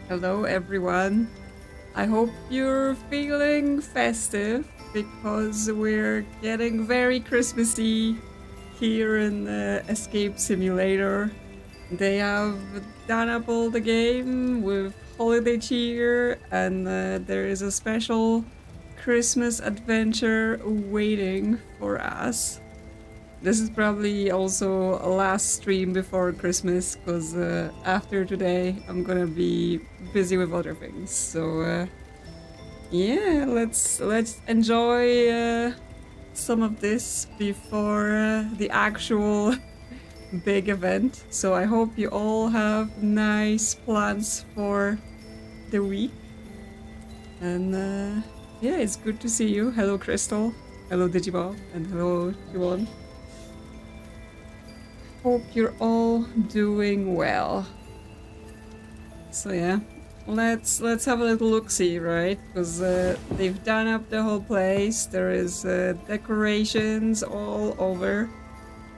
Hello everyone. I hope you're feeling festive because we're getting very Christmassy here in Escape Simulator. They have done up all the game with holiday cheer and there is a special Christmas adventure waiting for us. This is probably also a last stream before Christmas, because after today I'm gonna be busy with other things. So yeah, let's enjoy some of this before the actual big event. So I hope you all have nice plans for the week. And yeah, it's good to see you. Hello Crystal, hello Digibob, and hello Yuan. Hope you're all doing well. So yeah, let's have a little look-see, right? Because they've done up the whole place. There is decorations all over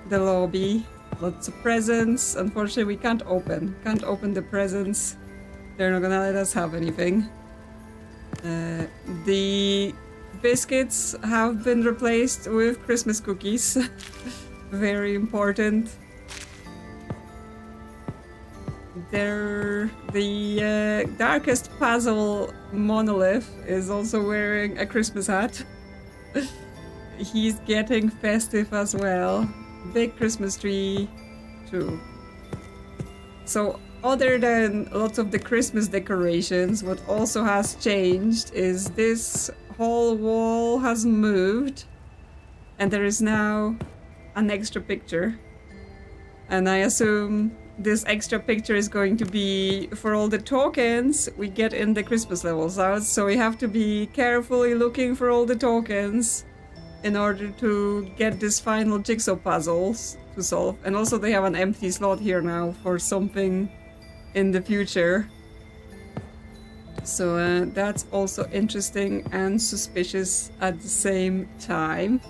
the lobby. Lots of presents. Unfortunately, we can't open the presents. They're not gonna let us have anything. The biscuits have been replaced with Christmas cookies. Very important. The darkest puzzle monolith is also wearing a Christmas hat. He's getting festive as well. Big Christmas tree too. So other than lots of the Christmas decorations, what also has changed is this whole wall has moved and there is now an extra picture. And I assume this extra picture is going to be for all the tokens we get in the Christmas levels out, so we have to be carefully looking for all the tokens in order to get this final jigsaw puzzles to solve. And also they have an empty slot here now for something in the future. So that's also interesting and suspicious at the same time.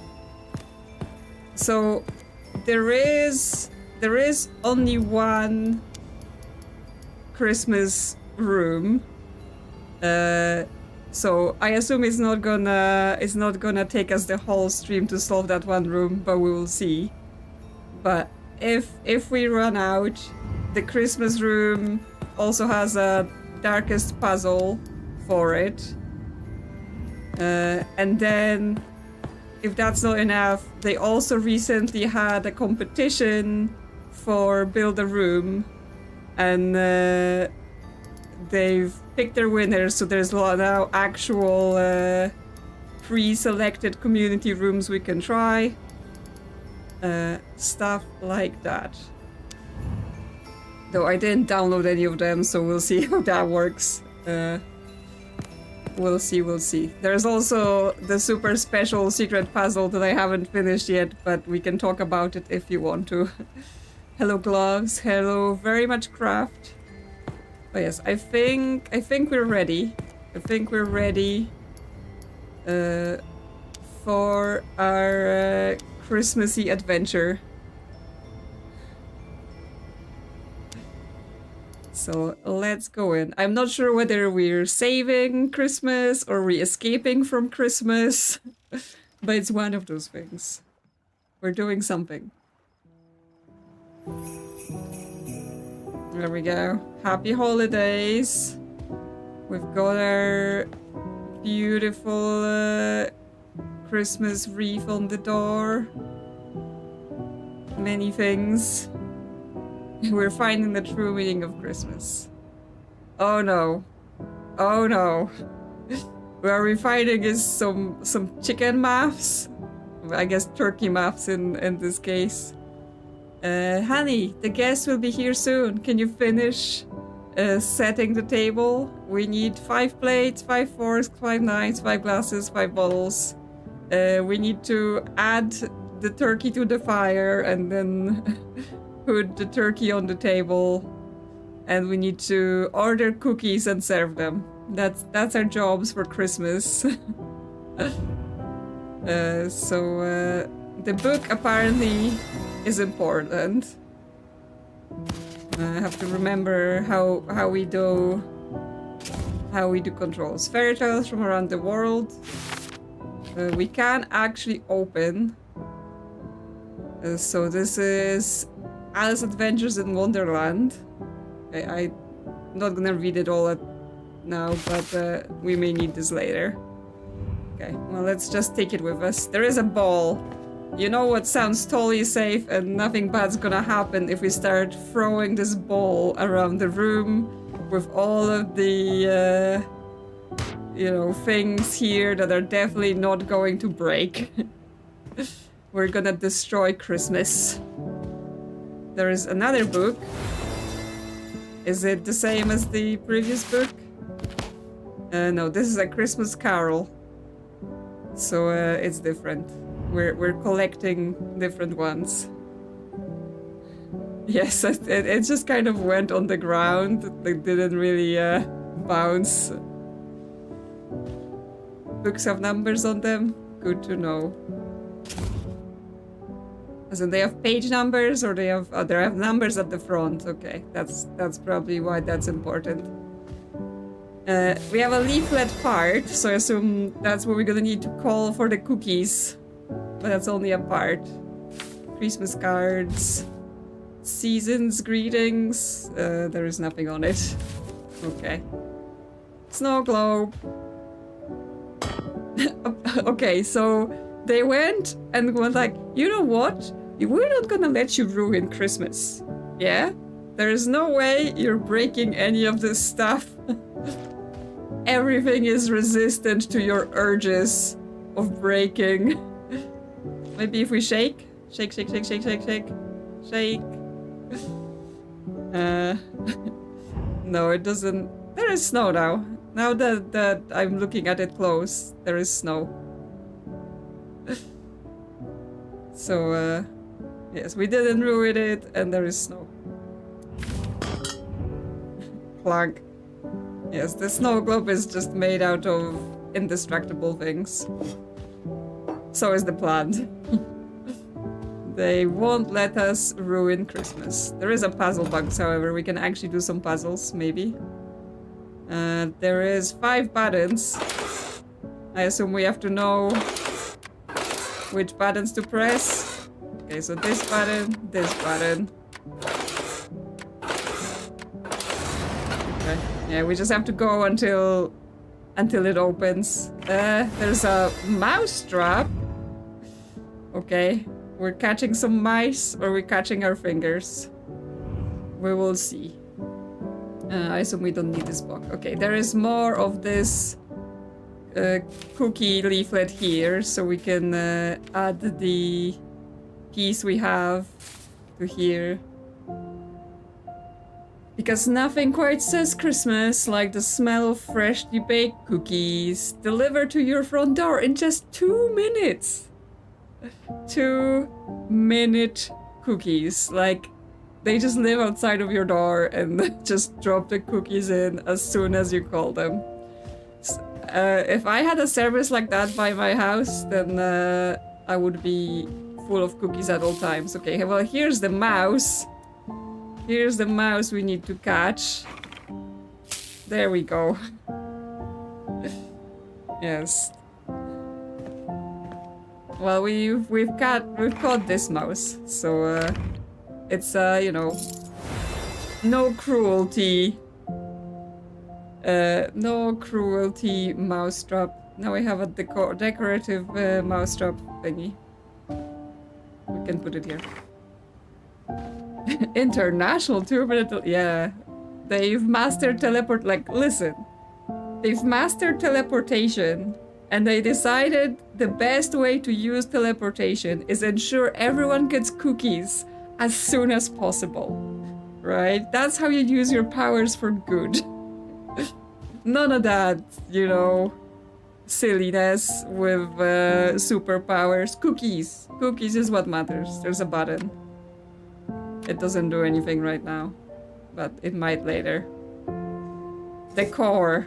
So there is only one Christmas room, so I assume it's not gonna take us the whole stream to solve that one room, but we will see. But if we run out, the Christmas room also has a darkest puzzle for it, and then if that's not enough, they also recently had a competition for Build a Room, and they've picked their winners, so there's now actual pre-selected community rooms we can try. Stuff like that. Though I didn't download any of them, so we'll see how that works. We'll see. There's also the super special secret puzzle that I haven't finished yet, but we can talk about it if you want to. Hello Gloves, hello Very Much Craft. Oh yes, I think we're ready. I think we're ready for our Christmassy adventure. So let's go in. I'm not sure whether we're saving Christmas or we're escaping from Christmas, but it's one of those things. We're doing something. There we go. Happy holidays. We've got our beautiful Christmas wreath on the door. Many things. We're finding the true meaning of Christmas. Oh no. Oh no. What we're finding is some chicken muffs. I guess turkey muffs in this case. Honey, the guests will be here soon. Can you finish setting the table? We need 5 plates, 5 forks, 5 knives, 5 glasses, 5 bottles. We need to add the turkey to the fire and then put the turkey on the table, and we need to order cookies and serve them. That's our jobs for Christmas. So the book apparently is important. I have to remember how we do how we do controls. Fairy tales from around the world. We can actually open. So this is Alice Adventures in Wonderland. Okay, I'm not gonna read it all now, but we may need this later. Okay, well, let's just take it with us. There is a ball. You know what sounds totally safe and nothing bad's gonna happen if we start throwing this ball around the room with all of the, you know, things here that are definitely not going to break. We're gonna destroy Christmas. There is another book. Is it the same as the previous book? No, this is a Christmas Carol. So it's different. We're collecting different ones. Yes, it just kind of went on the ground. It didn't really bounce. Books have numbers on them. Good to know. As in they have page numbers, or they have numbers at the front. Okay, that's probably why that's important. We have a leaflet part, so I assume that's where we're gonna need to call for the cookies. But that's only a part. Christmas cards. Season's greetings. There is nothing on it. Okay. Snow globe. Okay, so they went and went like, you know what? We're not gonna let you ruin Christmas. Yeah? There is no way you're breaking any of this stuff. Everything is resistant to your urges of breaking. Maybe if we shake? Shake, shake, shake, shake, shake, shake. Shake. No, it doesn't. There is snow now. Now that I'm looking at it close, there is snow. So, yes, we didn't ruin it, and there is snow. Clunk. Yes, the snow globe is just made out of indestructible things. So is the plant. They won't let us ruin Christmas. There is a puzzle box, however. We can actually do some puzzles, maybe. There is 5 buttons. I assume we have to know which buttons to press. Okay, so this button, this button. Okay, yeah, we just have to go until it opens. There's a mouse trap. Okay, we're catching some mice, or we're catching our fingers. We will see. I assume we don't need this book. Okay, there is more of this cookie leaflet here, so we can add the piece we have to here. Because nothing quite says Christmas like the smell of freshly baked cookies delivered to your front door in just 2 minutes. 2-minute cookies. Like, they just live outside of your door and just drop the cookies in as soon as you call them. If I had a service like that by my house, then I would be full of cookies at all times. Okay, well, here's the mouse. Here's the mouse we need to catch. There we go. Yes. Well, we've caught this mouse, so it's you know, no cruelty. No cruelty mousetrap. Now we have a decorative mousetrap thingy. We can put it here. International 2-minute. Yeah, they've mastered teleport. Like, listen, they've mastered teleportation. And they decided the best way to use teleportation is ensure everyone gets cookies as soon as possible. Right? That's how you use your powers for good. None of that, you know, silliness with superpowers. Cookies. Cookies is what matters. There's a button. It doesn't do anything right now, but it might later. Decor.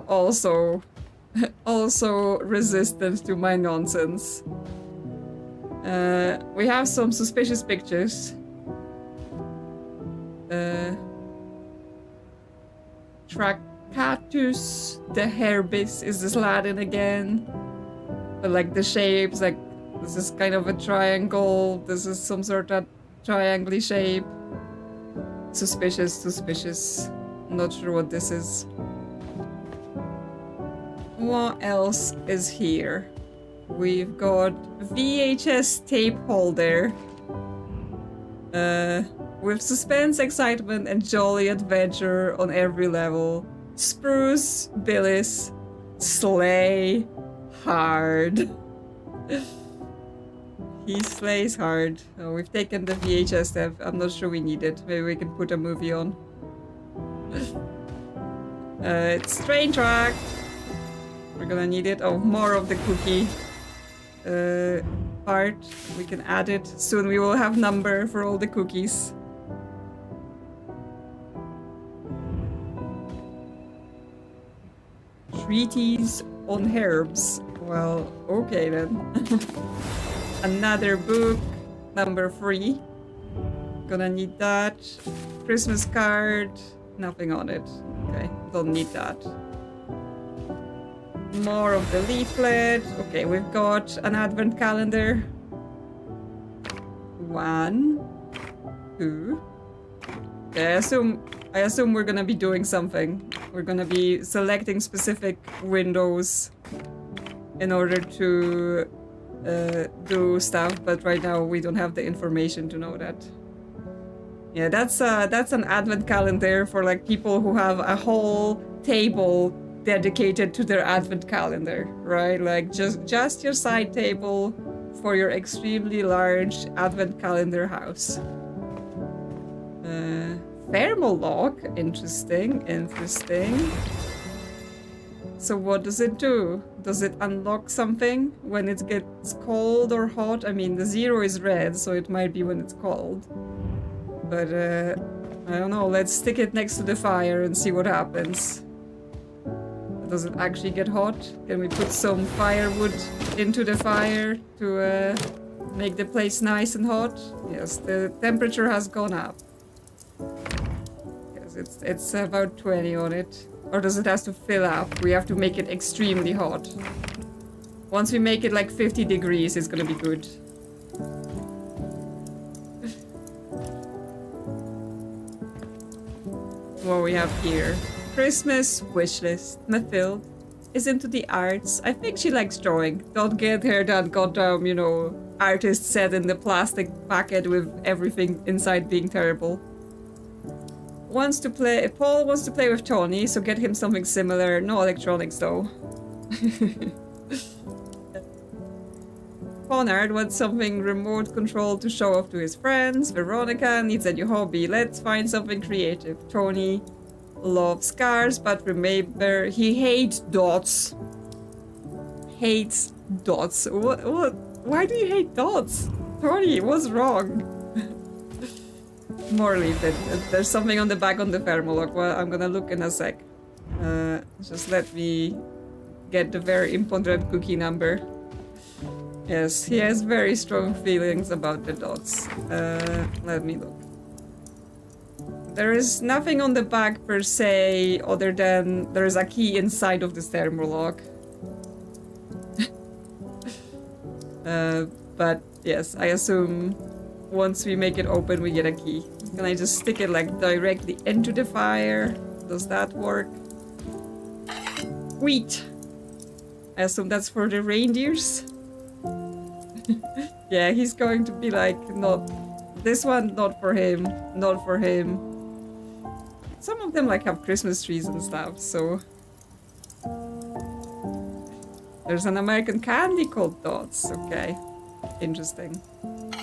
Also resistant to my nonsense. We have some suspicious pictures. cactus. The herbis is this Latin again. But like the shapes, like this is kind of a triangle. This is some sort of triangle shape. Suspicious, suspicious. Not sure what this is. What else is here? We've got VHS tape holder. With suspense, excitement, and jolly adventure on every level. Spruce, Billis, slay hard. He slays hard. Oh, we've taken the VHS step. I'm not sure we need it. Maybe we can put a movie on. It's train track. We're gonna need it. Oh, more of the cookie part. We can add it. Soon we will have number for all the cookies. Treatise on herbs. Well, okay then. Another book, number 3. Gonna need that. Christmas card. Nothing on it. Okay, don't need that. More of the leaflet. Okay, we've got an advent calendar. 1, 2. Okay, I assume we're gonna be doing something. We're gonna be selecting specific windows in order to do stuff, but right now we don't have the information to know that. Yeah, that's an advent calendar for like people who have a whole table dedicated to their advent calendar, right? Like just your side table for your extremely large advent calendar house. Thermal lock, interesting. So what does it do? Does it unlock something when it gets cold or hot? I mean, the 0 is red, so it might be when it's cold. But I don't know, let's stick it next to the fire and see what happens. Does it actually get hot? Can we put some firewood into the fire to make the place nice and hot? Yes, the temperature has gone up. Yes, it's about 20 on it. Or does it have to fill up? We have to make it extremely hot. Once we make it like 50 degrees, it's gonna be good. What we have here. Christmas wish list. Mathilde is into the arts. I think she likes drawing. Don't get her that goddamn, you know, artist set in the plastic packet with everything inside being terrible. Paul wants to play with Tony, so get him something similar. No electronics though. Conrad wants something remote control to show off to his friends. Veronica needs a new hobby. Let's find something creative. Tony loves cars, but remember, he hates dots. Hates dots. What? Why do you hate dots? Tony, what's wrong? More leaflet. There's something on the back on the thermolog. Well, I'm gonna look in a sec. Just let me get the very important cookie number. Yes, he has very strong feelings about the dots. Let me look. There is nothing on the back per se, other than there is a key inside of this thermolog. But yes, I assume once we make it open, we get a key. Can I just stick it like directly into the fire? Does that work? Wheat. I assume that's for the reindeers. Yeah, he's going to be like, not this one, not for him, not for him. Some of them like have Christmas trees and stuff, so. There's an American candy called Dots. Okay, interesting.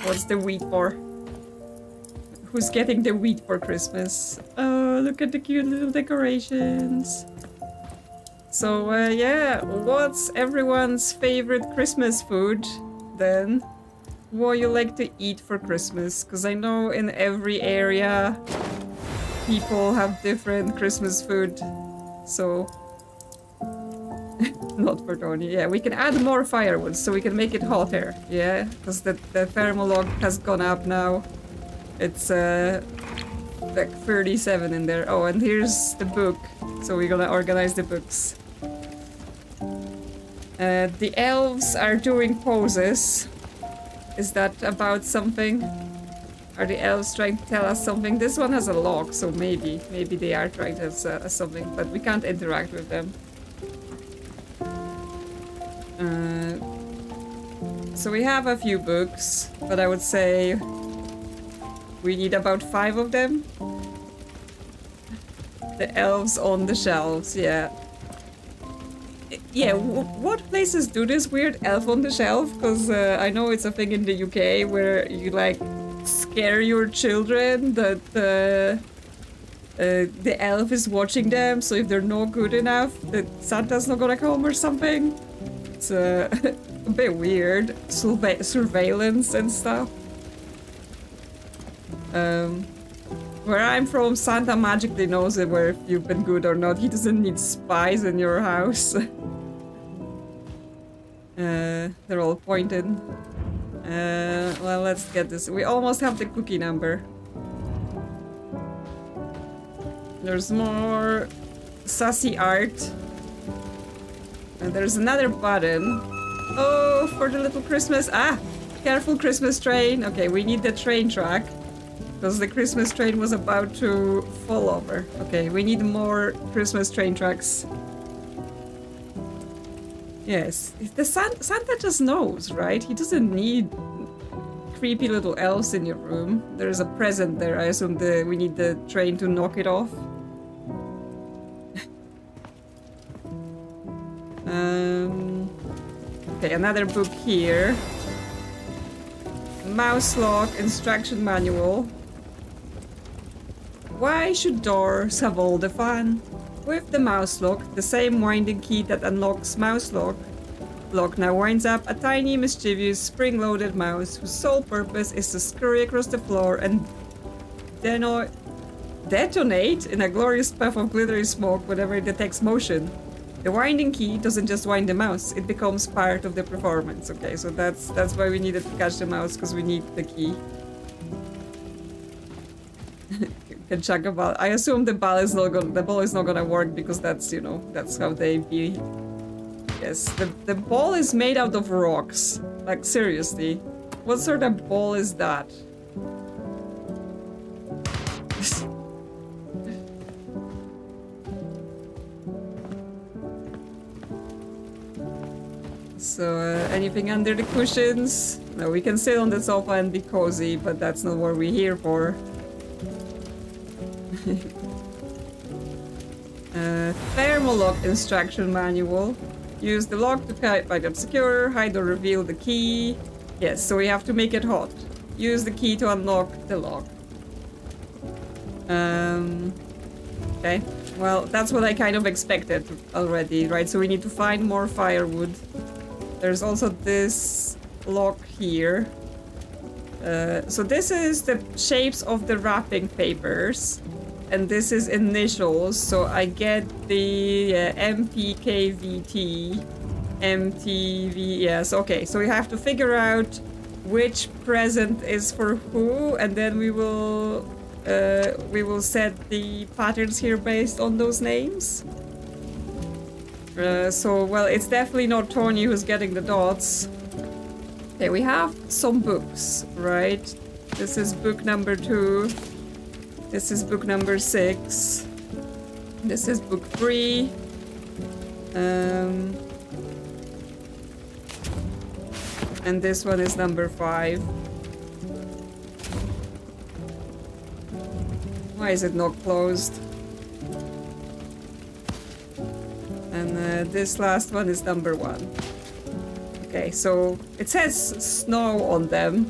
What's the wheat for? Who's getting the wheat for Christmas? Oh, look at the cute little decorations. So, yeah, what's everyone's favorite Christmas food, then? What you like to eat for Christmas? Because I know in every area, people have different Christmas food, so... Not for Tony. Yeah, we can add more firewood so we can make it hotter. Yeah, because the thermal log has gone up now. It's like 37 in there. Oh, and here's the book. So we're gonna organize the books. The elves are doing poses. Is that about something? Are the elves trying to tell us something? This one has a lock, so maybe they are trying to tell us something, but we can't interact with them. So we have a few books, but I would say we need about 5 of them. The elves on the shelves, yeah. Yeah, what places do this weird elf on the shelf? Because I know it's a thing in the UK where you like scare your children that the elf is watching them, so if they're not good enough, that Santa's not gonna come or something. It's a bit weird. Surveillance and stuff. Where I'm from, Santa magically knows it where if you've been good or not. He doesn't need spies in your house. They're all pointed. Well, let's get this. We almost have the cookie number. There's more sassy art. And there's another button. Oh, for the little Christmas. Ah! Careful, Christmas train. Okay, we need the train track. Because the Christmas train was about to fall over. Okay, we need more Christmas train tracks. Yes, the Santa just knows, right? He doesn't need creepy little elves in your room. There's a present there. I assume we need the train to knock it off. Okay, another book here. Mouse lock, instruction manual. Why should doors have all the fun? With the mouse lock, the same winding key that unlocks mouse lock now winds up a tiny, mischievous, spring-loaded mouse whose sole purpose is to scurry across the floor and detonate in a glorious puff of glittery smoke whenever it detects motion. The winding key doesn't just wind the mouse, it becomes part of the performance. Okay, so that's why we needed to catch the mouse, because we need the key. Can chuck a ball. I assume the ball is not gonna work because that's, you know, that's how they be. Yes, the ball is made out of rocks. Like, seriously. What sort of ball is that? So, anything under the cushions? No, we can sit on the sofa and be cozy, but that's not what we're here for. Thermal lock instruction manual. Use the lock to find obscure, hide or reveal the key. Yes, so we have to make it hot. Use the key to unlock the lock. Okay, well, that's what I kind of expected already, right? So we need to find more firewood. There's also this lock here. So this is the shapes of the wrapping papers. And this is initials, so I get the MPKVT, MTV, yes, okay. So we have to figure out which present is for who, and then we will set the patterns here based on those names. So, well, it's definitely not Tony who's getting the dots. Okay, we have some books, right? This is book number 2. This is book number 6. This is book 3. And this one is number 5. Why is it not closed? And this last one is number 1. Okay, so it says snow on them.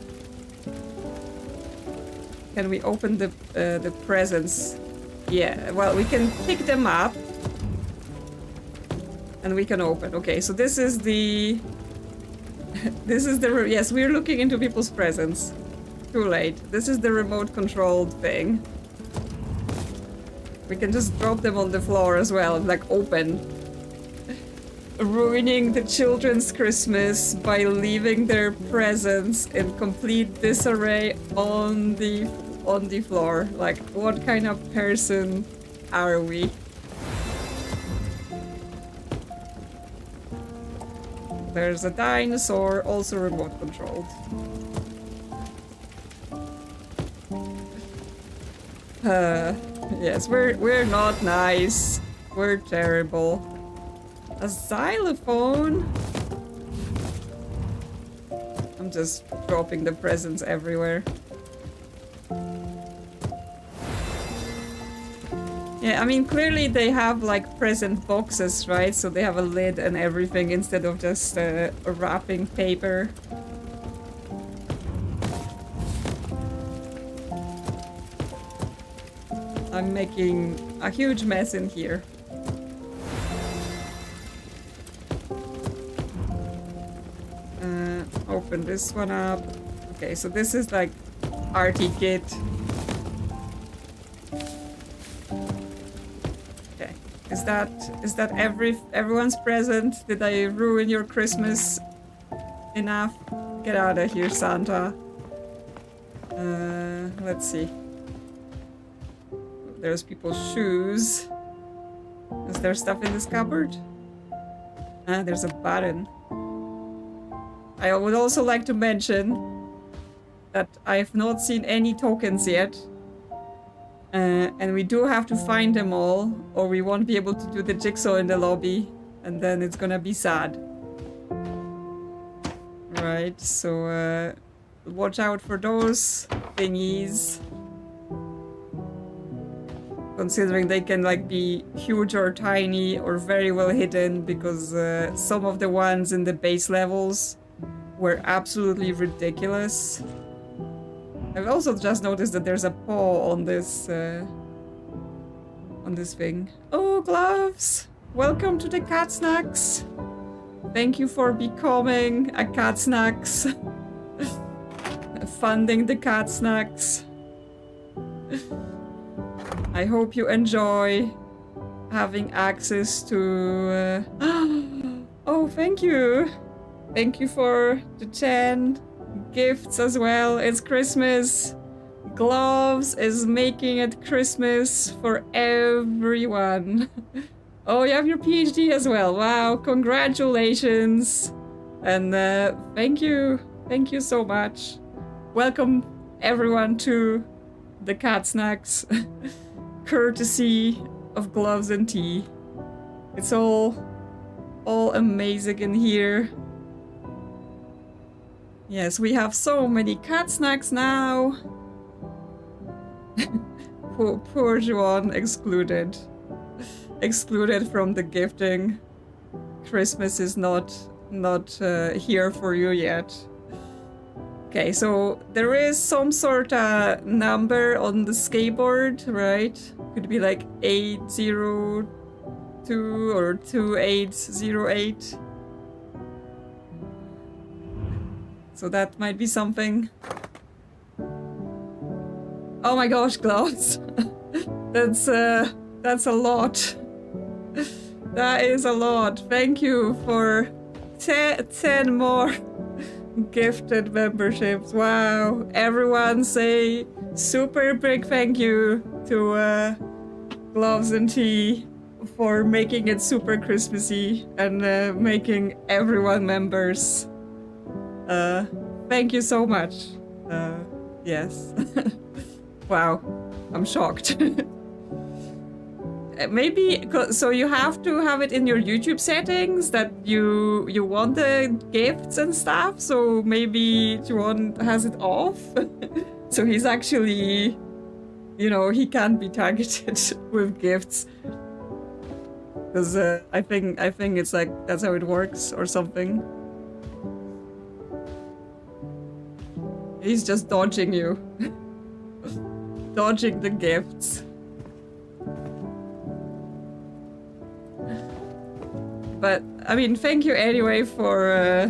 Can we open the presents? Yeah, well, we can pick them up. And we can open. Okay, so this is the... Yes, we're looking into people's presents. Too late. This is the remote controlled thing. We can just drop them on the floor as well and, like, open. Ruining the children's Christmas by leaving their presents in complete disarray on the floor. Like, what kind of person are we? there's a dinosaur, also remote controlled. Yes, we're not nice. We're terrible. A xylophone? I'm just dropping the presents everywhere. Yeah, I mean, clearly they have like present boxes, right? So they have a lid and everything instead of just a wrapping paper. I'm making a huge mess in here. Open this one up. Okay, so this is like arty kit. Okay, is that everyone's present? Did I ruin your Christmas enough? Get out of here, Santa. Let's see. There's people's shoes. Is there stuff in this cupboard? Ah, there's a button. I would also like to mention that I have not seen any tokens yet. And we do have to find them all, or we won't be able to do the jigsaw in the lobby, and then it's gonna be sad. Right, so watch out for those thingies. Considering they can like be huge or tiny or very well hidden, because some of the ones in the base levels were absolutely ridiculous. I've also just noticed that there's a paw on this thing. Oh, gloves! Welcome to the Cat Snacks. Thank you for becoming a Cat Snacks. Funding the Cat Snacks. I hope you enjoy having access to... Oh, thank you! Thank you for the 10 gifts as well. It's Christmas. Gloves is making it Christmas for everyone. Oh, you have your PhD as well. Wow, congratulations. And thank you. Thank you so much. Welcome everyone to the Cat Snacks. Courtesy of Gloves and Tea. It's all amazing in here. Yes, we have so many cat snacks now. Poor Juan excluded. Excluded from the gifting. Christmas is not here for you yet. Okay, so there is some sort of number on the skateboard, right? Could be like 802 or 2808. So that might be something. Oh my gosh, gloves. That's a lot. That is a lot. Thank you for 10 more gifted memberships. Wow. Everyone say super big thank you to Gloves and Tea for making it super Christmassy and making everyone members. Thank you so much. Yes. Wow, I'm shocked. Maybe, so you have to have it in your YouTube settings that you want the gifts and stuff, so maybe Juan has it off. So he's actually, you know, he can't be targeted with gifts. Because I think it's like, that's how it works or something. He's just dodging you. Dodging the gifts. But, I mean, thank you anyway for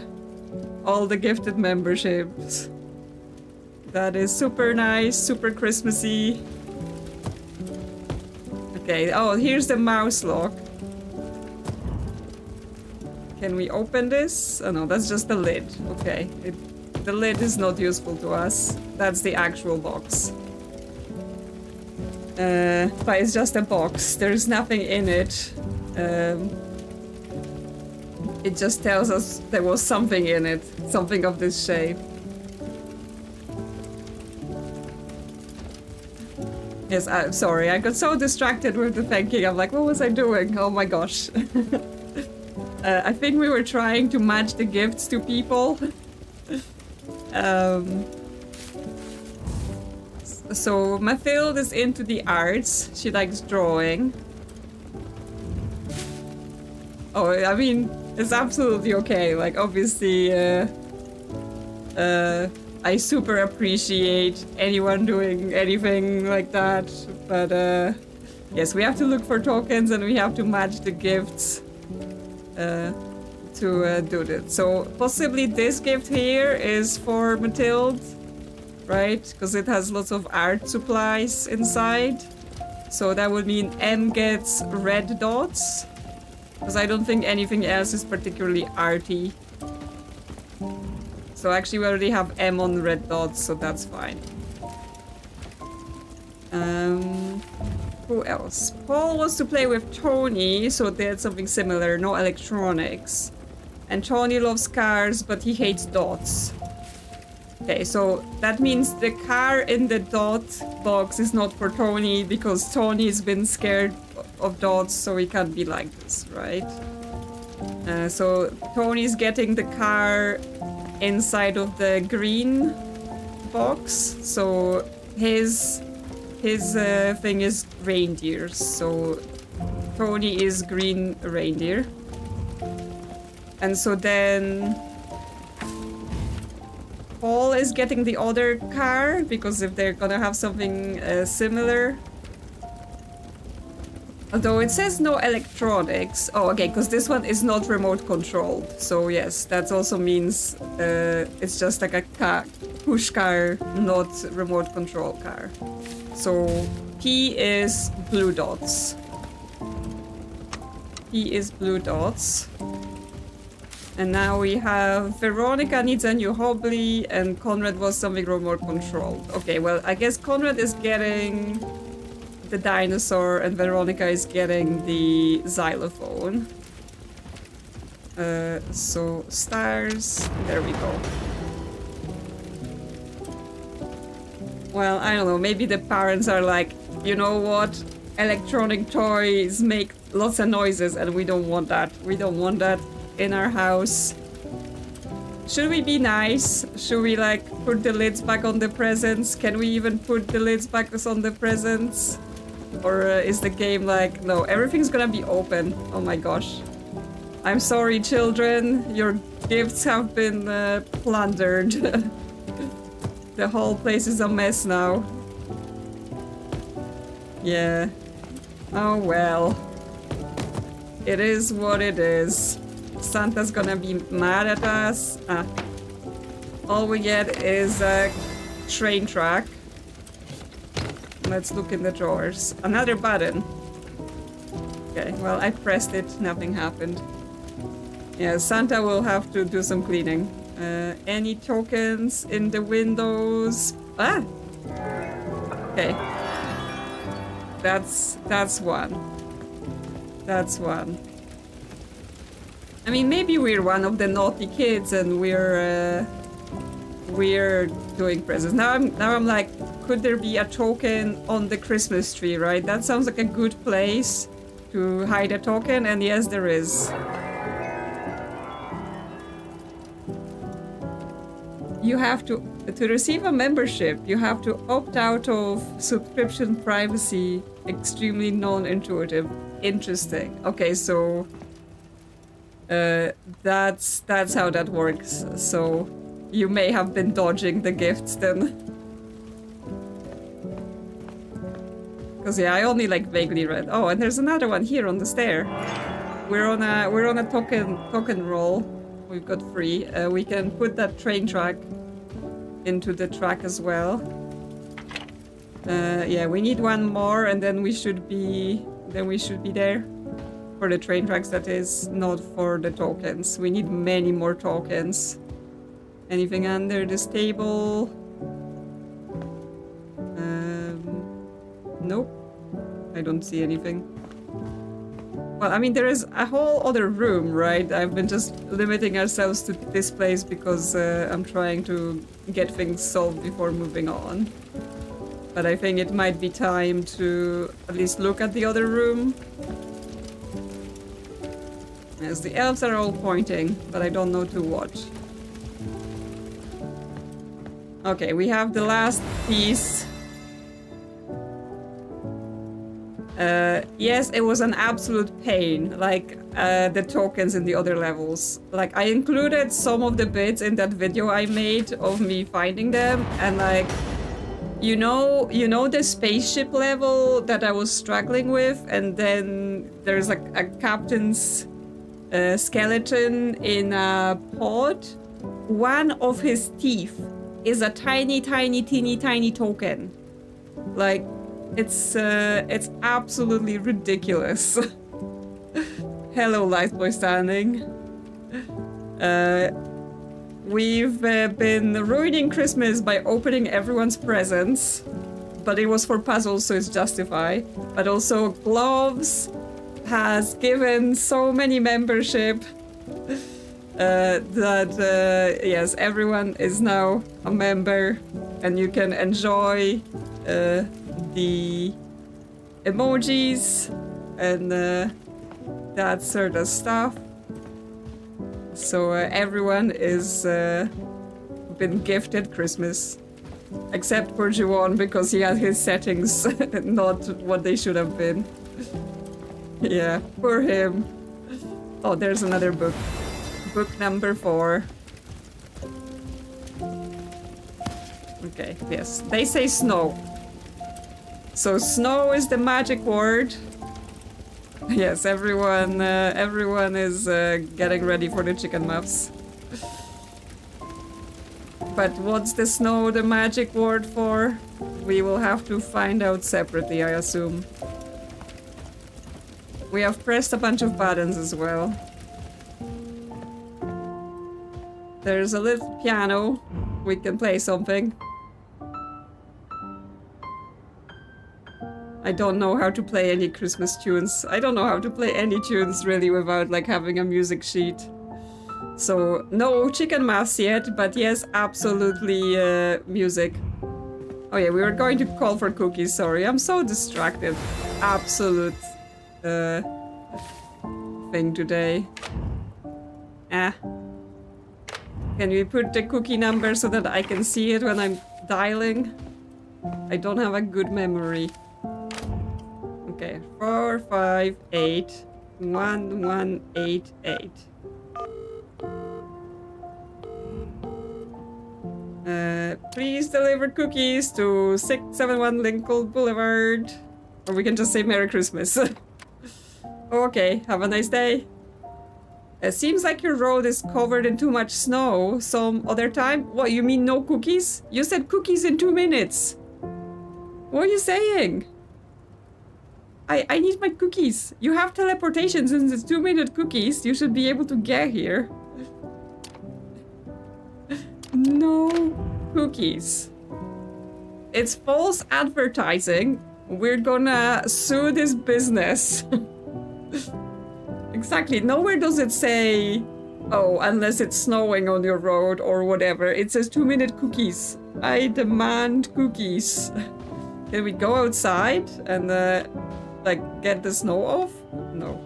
all the gifted memberships. That is super nice, super Christmassy. Okay, oh, here's the mouse lock. Can we open this? Oh no, that's just the lid. Okay, the lid is not useful to us. That's the actual box. But it's just a box. There's nothing in it. It just tells us there was something in it, something of this shape. Yes, I'm sorry, I got so distracted with the thanking. I'm like, what was I doing? Oh my gosh. I think we were trying to match the gifts to people. So Mathilde is into the arts. She likes drawing. Oh, I mean, it's absolutely okay. Like, obviously, I super appreciate anyone doing anything like that. But, yes, we have to look for tokens and we have to match the gifts to do that. So, possibly this gift here is for Mathilde, right? Because it has lots of art supplies inside. So that would mean M gets red dots. Because I don't think anything else is particularly arty. So actually we already have M on red dots, so that's fine. Who else? Paul wants to play with Tony, so they had something similar, no electronics. And Tony loves cars, but he hates dots. Okay, so that means the car in the dot box is not for Tony, because Tony's been scared of dots, so he can't be like this, right? So Tony's getting the car inside of the green box, so his thing is reindeers, so Tony is green reindeer. And so then Paul is getting the other car, because if they're gonna have something similar. Although it says no electronics. Oh, okay, because this one is not remote controlled. So yes, that also means it's just like a push car, not remote control car. So P is blue dots. P is blue dots. And now we have Veronica needs a new hobby and Conrad was something remote controlled. Okay, well, I guess Conrad is getting the dinosaur and Veronica is getting the xylophone. So stars, there we go. Well, I don't know, maybe the parents are like, you know what, electronic toys make lots of noises and we don't want that. We don't want that in our house. Should we be nice? Should we like put the lids back on the presents? Can we even put the lids back on the presents? Or is the game like, no, everything's gonna be open. Oh my gosh. I'm sorry, children. Your gifts have been plundered. The whole place is a mess now. Yeah. Oh well. It is what it is. Santa's gonna be mad at us. All we get is a train track. Let's look in the drawers. Another button. Okay, well, I pressed it, nothing happened. Yeah, Santa will have to do some cleaning. Any tokens in the windows? Ah! Okay. That's one. That's one. I mean, maybe we're one of the naughty kids and we're doing presents. Now I'm like, could there be a token on the Christmas tree, right? That sounds like a good place to hide a token, and yes, there is. You have to receive a membership, you have to opt out of subscription privacy. Extremely non-intuitive. Interesting. Okay, so that's how that works. So you may have been dodging the gifts then. Because yeah, I only like vaguely read. Oh, and there's another one here on the stair. We're on a token roll. We've got 3. We can put that train track into the track as well. Yeah, we need one more, and then we should be there for the train tracks. That is, not for the tokens. We need many more tokens. Anything under this table? Nope. I don't see anything. Well, I mean, there is a whole other room, right? I've been just limiting ourselves to this place because I'm trying to get things solved before moving on. But I think it might be time to at least look at the other room. Yes, the elves are all pointing, but I don't know to what. Okay, we have the last piece. Yes, it was an absolute pain, like the tokens in the other levels. Like, I included some of the bits in that video I made of me finding them, and like, you know the spaceship level that I was struggling with, and then there's like a captain's skeleton in a pod. One of his teeth is a tiny, tiny, teeny, tiny token. Like, it's absolutely ridiculous. Hello, Lightboy Standing. We've been ruining Christmas by opening everyone's presents, but it was for puzzles, so it's justified. But also, Gloves has given so many membership that yes, everyone is now a member, and you can enjoy the emojis and that sort of stuff. So everyone is been gifted Christmas, except for Juwon because he had his settings not what they should have been. Yeah, poor him. Oh, there's another book. Book number 4. Okay, yes. They say snow. So snow is the magic word. Yes, everyone is getting ready for the chicken muffs. But what's the snow the magic word for? We will have to find out separately, I assume. We have pressed a bunch of buttons as well. There's a little piano. We can play something. I don't know how to play any Christmas tunes. I don't know how to play any tunes really without like having a music sheet. So no chicken muffs yet, but yes, absolutely music. Oh yeah, we were going to call for cookies, sorry. I'm so distracted. Absolute thing today. Can we put the cookie number so that I can see it when I'm dialing? I don't have a good memory. Okay, 458 1188. Please deliver cookies to 671 Lincoln Boulevard. Or we can just say Merry Christmas. Okay, have a nice day. It seems like your road is covered in too much snow some other time. What, you mean no cookies? You said cookies in 2 minutes. What are you saying? I need my cookies. You have teleportation since it's 2-minute cookies. You should be able to get here. No cookies. It's false advertising. We're gonna sue this business. Exactly. Nowhere does it say, oh, unless it's snowing on your road or whatever. It says 2-minute cookies. I demand cookies. Can we go outside and like get the snow off? No.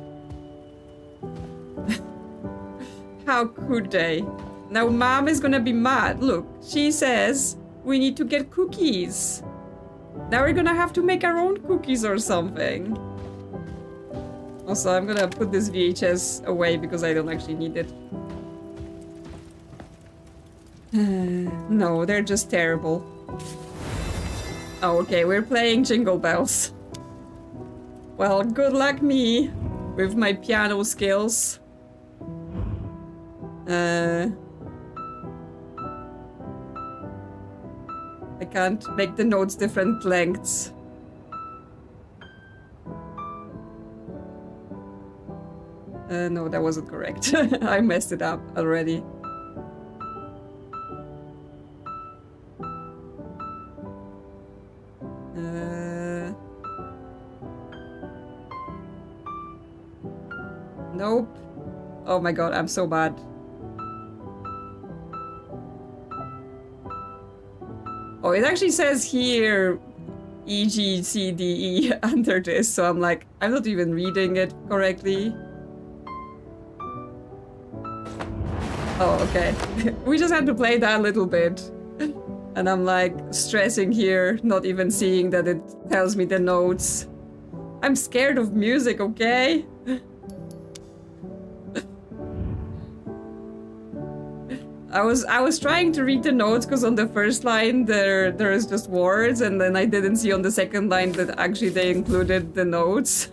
How could they? Now Mom is gonna be mad. Look, she says we need to get cookies. Now we're gonna have to make our own cookies or something. Also, I'm gonna put this VHS away because I don't actually need it. No, they're just terrible. Oh, okay, we're playing Jingle Bells. Well, good luck me with my piano skills. I can't make the notes different lengths. No, that wasn't correct. I messed it up already. Nope. Oh my god, I'm so bad. Oh, it actually says here E, G, C, D, E under this, so I'm like, I'm not even reading it correctly. Oh, okay. We just had to play that a little bit. And I'm like stressing here, not even seeing that it tells me the notes. I'm scared of music, okay? I was trying to read the notes because on the first line there is just words, and then I didn't see on the second line that actually they included the notes.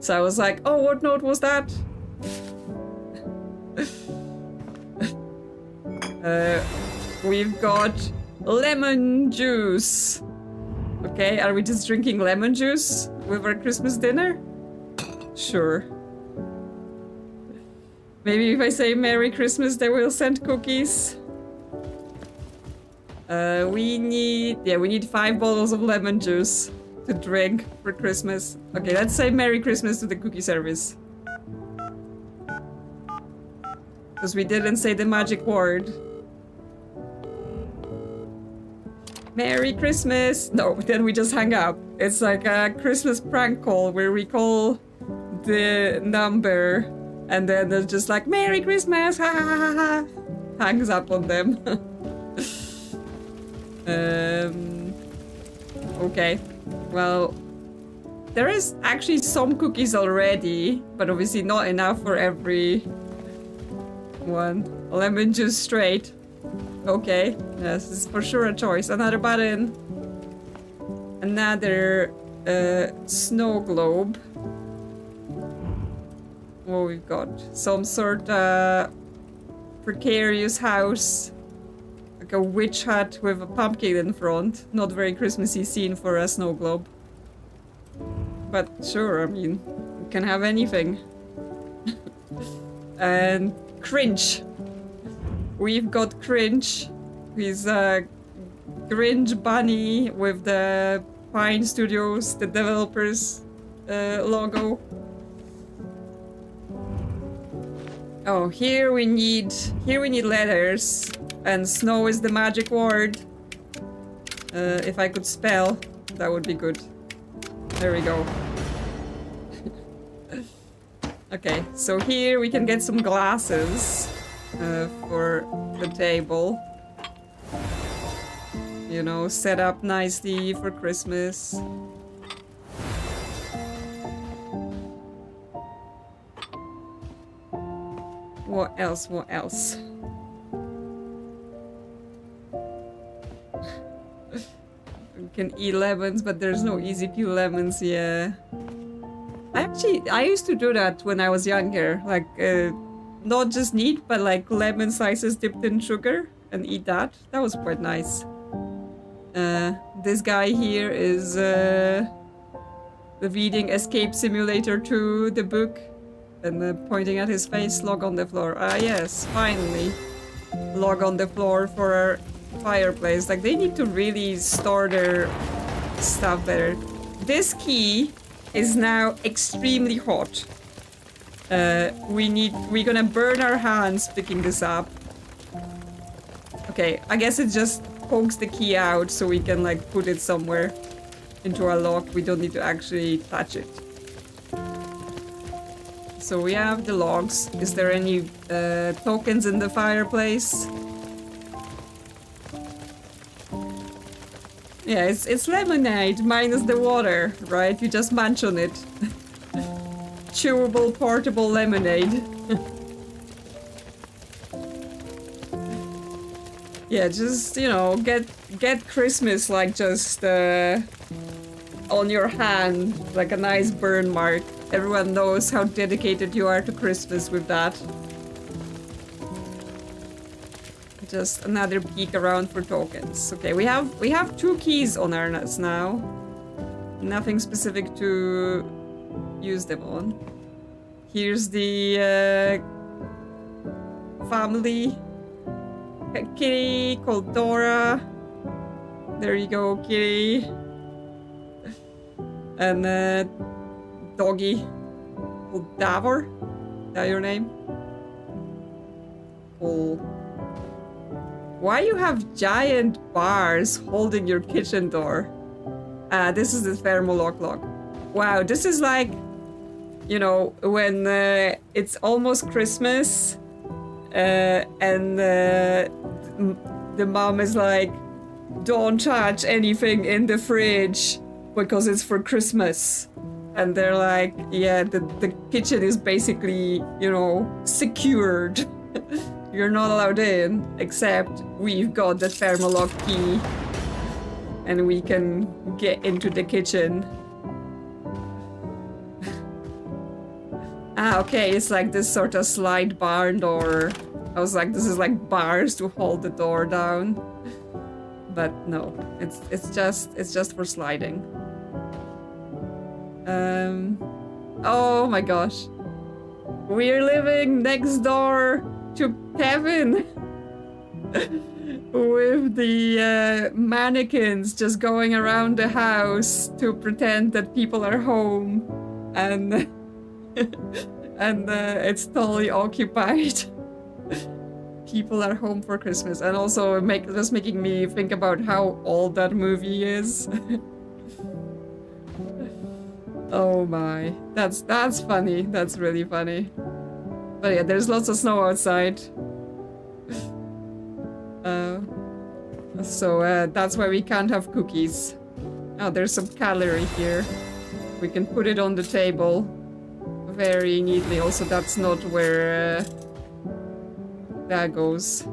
So I was like, oh, what note was that? We've got lemon juice. Okay, are we just drinking lemon juice with our Christmas dinner? Sure. Maybe if I say Merry Christmas, they will send cookies. We need 5 bottles of lemon juice to drink for Christmas. Okay, let's say Merry Christmas to the cookie service. Because we didn't say the magic word. Merry Christmas! No, then we just hang up. It's like a Christmas prank call where we call the number and then they're just like, Merry Christmas! Ha ha ha ha! Hangs up on them. Okay. Well, there is actually some cookies already, but obviously not enough for every one. Lemon juice straight. Okay, yes, this is for sure a choice. Another button. Another snow globe. What we've got? Some sort of precarious house. Like a witch hut with a pumpkin in front. Not very Christmassy scene for a snow globe. But sure, I mean, you can have anything. And cringe. We've got Cringe. He's a Grinch bunny with the Pine Studios, the developers logo. Oh, here we need letters, and snow is the magic word. If I could spell, that would be good. There we go. Okay, so here we can get some glasses. For the table. You know, set up nicely for Christmas. What else? What else? We can eat lemons, but there's no easy peel lemons, yeah. I used to do that when I was younger, like, not just neat, but like lemon slices dipped in sugar and eat that. That was quite nice. This guy here is reading Escape Simulator 2, the book, and pointing at his face, log on the floor. Ah yes, finally. Log on the floor for our fireplace. Like, they need to really store their stuff better. This key is now extremely hot. We're gonna burn our hands picking this up. Okay, I guess it just pokes the key out so we can like put it somewhere into our lock. We don't need to actually touch it. So we have the logs. Is there any tokens in the fireplace? Yeah, it's lemonade minus the water, right? You just munch on it. Chewable portable lemonade. Yeah, just, you know, get Christmas like just on your hand, like a nice burn mark. Everyone knows how dedicated you are to Christmas with that. Just another peek around for tokens. Okay, we have 2 keys on our nuts now. Nothing specific to use them on. Here's the family kitty called Dora. There you go, kitty. And doggy called Davor. that your name? Cool. Why you have giant bars holding your kitchen door? This is the thermolock lock. Wow, this is like, you know, when it's almost Christmas and the mom is like, don't touch anything in the fridge because it's for Christmas. And they're like, yeah, the kitchen is basically, you know, secured. You're not allowed in, except we've got the thermolock key and we can get into the kitchen. Okay, it's like this sort of slide barn door. I was like, this is like bars to hold the door down. But no, it's just for sliding. Oh my gosh. We're living next door to Kevin. With the mannequins just going around the house to pretend that people are home. And and it's totally occupied. People are home for Christmas, and also just making me think about how old that movie is. Oh my, that's funny. That's really funny. But yeah, there's lots of snow outside. So that's why we can't have cookies. Oh, there's some cutlery here. We can put it on the table very neatly. Also, that's not where that goes.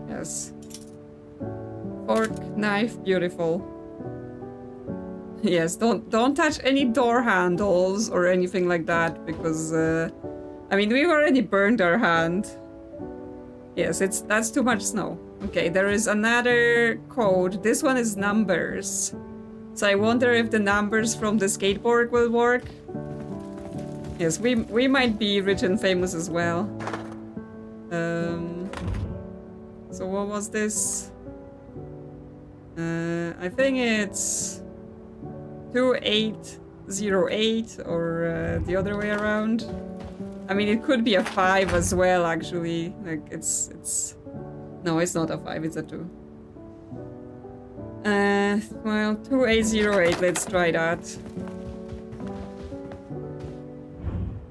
Yes. Fork, knife, beautiful. Yes, don't touch any door handles or anything like that, because I mean, we've already burned our hand. Yes, that's too much snow. Okay, there is another code. This one is numbers. So I wonder if the numbers from the skateboard will work. Yes, we might be rich and famous as well. So what was this? I think it's 2808 or the other way around. I mean, it could be a 5 as well, actually. Like, it's... No, it's not a 5, it's a 2. Well, 2808, let's try that.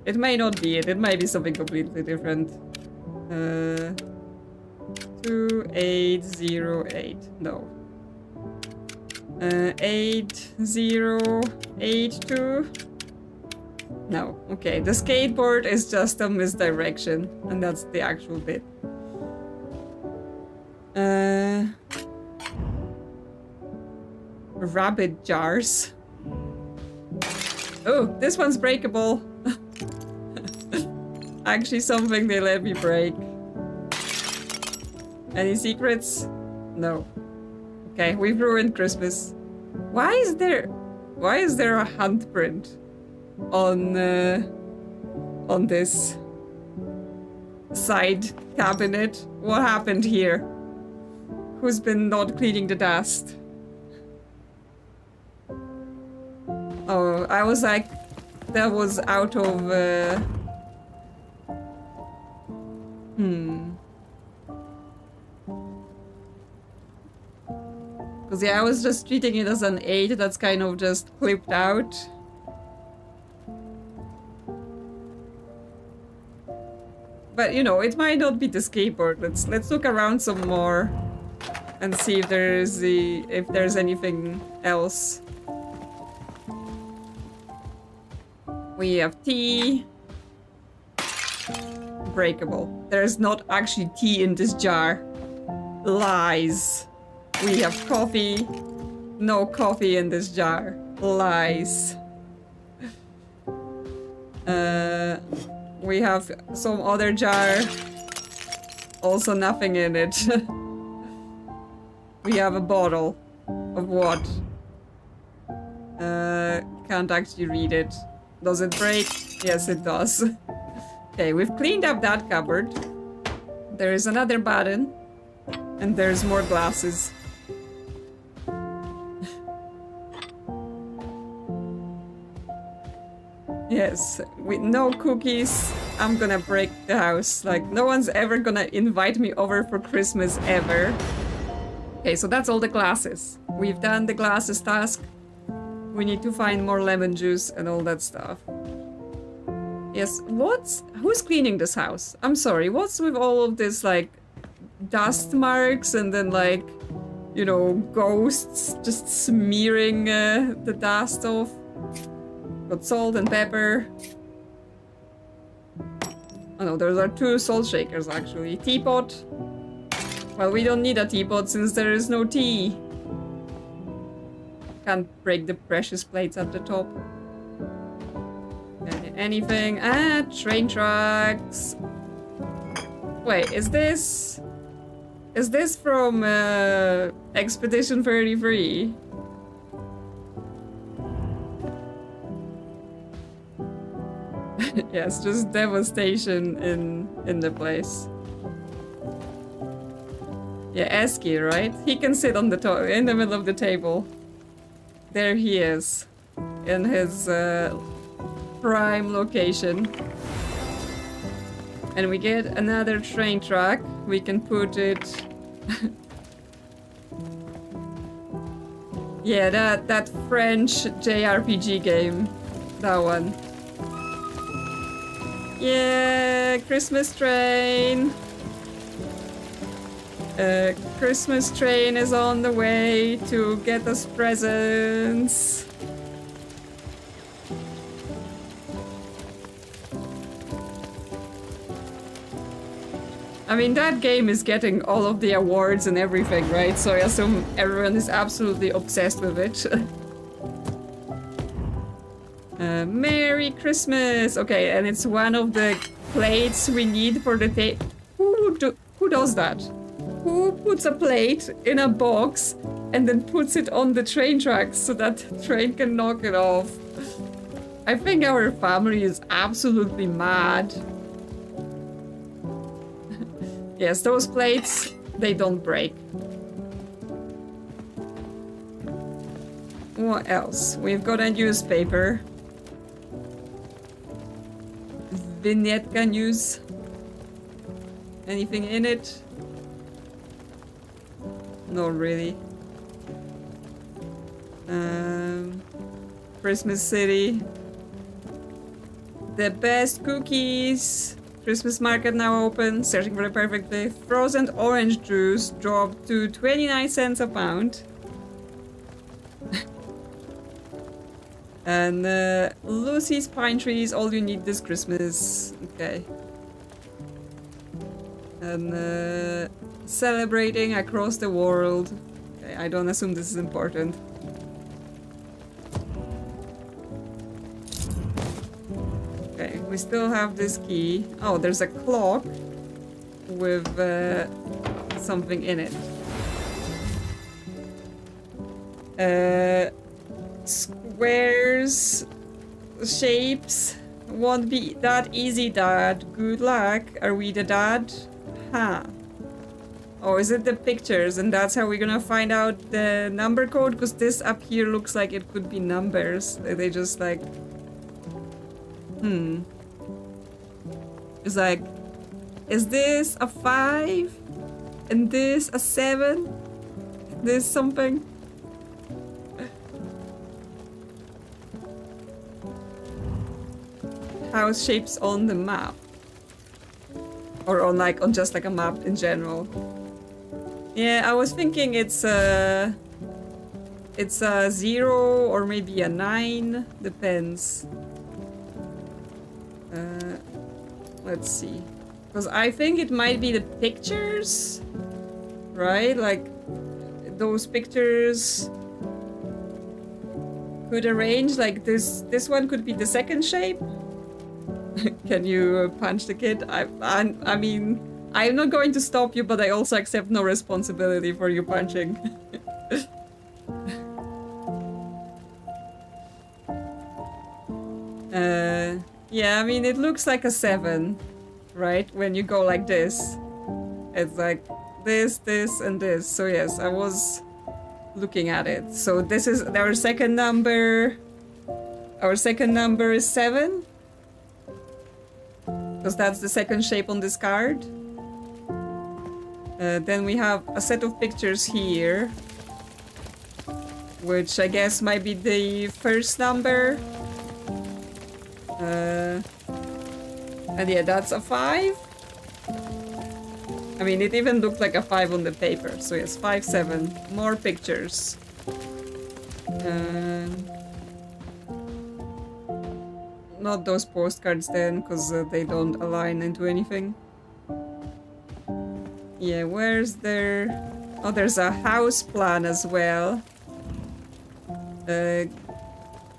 It may not be it. It might be something completely different. 2808. No. 8082. No. Okay, the skateboard is just a misdirection, and that's the actual bit. Rabbit jars. Oh, this one's breakable. Actually, something they let me break. Any secrets? No. Okay, we've ruined Christmas. Why is there a handprint on this side cabinet? What happened here? Who's been not cleaning the dust? Oh, I was like, that was out of Because yeah, I was just treating it as an 8 that's kind of just clipped out. But you know, it might not be the skateboard. Let's look around some more and see if there's anything else. We have tea. Breakable. There's not actually tea in this jar. Lies. We have coffee. No coffee in this jar. Lies. We have some other jar. Also nothing in it. We have a bottle. Of what? Can't actually read it. Does it break? Yes, it does. Okay, we've cleaned up that cupboard. There is another button. And there's more glasses. Yes, with no cookies. I'm gonna break the house. Like, no one's ever gonna invite me over for Christmas ever. Okay, so that's all the glasses. We've done the glasses task. We need to find more lemon juice and all that stuff. Yes, who's cleaning this house? I'm sorry, what's with all of this, like, dust marks and then, like, you know, ghosts just smearing the dust off? Got salt and pepper. Oh no, those are 2 salt shakers actually. Teapot. Well, we don't need a teapot since there is no tea. Can't break the precious plates at the top. Anything? Ah, train tracks. Wait, is this from Expedition 33? Yes, just devastation in the place. Yeah, Esky, right? He can sit on the in the middle of the table. There he is, in his prime location. And we get another train track. We can put it. Yeah, that French JRPG game, that one. Yeah, Christmas train. Christmas train is on the way to get us presents. I mean, that game is getting all of the awards and everything, right? So I assume everyone is absolutely obsessed with it. Merry Christmas! Okay, and it's one of the plates we need for the tape. Who does that? Who puts a plate in a box and then puts it on the train tracks so that the train can knock it off? I think our family is absolutely mad. Yes, those plates, they don't break. What else? We've got a newspaper. Vignetka news. Anything in it? Not really. Christmas City. The best cookies. Christmas market now open. Searching for the perfect day. Frozen orange juice dropped to 29 cents a pound. And Lucy's pine trees, all you need this Christmas. Okay. And celebrating across the world. Okay, I don't assume this is important. Okay, we still have this key. Oh, there's a clock with something in it. Squares, shapes, won't be that easy, Dad. Good luck. Are we the dad? Huh. Oh, is it the pictures and that's how we're gonna find out the number code? Because this up here looks like it could be numbers. They just like... It's like... Is this a 5? And this a 7? This something? House shapes on the map. Or on like, on just like a map in general. Yeah, I was thinking it's a 0 or maybe a 9, depends. Let's see. Because I think it might be the pictures, right? Like, those pictures could arrange, like this one could be the second shape. Can you punch the kid? I mean, I'm not going to stop you, but I also accept no responsibility for you punching. Yeah, I mean, it looks like a 7, right? When you go like this. It's like this, this, and this. So yes, I was looking at it. So this is our second number. Our second number is 7. because that's the second shape on this card. Then we have a set of pictures here, which I guess might be the first number. And yeah, that's a 5. I mean, it even looked like a 5 on the paper. So yes, 5, 7. More pictures. Not those postcards then, because they don't align into anything. Yeah, where's there... Oh, there's a house plan as well.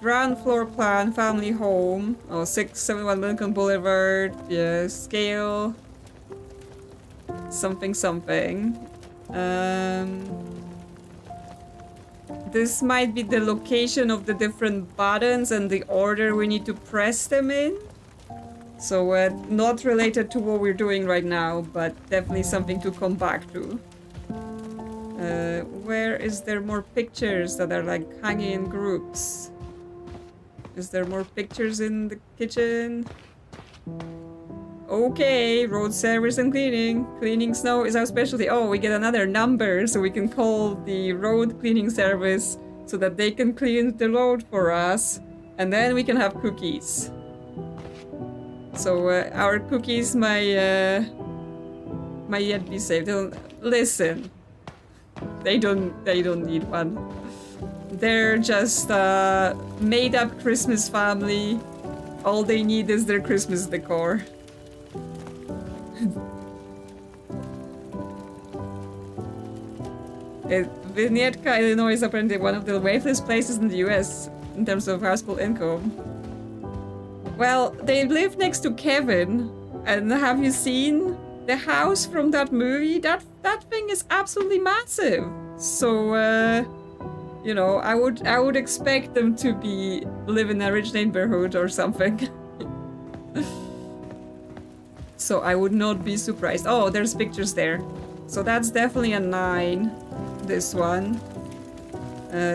Ground floor plan, family home. Oh, 671 Lincoln Boulevard. Yeah, scale. Something, something. This might be the location of the different buttons and the order we need to press them in. So not related to what we're doing right now, but definitely something to come back to. Where is there more pictures that are like hanging in groups? Is there more pictures in the kitchen? Okay, road service and cleaning. Cleaning snow is our specialty. Oh, we get another number, so we can call the road cleaning service so that they can clean the road for us. And then we can have cookies. So our cookies might yet be saved. Listen, they don't need one. They're just a made-up Christmas family. All they need is their Christmas decor. Winnetka, Illinois is apparently one of the wealthiest places in the US in terms of household income. Well, they live next to Kevin, and have you seen the house from that movie? That thing is absolutely massive. So, you know, I would expect them to live in a rich neighborhood or something. So I would not be surprised. Oh, there's pictures there. So that's definitely a 9. This one.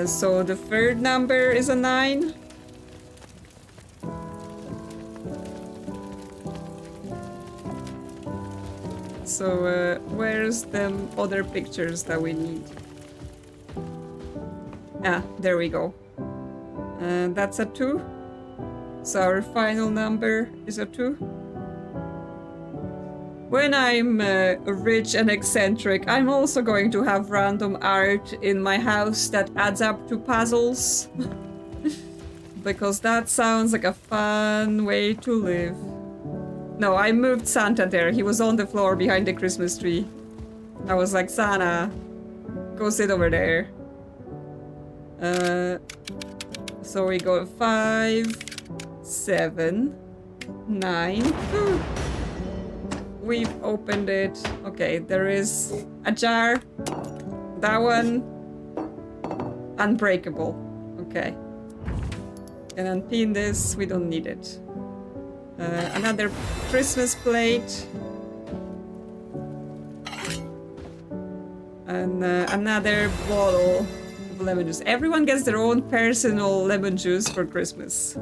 So the third number is a 9. So where's the other pictures that we need? Ah, there we go. That's a 2. So our final number is a 2. When I'm rich and eccentric, I'm also going to have random art in my house that adds up to puzzles. Because that sounds like a fun way to live. No, I moved Santa there. He was on the floor behind the Christmas tree. I was like, Santa, go sit over there. So we go 5, 7, 9. We've opened it. Okay, there is a jar. That one. Unbreakable. Okay. And unpin this. We don't need it. Another Christmas plate. And another bottle of lemon juice. Everyone gets their own personal lemon juice for Christmas.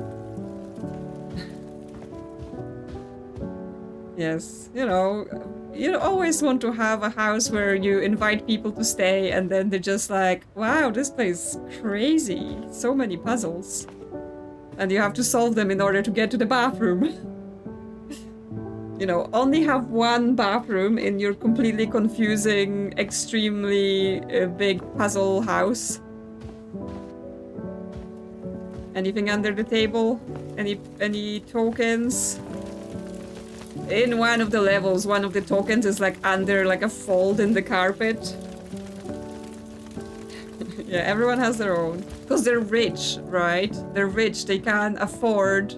Yes, you know, you always want to have a house where you invite people to stay and then they're just like, wow, this place is crazy. So many puzzles. And you have to solve them in order to get to the bathroom. You know, only have one bathroom in your completely confusing, extremely big puzzle house. Anything under the table? Any tokens? In one of the levels, one of the tokens is like under like a fold in the carpet. Yeah, everyone has their own. Because they're rich, right? They're rich. They can't afford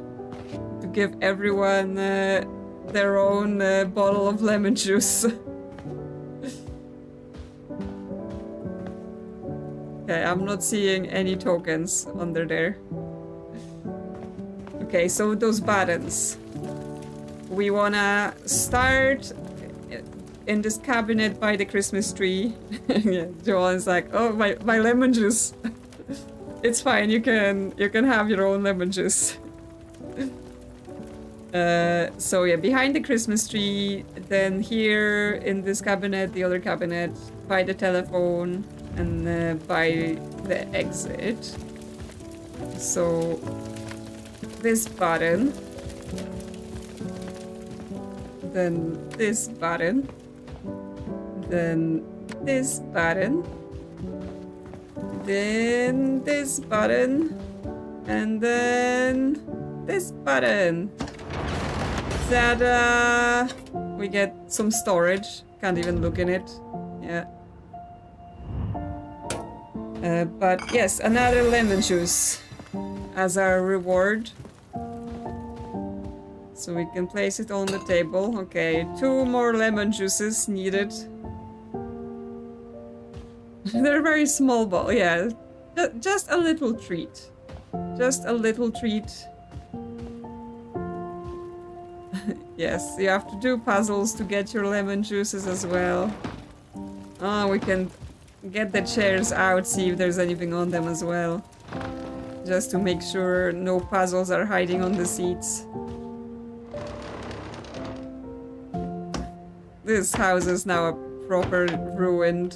to give everyone their own bottle of lemon juice. Okay, I'm not seeing any tokens under there. Okay, so those buttons. We wanna start in this cabinet by the Christmas tree. Yeah, Joanne's like, oh, my lemon juice. It's fine, you can have your own lemon juice. So yeah, behind the Christmas tree, then here in this cabinet, the other cabinet, by the telephone, and by the exit. So this button, then this button, then this button, then this button, and then this button. Ta-da! We get some storage. Can't even look in it. Yeah. But yes, another lemon juice as our reward. So we can place it on the table. Okay, 2 more lemon juices needed. They're very small, but yeah, just a little treat. Just a little treat. Yes, you have to do puzzles to get your lemon juices as well. Oh, we can get the chairs out, see if there's anything on them as well. Just to make sure no puzzles are hiding on the seats. This house is now a proper ruined.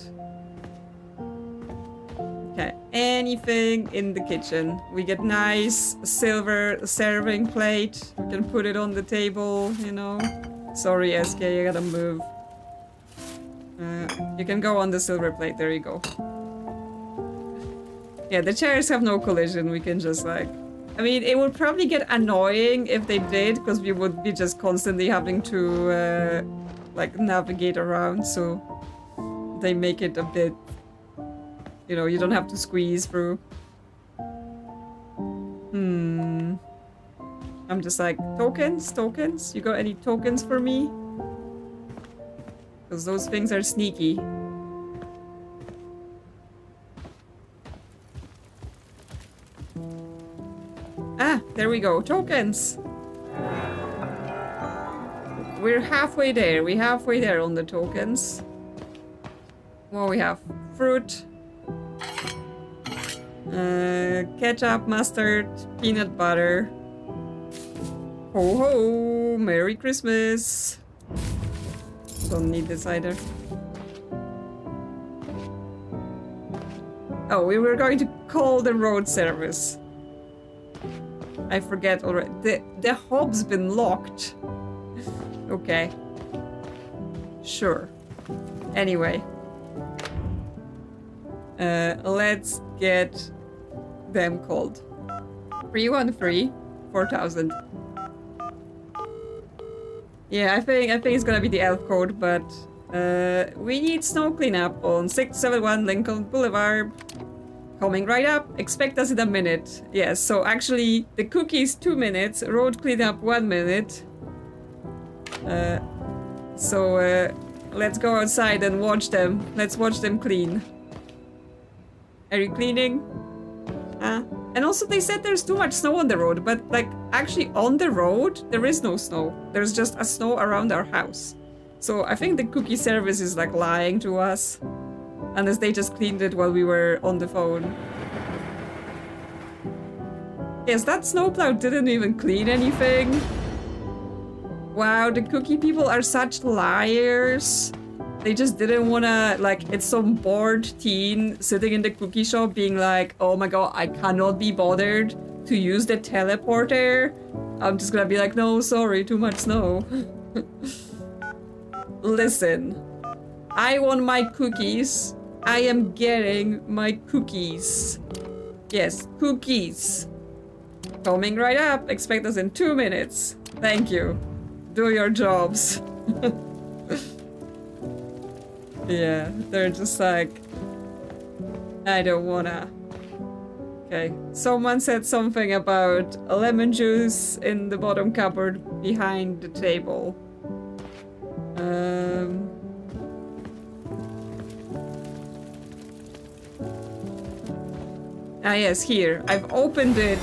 Okay, anything in the kitchen. We get nice silver serving plate. We can put it on the table, you know. Sorry, SK, you gotta move. You can go on the silver plate, there you go. Yeah, the chairs have no collision, we can just like... I mean, it would probably get annoying if they did, because we would be just constantly having to like navigate around, so they make it a bit... You know, you don't have to squeeze through. I'm just like, tokens? Tokens? You got any tokens for me? Because those things are sneaky. Ah, there we go. Tokens! We're halfway there. We're halfway there on the tokens. What we have? Fruit. Ketchup, mustard, peanut butter. Ho ho! Merry Christmas! Don't need this either. Oh, we were going to call the road service. I forget already. The hob's been locked. Okay. Sure. Anyway. Let's get them called. 313 4000. Yeah, I think it's gonna be the elf code, but we need snow cleanup on 671 Lincoln Boulevard. Coming right up. Expect us in a minute. Yes, so actually the cookies 2 minutes, road cleanup 1 minute. Let's go outside and watch them. Let's watch them clean. Are you cleaning? And also they said there's too much snow on the road, but like actually on the road there is no snow. There's just a snow around our house. So I think the cookie service is like lying to us. Unless they just cleaned it while we were on the phone. Yes, that snowplow didn't even clean anything. Wow, the cookie people are such liars. They just didn't wanna, like, it's some bored teen sitting in the cookie shop being like, oh my god, I cannot be bothered to use the teleporter. I'm just gonna be like, no, sorry, too much snow. Listen, I want my cookies. I am getting my cookies. Yes, cookies. Coming right up. Expect us in 2 minutes. Thank you. Do your jobs. Yeah, they're just like, I don't wanna. Okay, someone said something about a lemon juice in the bottom cupboard behind the table. Ah yes, here. I've opened it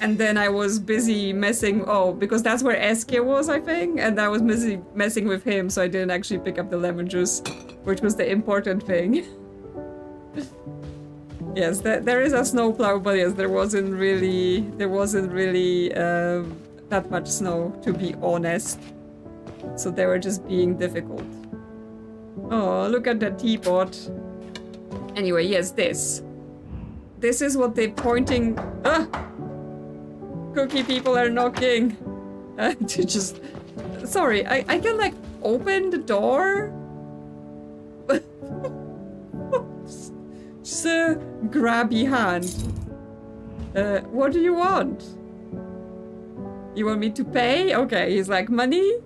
and then I was busy messing, because that's where Eske was, I think, and I was busy messing with him, so I didn't actually pick up the lemon juice, which was the important thing. Yes, there is a snowplow, but yes, there wasn't really that much snow, to be honest. So they were just being difficult. Oh, look at that teapot. Anyway, yes, this. This is what they're pointing... Ah! Cookie people are knocking. To just... Sorry, I can, like, open the door? Just a grabby hand. What do you want? You want me to pay? Okay, he's like, money?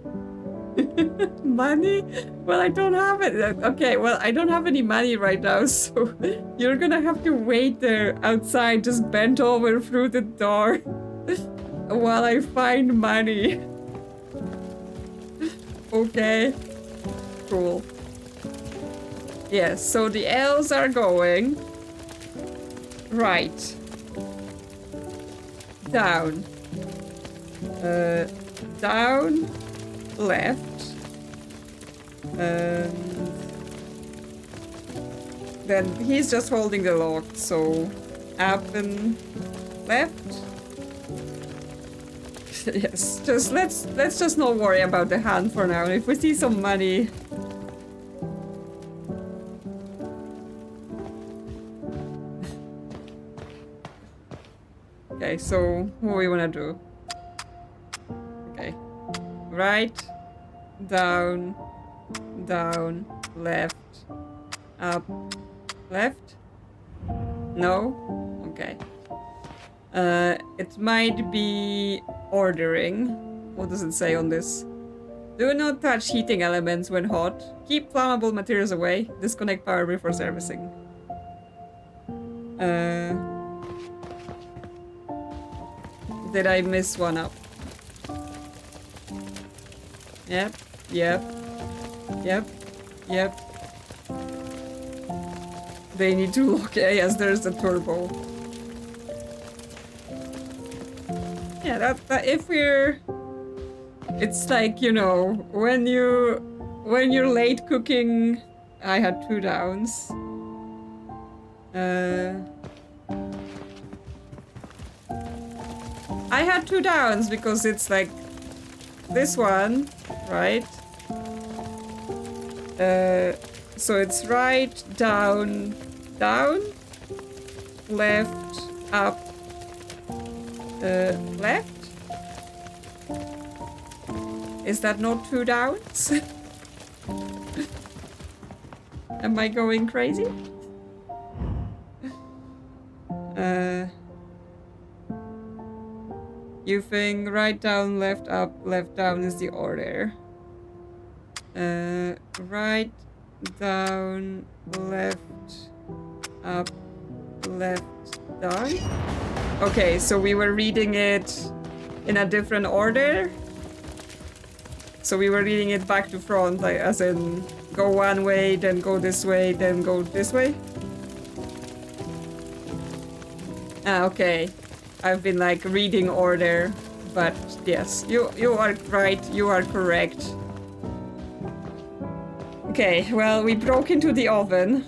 Money? Well, I don't have it. Okay, well, I don't have any money right now, so you're gonna have to wait there outside, just bent over through the door while I find money. Okay. Cool. Yes, so the elves are going right. Down. Down. Left. And then he's just holding the lock, so up and left. Yes, just let's just not worry about the hand for now. If we see some money. Okay, so what do we wanna do? Okay. Right, down, down, left, up, left? No? Okay. It might be ordering. What does it say on this? Do not touch heating elements when hot. Keep flammable materials away. Disconnect power before servicing. Did I miss one up? Yep, yep, yep, yep. They need to lock. Yes, there's the turbo. Yeah, that if we're... It's like, you know, when you're late cooking... I had 2 downs. I had 2 downs because it's like this one, right? So it's right, down, down, left, up, left. Is that not 2 downs? Am I going crazy? You think right down, left up, left down is the order. Right, down, left, up, left, down. Okay, so we were reading it in a different order. So we were reading it back to front, like, as in go one way, then go this way, then go this way. Ah, okay. I've been like reading order, but yes, you are right, you are correct. Okay, well, we broke into the oven,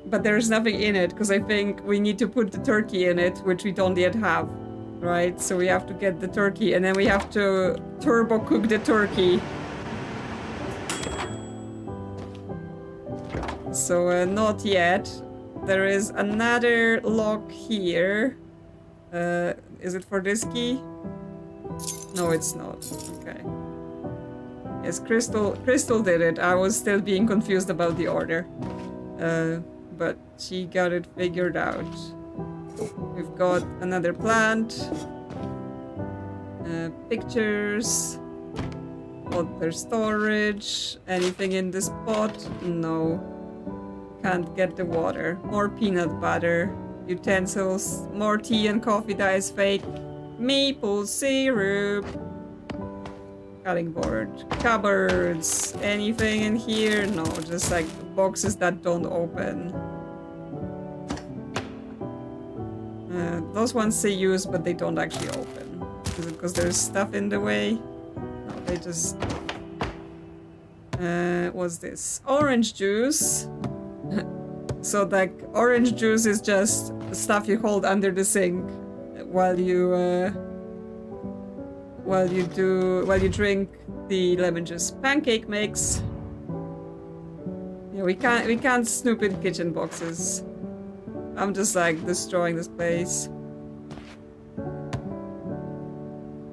but there's nothing in it, because I think we need to put the turkey in it, which we don't yet have, right? So we have to get the turkey, and then we have to turbo cook the turkey. So, not yet. There is another lock here. Is it for this key? No, it's not. Okay. Yes, Crystal did it. I was still being confused about the order. But she got it figured out. We've got another plant. Pictures. Water storage. Anything in this pot? No. Can't get the water. More peanut butter. Utensils. More tea and coffee that is fake. Maple syrup. Cutting board. Cupboards. Anything in here? No, just like boxes that don't open. Those ones say use, but they don't actually open. Is it because there's stuff in the way? No, they just... what's this? Orange juice. So, like, orange juice is just stuff you hold under the sink while you while you drink the lemon juice pancake mix. Yeah, we can't snoop in kitchen boxes. I'm just like destroying this place.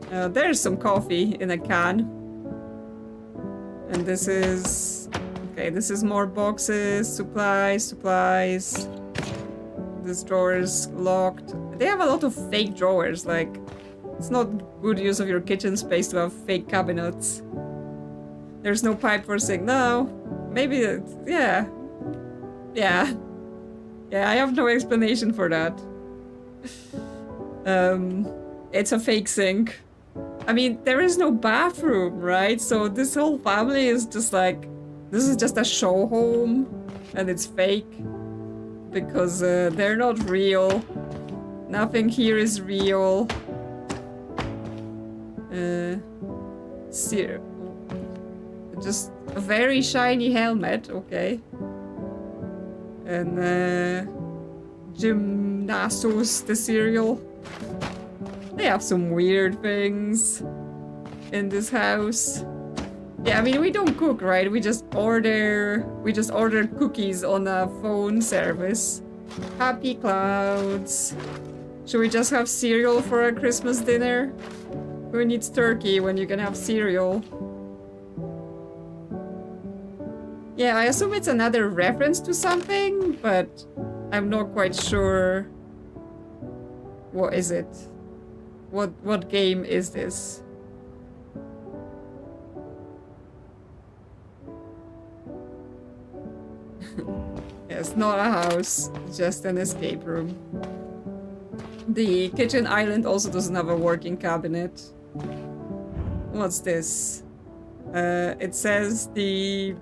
There's some coffee in a can. And this is... Okay, this is more boxes, supplies. This drawer is locked. They have a lot of fake drawers, like... It's not good use of your kitchen space to have fake cabinets. There's no pipe for sink. No. Maybe... yeah. Yeah. Yeah, I have no explanation for that. It's a fake sink. I mean, there is no bathroom, right? So this whole family is just like... This is just a show home. And it's fake. Because they're not real. Nothing here is real. Just a very shiny helmet, okay. And Gymnasos, the cereal. They have some weird things in this house. Yeah, I mean, we don't cook, right? We just order cookies on a phone service. Happy clouds. Should we just have cereal for a Christmas dinner? Who needs turkey when you can have cereal? Yeah, I assume it's another reference to something, but I'm not quite sure. What is it? What game is this? Yes, not a house, just an escape room. The kitchen island also doesn't have a working cabinet. What's this? It says the...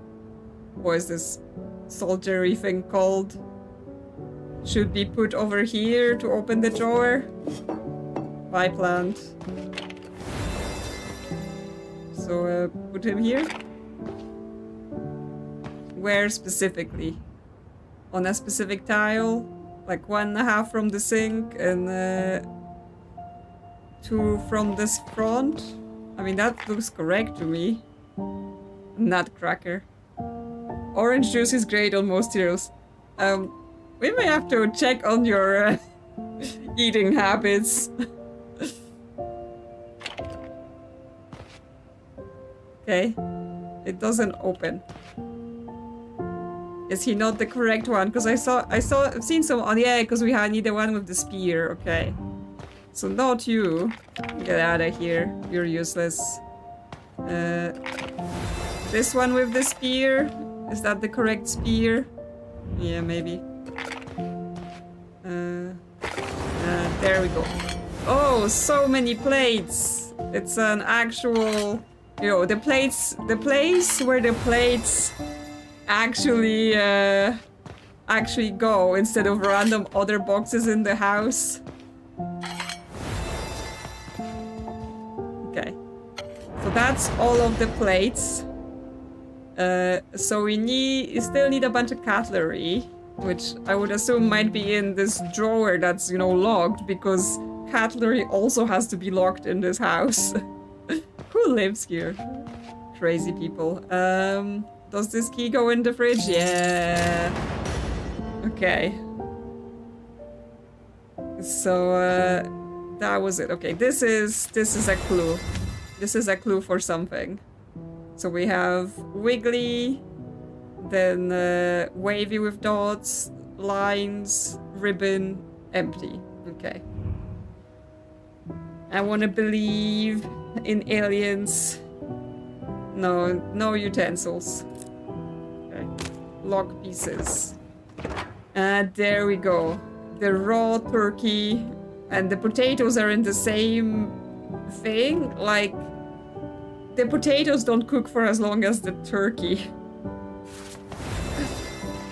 What is this soldiery thing called? Should be put over here to open the drawer. Bye, plant. So, put him here. Where specifically? On a specific tile? Like 1.5 from the sink and 2 from this front? I mean, that looks correct to me. Nutcracker. Orange juice is great on most cereals. We may have to check on your eating habits. Okay. It doesn't open. Is he not the correct one? Because I've seen some on, yeah, because we need the one with the spear, okay. So not you. Get out of here. You're useless. This one with the spear. Is that the correct spear? Yeah, maybe. There we go. Oh, so many plates. It's an actual, you know, the place where the plates actually go instead of random other boxes in the house. Okay. So that's all of the plates. So we still need a bunch of cutlery, which I would assume might be in this drawer that's, you know, locked, because cutlery also has to be locked in this house. Who lives here? Crazy people. Does this key go in the fridge? Yeah. Okay. So, that was it. Okay, this is a clue. This is a clue for something. So we have wiggly, then wavy with dots, lines, ribbon, empty. Okay. I want to believe in aliens. No utensils. Okay. Lock pieces. There we go. The raw turkey and the potatoes are in the same thing. Like, the potatoes don't cook for as long as the turkey.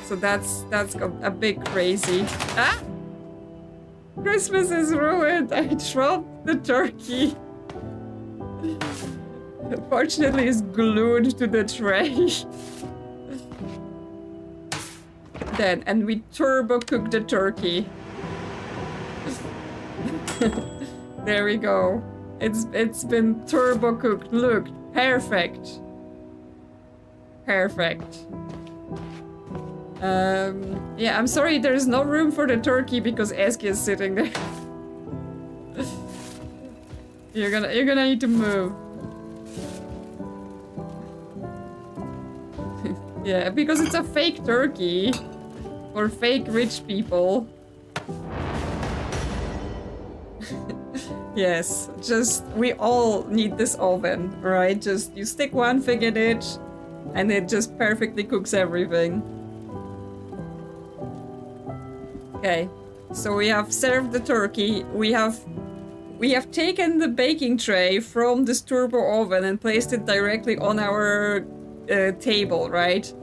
So that's a bit crazy. Ah! Christmas is ruined. I dropped the turkey. Unfortunately, it's glued to the tray. And we turbo cook the turkey. There we go. It's been turbo cooked. Look, perfect. Perfect. Yeah, I'm sorry there's no room for the turkey because Eski is sitting there. You're gonna need to move. Yeah, because it's a fake turkey for fake rich people. Yes, just we all need this oven, right? Just you stick one thing in it and it just perfectly cooks everything. Okay, so we have served the turkey. We have taken the baking tray from this turbo oven and placed it directly on our table, right?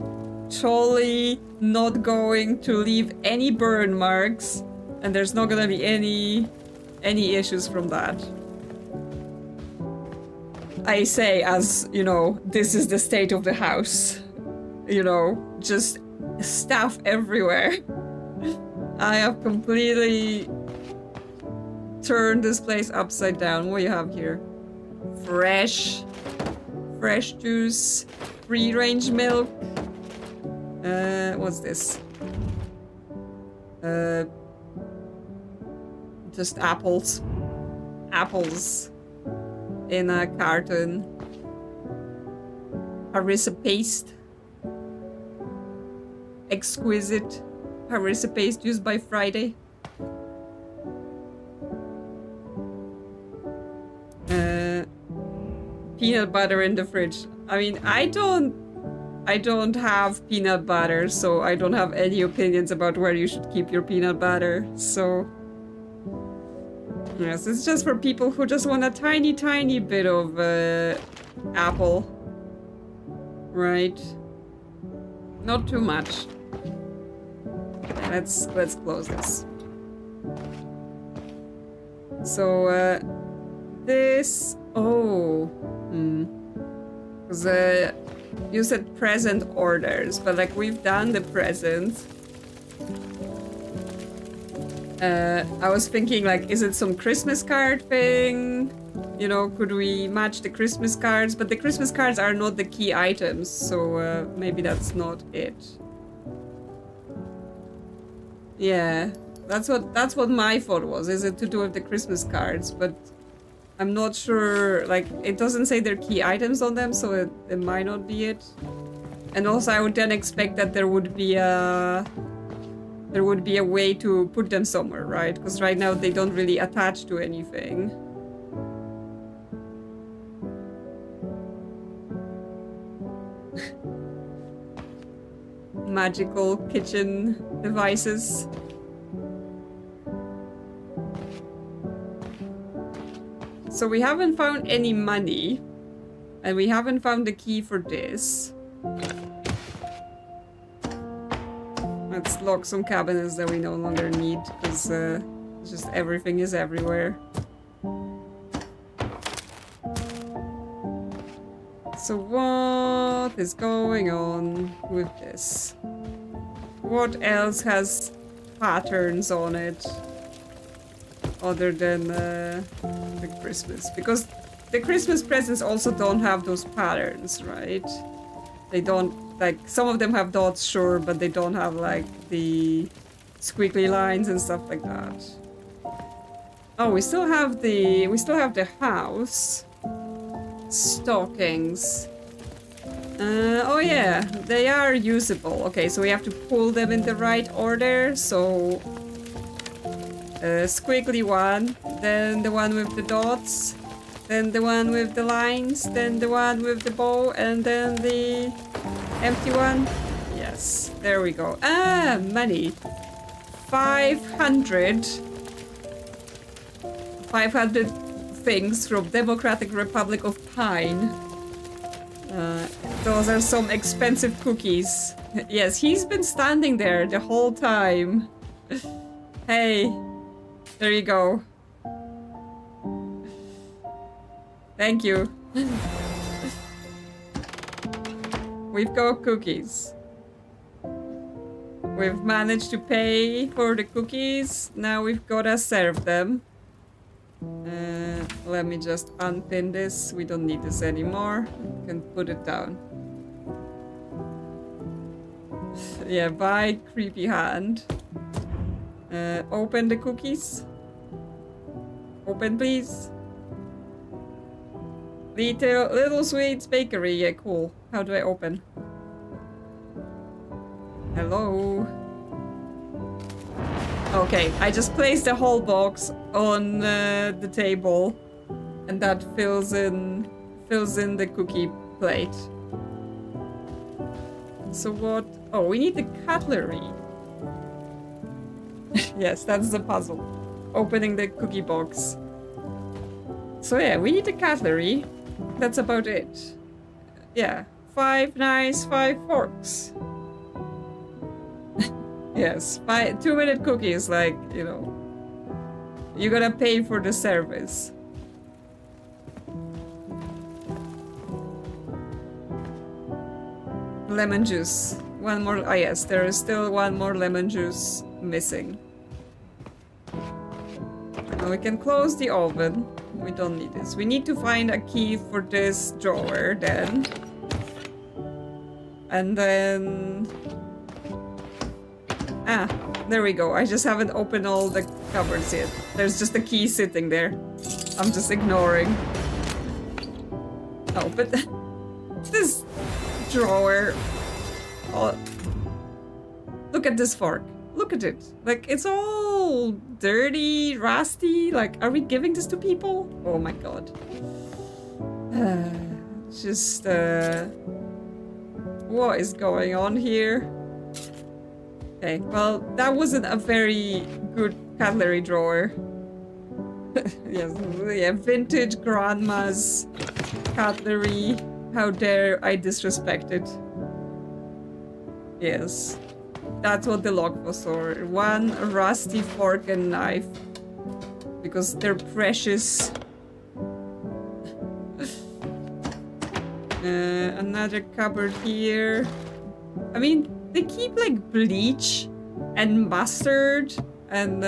Totally not going to leave any burn marks, and there's not gonna be any issues from that. I say, as you know, this is the state of the house. You know, just stuff everywhere. I have completely turned this place upside down. What do you have here? Fresh juice, free-range milk. What's this? Just apples. Apples in a carton. Harissa paste. Exquisite harissa paste used by Friday. Peanut butter in the fridge. I mean, I don't have peanut butter, so I don't have any opinions about where you should keep your peanut butter. So yes, it's just for people who just want a tiny bit of apple, right? Not too much. Let's close this. So this because you said present orders, but like we've done the present. I was thinking like, is it some Christmas card thing? You know, could we match the Christmas cards? But the Christmas cards are not the key items, so maybe that's not it. Yeah, that's what my thought was. Is it to do with the Christmas cards? But I'm not sure. Like, it doesn't say they're key items on them, so it might not be it. And also, I would then expect that there would be a way to put them somewhere, right? Because right now they don't really attach to anything. Magical kitchen devices. So we haven't found any money, and we haven't found the key for this. Let's lock some cabinets that we no longer need, because just everything is everywhere. So what is going on with this? What else has patterns on it other than the Christmas? Because the Christmas presents also don't have those patterns, right? They don't, like, some of them have dots, sure, but they don't have like the squiggly lines and stuff like that. Oh, we still have the house. Stockings. Oh yeah, they are usable. Okay, so we have to pull them in the right order. So squiggly one, then the one with the dots, then the one with the lines, then the one with the bow, and then the empty one. Yes, there we go. Ah, money. 500 things from Democratic Republic of Pine. Those are some expensive cookies. Yes, he's been standing there the whole time. Hey, there you go. Thank you. We've got cookies. We've managed to pay for the cookies. Now we've gotta serve them. Let me just unpin this. We don't need this anymore. We can put it down. Yeah, bye, creepy hand. Open the cookies. Open, please. Little Sweets Bakery. Yeah, cool. How do I open? Hello? Okay, I just placed the whole box on the table, and that fills in the cookie plate. So what? Oh, we need the cutlery. Yes, that's the puzzle. Opening the cookie box. So yeah, we need the cutlery. That's about it. Yeah, 5 knives, 5 forks. Yes, 2-minute cookies, like, you know. You gotta pay for the service. Lemon juice. One more. Ah, yes, there is still one more lemon juice missing. Now we can close the oven. We don't need this. We need to find a key for this drawer then. And then... Ah, there we go. I just haven't opened all the cupboards yet. There's just a key sitting there. I'm just ignoring. Oh, but this drawer... Oh, look at this fork. Look at it. Like, it's all dirty, rusty. Like, are we giving this to people? Oh my god. Just, what is going on here? Okay, well, that wasn't a very good cutlery drawer. Yes, yeah, vintage grandma's cutlery. How dare I disrespect it? Yes. That's what the lock was for. One rusty fork and knife. Because they're precious. Another cupboard here. I mean, they keep like bleach and mustard and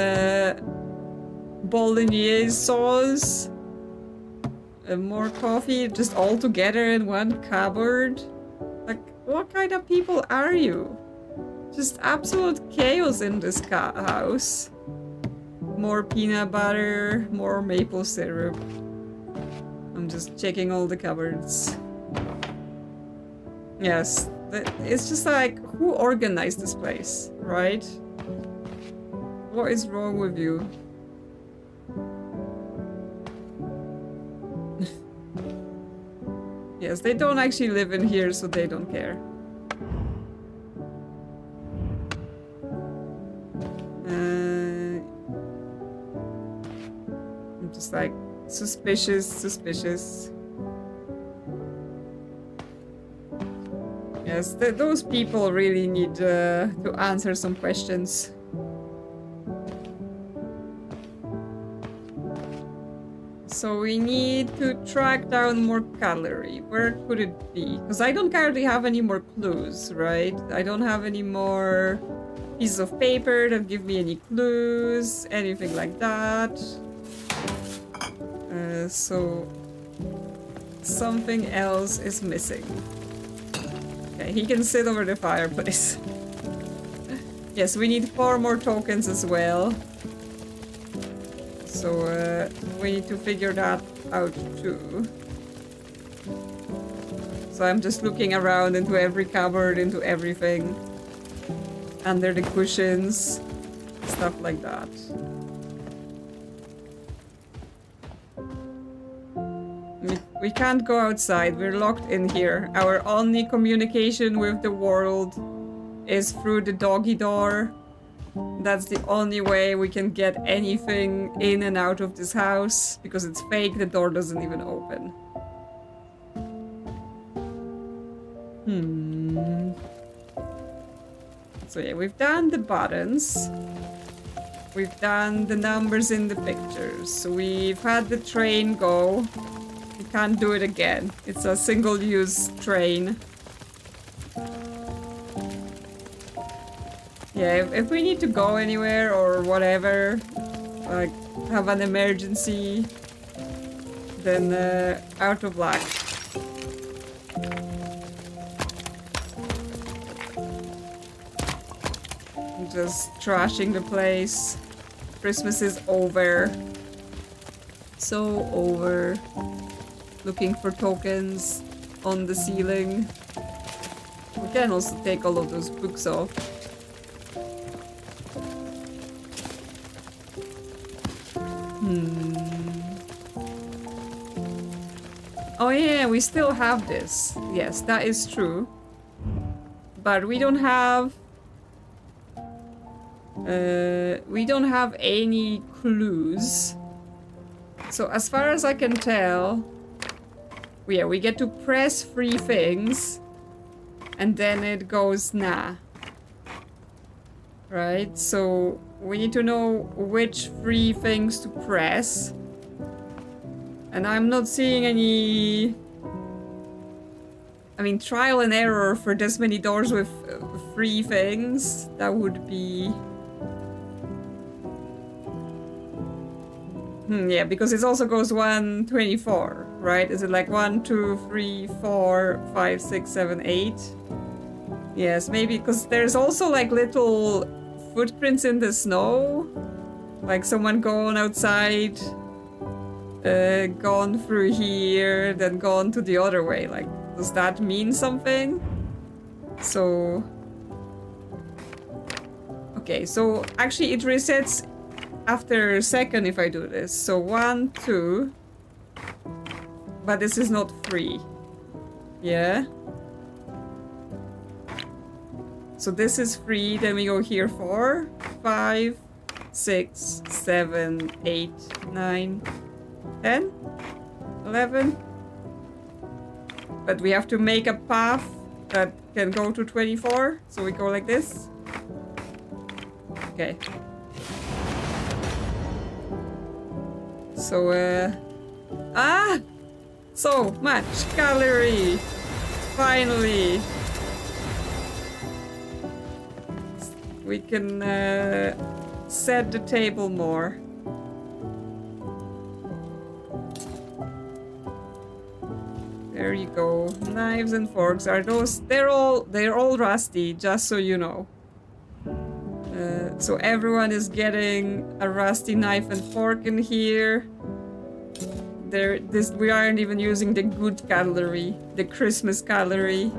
bolognese sauce. And more coffee just all together in one cupboard. Like, what kind of people are you? Just absolute chaos in this house. More peanut butter, more maple syrup. I'm just checking all the cupboards. Yes, it's just like, who organized this place, right? What is wrong with you? Yes, they don't actually live in here, so they don't care. I'm just like, suspicious. Yes, those people really need to answer some questions. So we need to track down more cutlery. Where could it be? Because I don't currently have any more clues, right? I don't have any more pieces of paper that give me any clues, anything like that. So something else is missing. Okay, he can sit over the fireplace. Yes, we need 4 more tokens as well. So we need to figure that out too. So I'm just looking around into every cupboard, into everything. Under the cushions, stuff like that. We can't go outside, we're locked in here. Our only communication with the world is through the doggy door. That's the only way we can get anything in and out of this house. Because it's fake, the door doesn't even open. So yeah, we've done the buttons. We've done the numbers in the pictures. We've had the train go. We can't do it again. It's a single-use train. Yeah, if we need to go anywhere or whatever, like, have an emergency, then out of luck. Just trashing the place. Christmas is over. So over. Looking for tokens on the ceiling. We can also take all of those books off. Oh yeah, we still have this. Yes, that is true. But we don't have... we don't have any clues. So as far as I can tell... Yeah, we get to press 3 things. And then it goes nah. Right? So we need to know which 3 things to press. And I'm not seeing any... I mean, trial and error for this many doors with 3 things. That would be... yeah, because it also goes 124, right? Is it like 1, 2, 3, 4, 5, 6, 7, 8? Yes, maybe, because there's also like little footprints in the snow. Like someone gone outside, gone through here, then gone to the other way. Like, does that mean something? So... Okay, so actually it resets after a second if I do this. So 1, 2... But this is not 3. Yeah? So this is 3, then we go here 4, 5, 6, 7, 8, 9, 10, 11. But we have to make a path that can go to 24. So we go like this. Okay. So, so much gallery! Finally! We can, set the table more. There you go. Knives and forks. Are those... They're all rusty, just so you know. So everyone is getting a rusty knife and fork in here. We aren't even using the good cutlery, the Christmas cutlery.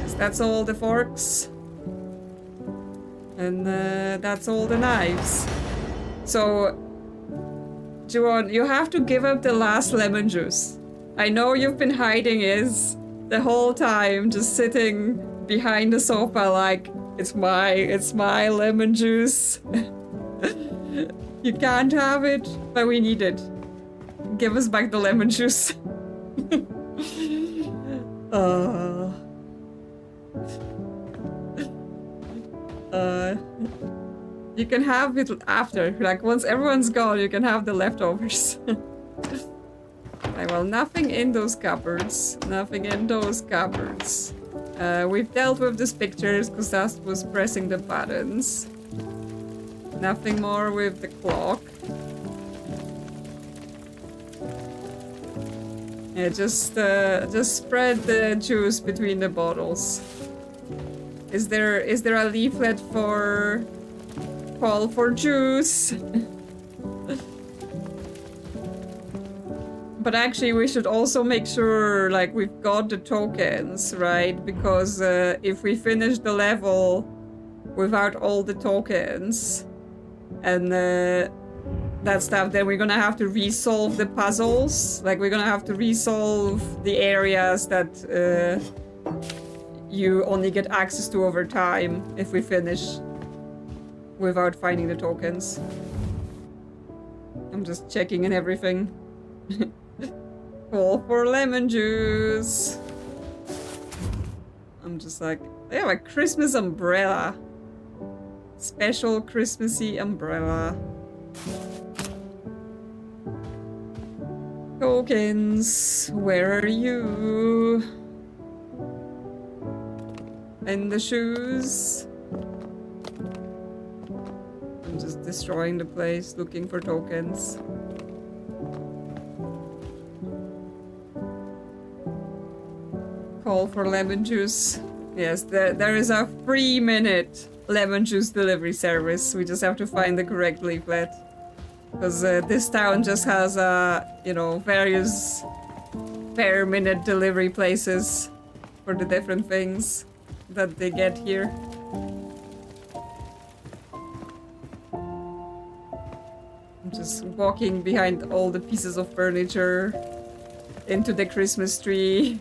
So that's all the forks. And that's all the knives. So, Juwon, you have to give up the last lemon juice. I know you've been hiding it the whole time, just sitting behind the sofa like, it's my lemon juice. You can't have it, but we need it. Give us back the lemon juice. You can have it after. Like, once everyone's gone, you can have the leftovers. Okay, well, nothing in those cupboards. Nothing in those cupboards. We've dealt with these pictures because that was pressing the buttons. Nothing more with the clock. Yeah, just spread the juice between the bottles. Is there a leaflet for call for juice? But actually, we should also make sure, like, we've got the tokens, right? Because if we finish the level without all the tokens and that stuff, then we're gonna have to resolve the puzzles. Like, we're gonna have to resolve the areas that you only get access to over time if we finish without finding the tokens. I'm just checking and everything. Call for lemon juice. I'm just like, they have a Christmas umbrella. Special Christmassy umbrella. Tokens, where are you? And the shoes. I'm just destroying the place, looking for tokens. Call for lemon juice. Yes, there is a 3-minute lemon juice delivery service. We just have to find the correct leaflet. Because this town just has, you know, various per-minute delivery places for the different things that they get here. I'm just walking behind all the pieces of furniture into the Christmas tree,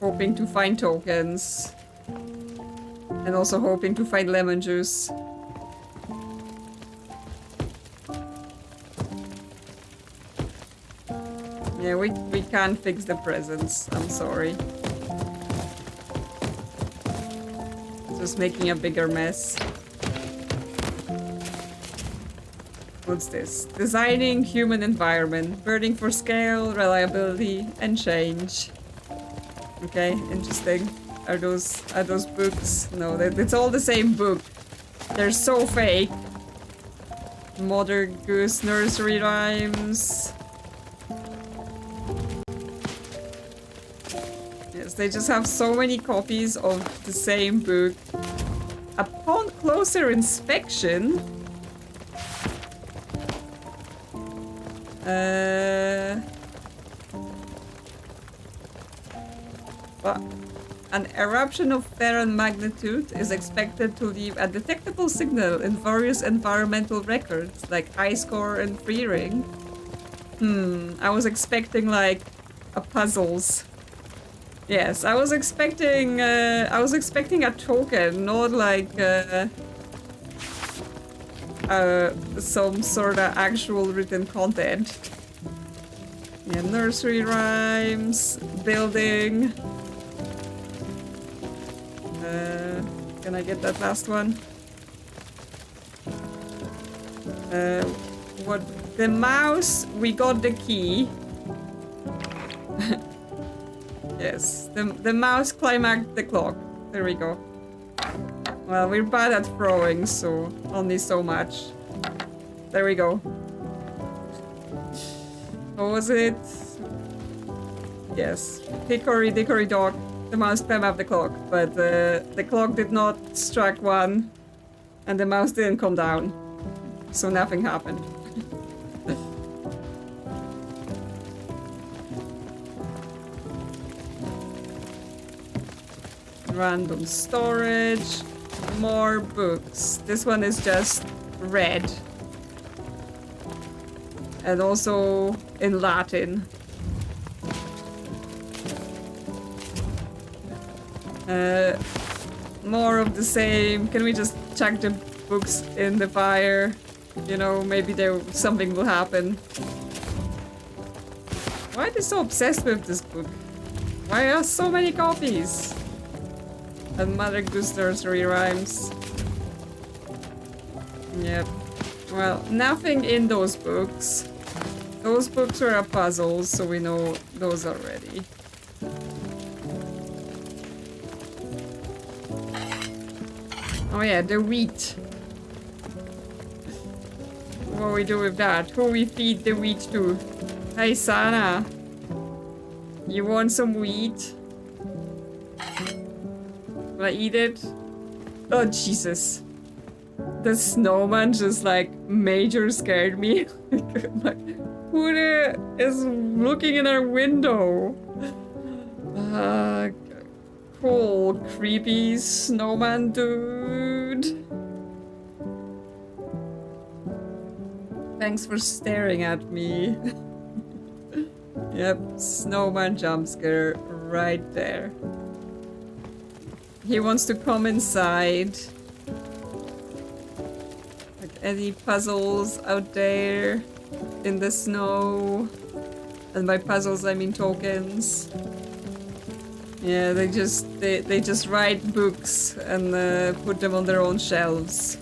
hoping to find tokens, and also hoping to find lemon juice. Yeah, we can't fix the presents. I'm sorry. Just making a bigger mess. What's this? Designing human environment. Birding for scale, reliability, and change. Okay, interesting. Are those books? No, it's all the same book. They're so fake. Mother Goose nursery rhymes. Yes, they just have so many copies of the same book. Upon closer inspection, an eruption of Theron magnitude is expected to leave a detectable signal in various environmental records, like ice core and free ring. I was expecting like a puzzles. Yes, I was expecting a token, not like some sort of actual written content. Yeah, nursery rhymes, building. Can I get that last one? What? The mouse, we got the key. Yes, the mouse climaxed the clock. There we go. Well, we're bad at throwing, so only so much. There we go. What was it? Yes, hickory dickory dock. The mouse climbed up the clock, but the clock did not strike 1, and the mouse didn't come down, so nothing happened. Random storage, more books. This one is just red. And also in Latin. More of the same. Can we just chuck the books in the fire? You know, maybe something will happen. Why are they so obsessed with this book? Why are so many copies? And Mother Goose nursery rhymes. Yep. Well, nothing in those books. Those books were a puzzle, so we know those already. Oh yeah, the wheat. What do we do with that? Who we feed the wheat to? Hey Sana, you want some wheat? Will I eat it? Oh Jesus. The snowman just like major scared me. Like, who is looking in our window? Cool, creepy snowman dude. Thanks for staring at me. Yep, snowman jump scare right there. He wants to come inside. Like any puzzles out there in the snow? And by puzzles I mean tokens. Yeah, they just write books and put them on their own shelves.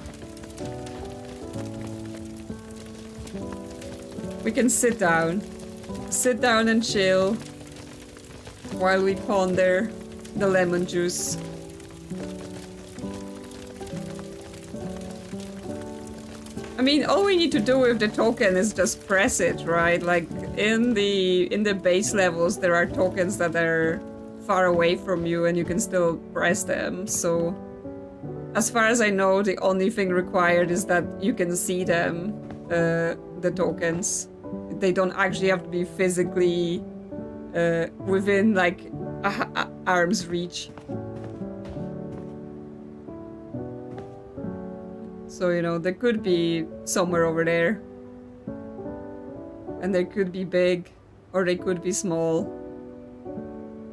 We can sit down and chill while we ponder the lemon juice. I mean, all we need to do with the token is just press it, right? Like in the base levels, there are tokens that are far away from you and you can still press them. So as far as I know, the only thing required is that you can see them, the tokens. They don't actually have to be physically within like arm's reach. So, you know, they could be somewhere over there. And they could be big, or they could be small.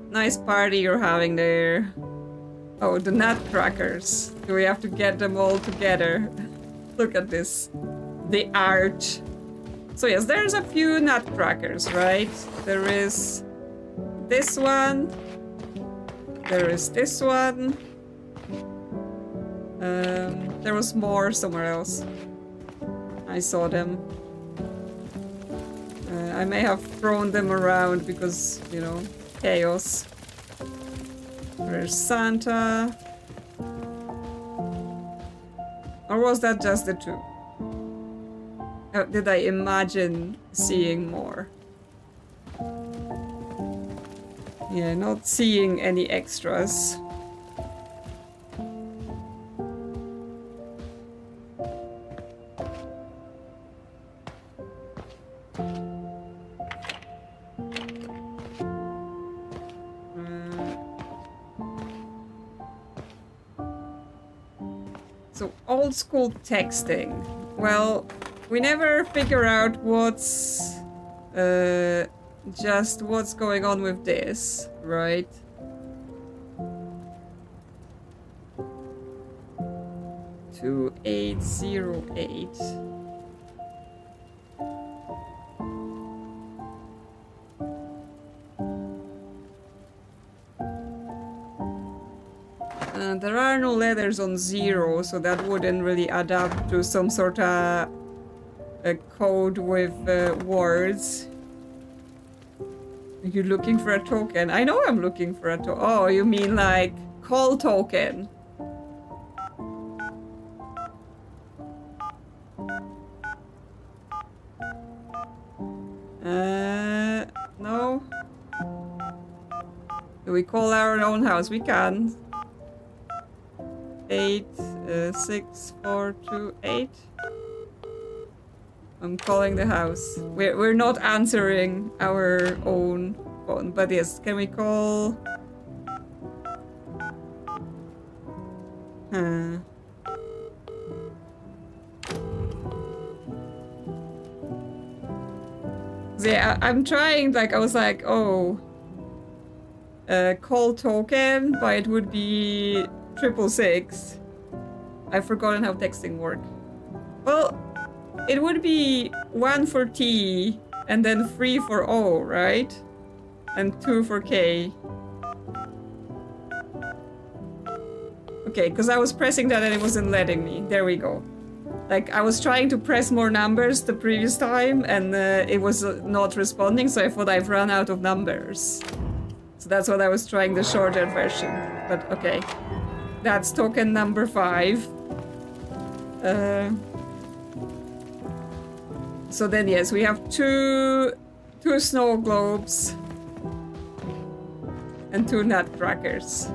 Nice party you're having there. Oh, the nutcrackers. Do we have to get them all together? Look at this. The art. So yes, there's a few nutcrackers, right? There is this one. There is this one. There was more somewhere else. I saw them. I may have thrown them around because, you know, chaos. There's Santa. Or was that just the two? Did I imagine seeing more? Yeah, not seeing any extras. So, old school texting. Well, we never figure out what's just what's going on with this, right? Two 808. There are no letters on 0, so that wouldn't really add up to some sort of a code with words. Are you looking for a token? I know I'm looking for a token. Oh, you mean like call token? No. Do we call our own house? We can. 8 6 4 2 8. I'm calling the house. We're not answering our own phone, but yes, can we call? Yeah, I'm trying, like, I was like, oh, call token, but it would be 666. I've forgotten how texting works. Well, it would be 1 for T and then 3 for O, right? And 2 for K. Okay, because I was pressing that and it wasn't letting me. There we go. Like, I was trying to press more numbers the previous time and it was not responding, so I thought I've run out of numbers. So that's what I was trying, the shorter version. But okay. That's token number 5. So then yes, we have two snow globes and 2 nutcrackers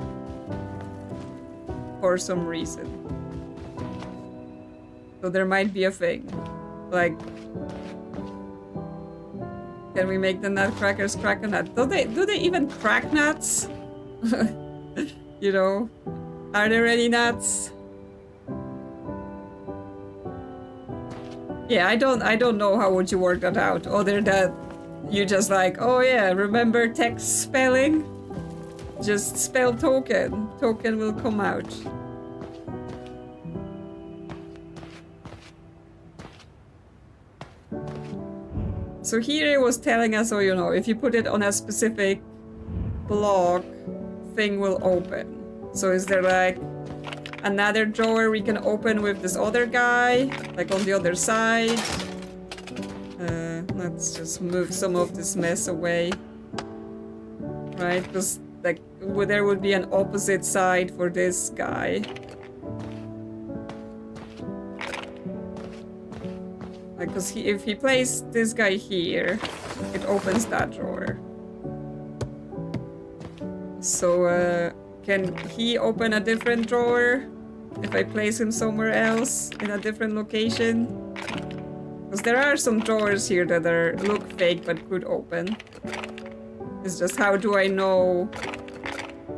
for some reason. So there might be a thing. Like, can we make the nutcrackers crack a nut? Do they even crack nuts? You know? Are there any nuts? Yeah, I don't know how would you work that out, other than you just like, oh yeah, remember text spelling? Just spell token. Token will come out. So here it was telling us, oh, you know, if you put it on a specific block, thing will open. So is there like another drawer we can open with this other guy, like on the other side? Let's just move some of this mess away, right? Because like there would be an opposite side for this guy. Like, cause if he places this guy here, it opens that drawer. So, can he open a different drawer if I place him somewhere else in a different location? Because there are some drawers here that look fake but could open. It's just how do I know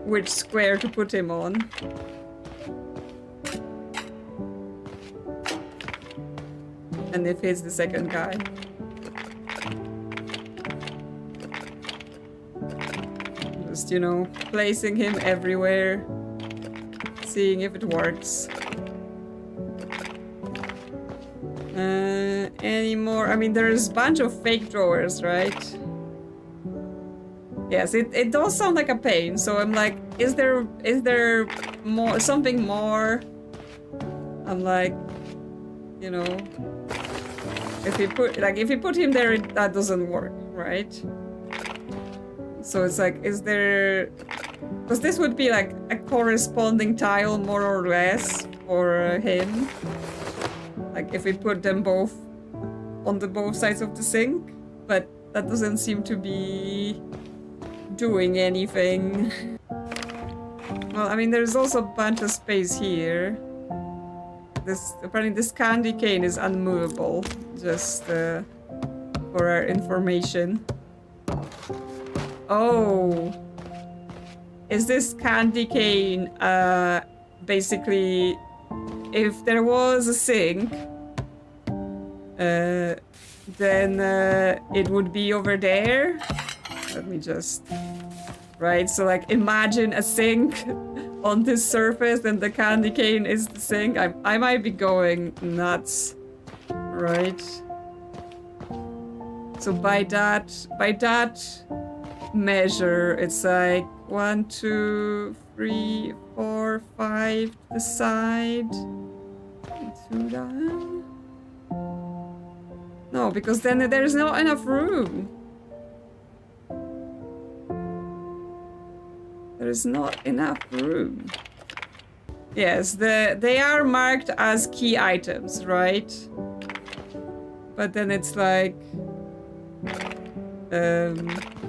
which square to put him on? And if he's the second guy. Just, you know, placing him everywhere. Seeing if it works. Any more? I mean, there's a bunch of fake drawers, right? Yes, it does sound like a pain. So I'm like, is there more, something more? I'm like, you know, if you put him there, that doesn't work, right? So it's like, is there? Because this would be like a corresponding tile, more or less, for him. Like if we put them both on both sides of the sink, but that doesn't seem to be doing anything. Well, I mean, there's also a bunch of space here. Apparently this candy cane is unmovable, just for our information. Oh, is this candy cane basically, if there was a sink, then it would be over there? Let me just... Right, so like imagine a sink on this surface and the candy cane is the sink. I might be going nuts, right? So by that measure, it's like 1, 2, 3, 4, 5 the side, 2 down. No, because then there's not enough room. There is not enough room. Yes, they are marked as key items, right? But then it's like,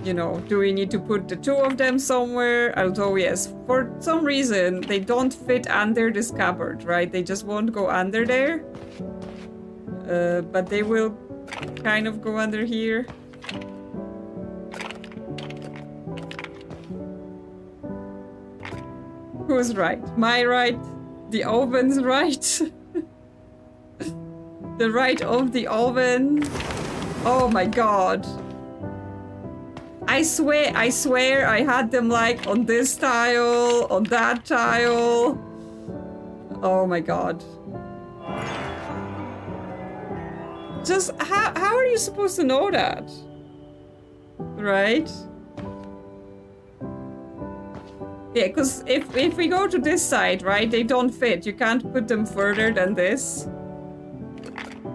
you know, do we need to put the 2 of them somewhere? Although, yes, for some reason, they don't fit under this cupboard, right? They just won't go under there. But they will kind of go under here. Who's right? My right? The oven's right? The right of the oven? Oh my god. I swear I had them like on this tile, on that tile. Oh my god. Just, how are you supposed to know that? Right? Yeah, because if we go to this side, right, they don't fit. You can't put them further than this.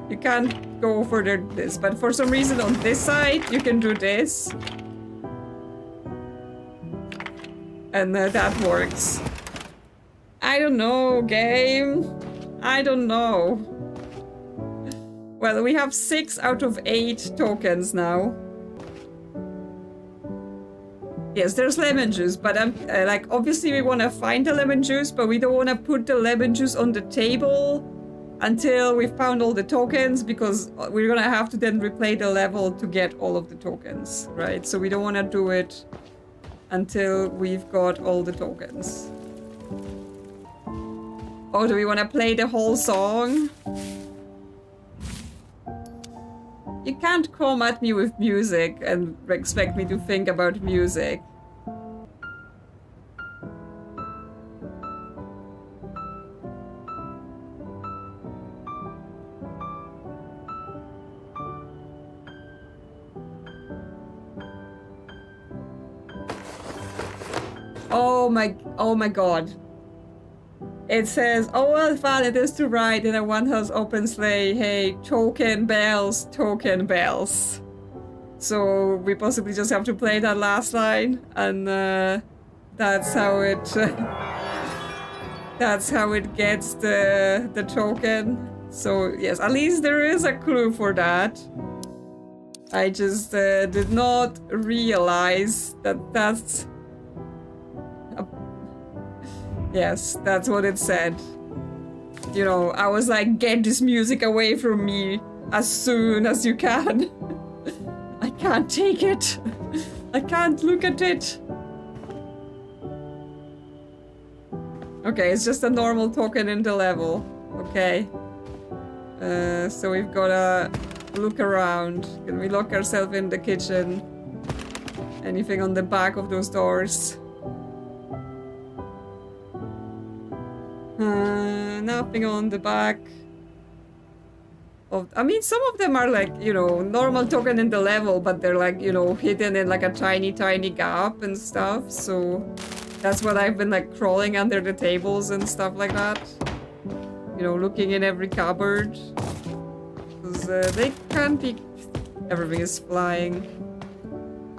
You can't go further than this. But for some reason on this side, you can do this. And that works. I don't know, game. I don't know. Well, we have 6 out of 8 tokens now. Yes, there's lemon juice, but I'm like, obviously we want to find the lemon juice, but we don't want to put the lemon juice on the table until we've found all the tokens, because we're gonna have to then replay the level to get all of the tokens, right? So we don't want to do it until we've got all the tokens. Oh, do we want to play the whole song? You can't come at me with music and expect me to think about music. Oh my god. It says, oh well, fun, it is to write in a one-house open sleigh. Hey, token bells, token bells. So we possibly just have to play that last line, and that's how it gets the token. So yes, at least there is a clue for that. I just did not realize that that's... Yes, that's what it said. You know, I was like, get this music away from me as soon as you can. I can't take it. I can't look at it. Okay, it's just a normal token in the level. Okay. So we've gotta look around. Can we lock ourselves in the kitchen? Anything on the back of those doors? Nothing on the back. I mean, some of them are like, you know, normal token in the level, but they're like, you know, hidden in like a tiny gap and stuff. So that's what I've been like crawling under the tables and stuff like that. You know, looking in every cupboard. Because they can be... Everything is flying.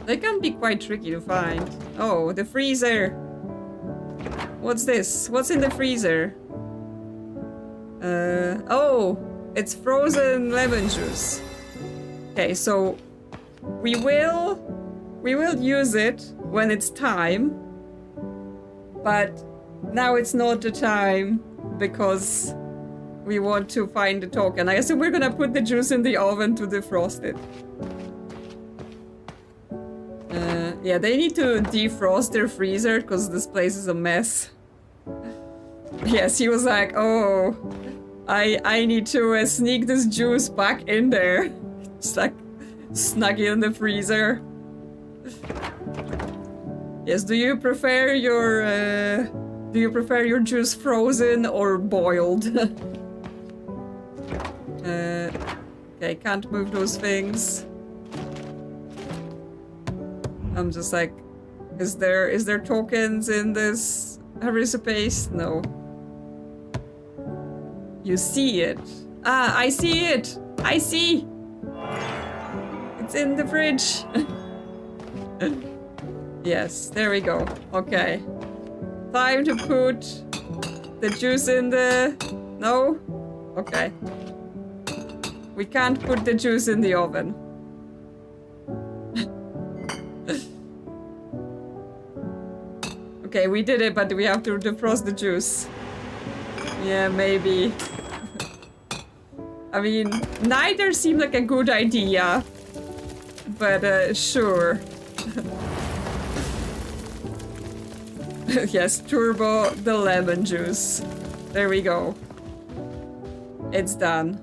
They can be quite tricky to find. Oh, the freezer. What's this? What's in the freezer? Oh, it's frozen lemon juice. Okay, so we will use it when it's time, but now it's not the time because we want to find the token. I assume we're gonna put the juice in the oven to defrost it. Yeah, they need to defrost their freezer because this place is a mess. Yes, he was like, oh, I need to sneak this juice back in there. Just like snug it in the freezer. Yes, do you prefer your juice frozen or boiled? Okay, can't move those things. I'm just like, is there tokens in this harissa paste? No. You see it. Ah, I see it. I see. It's in the fridge. Yes, there we go. Okay. Time to put the juice in the... No? Okay. We can't put the juice in the oven. Okay, we did it, but we have to defrost the juice. Yeah, maybe. I mean, neither seemed like a good idea. But, sure. Yes, turbo the lemon juice. There we go. It's done.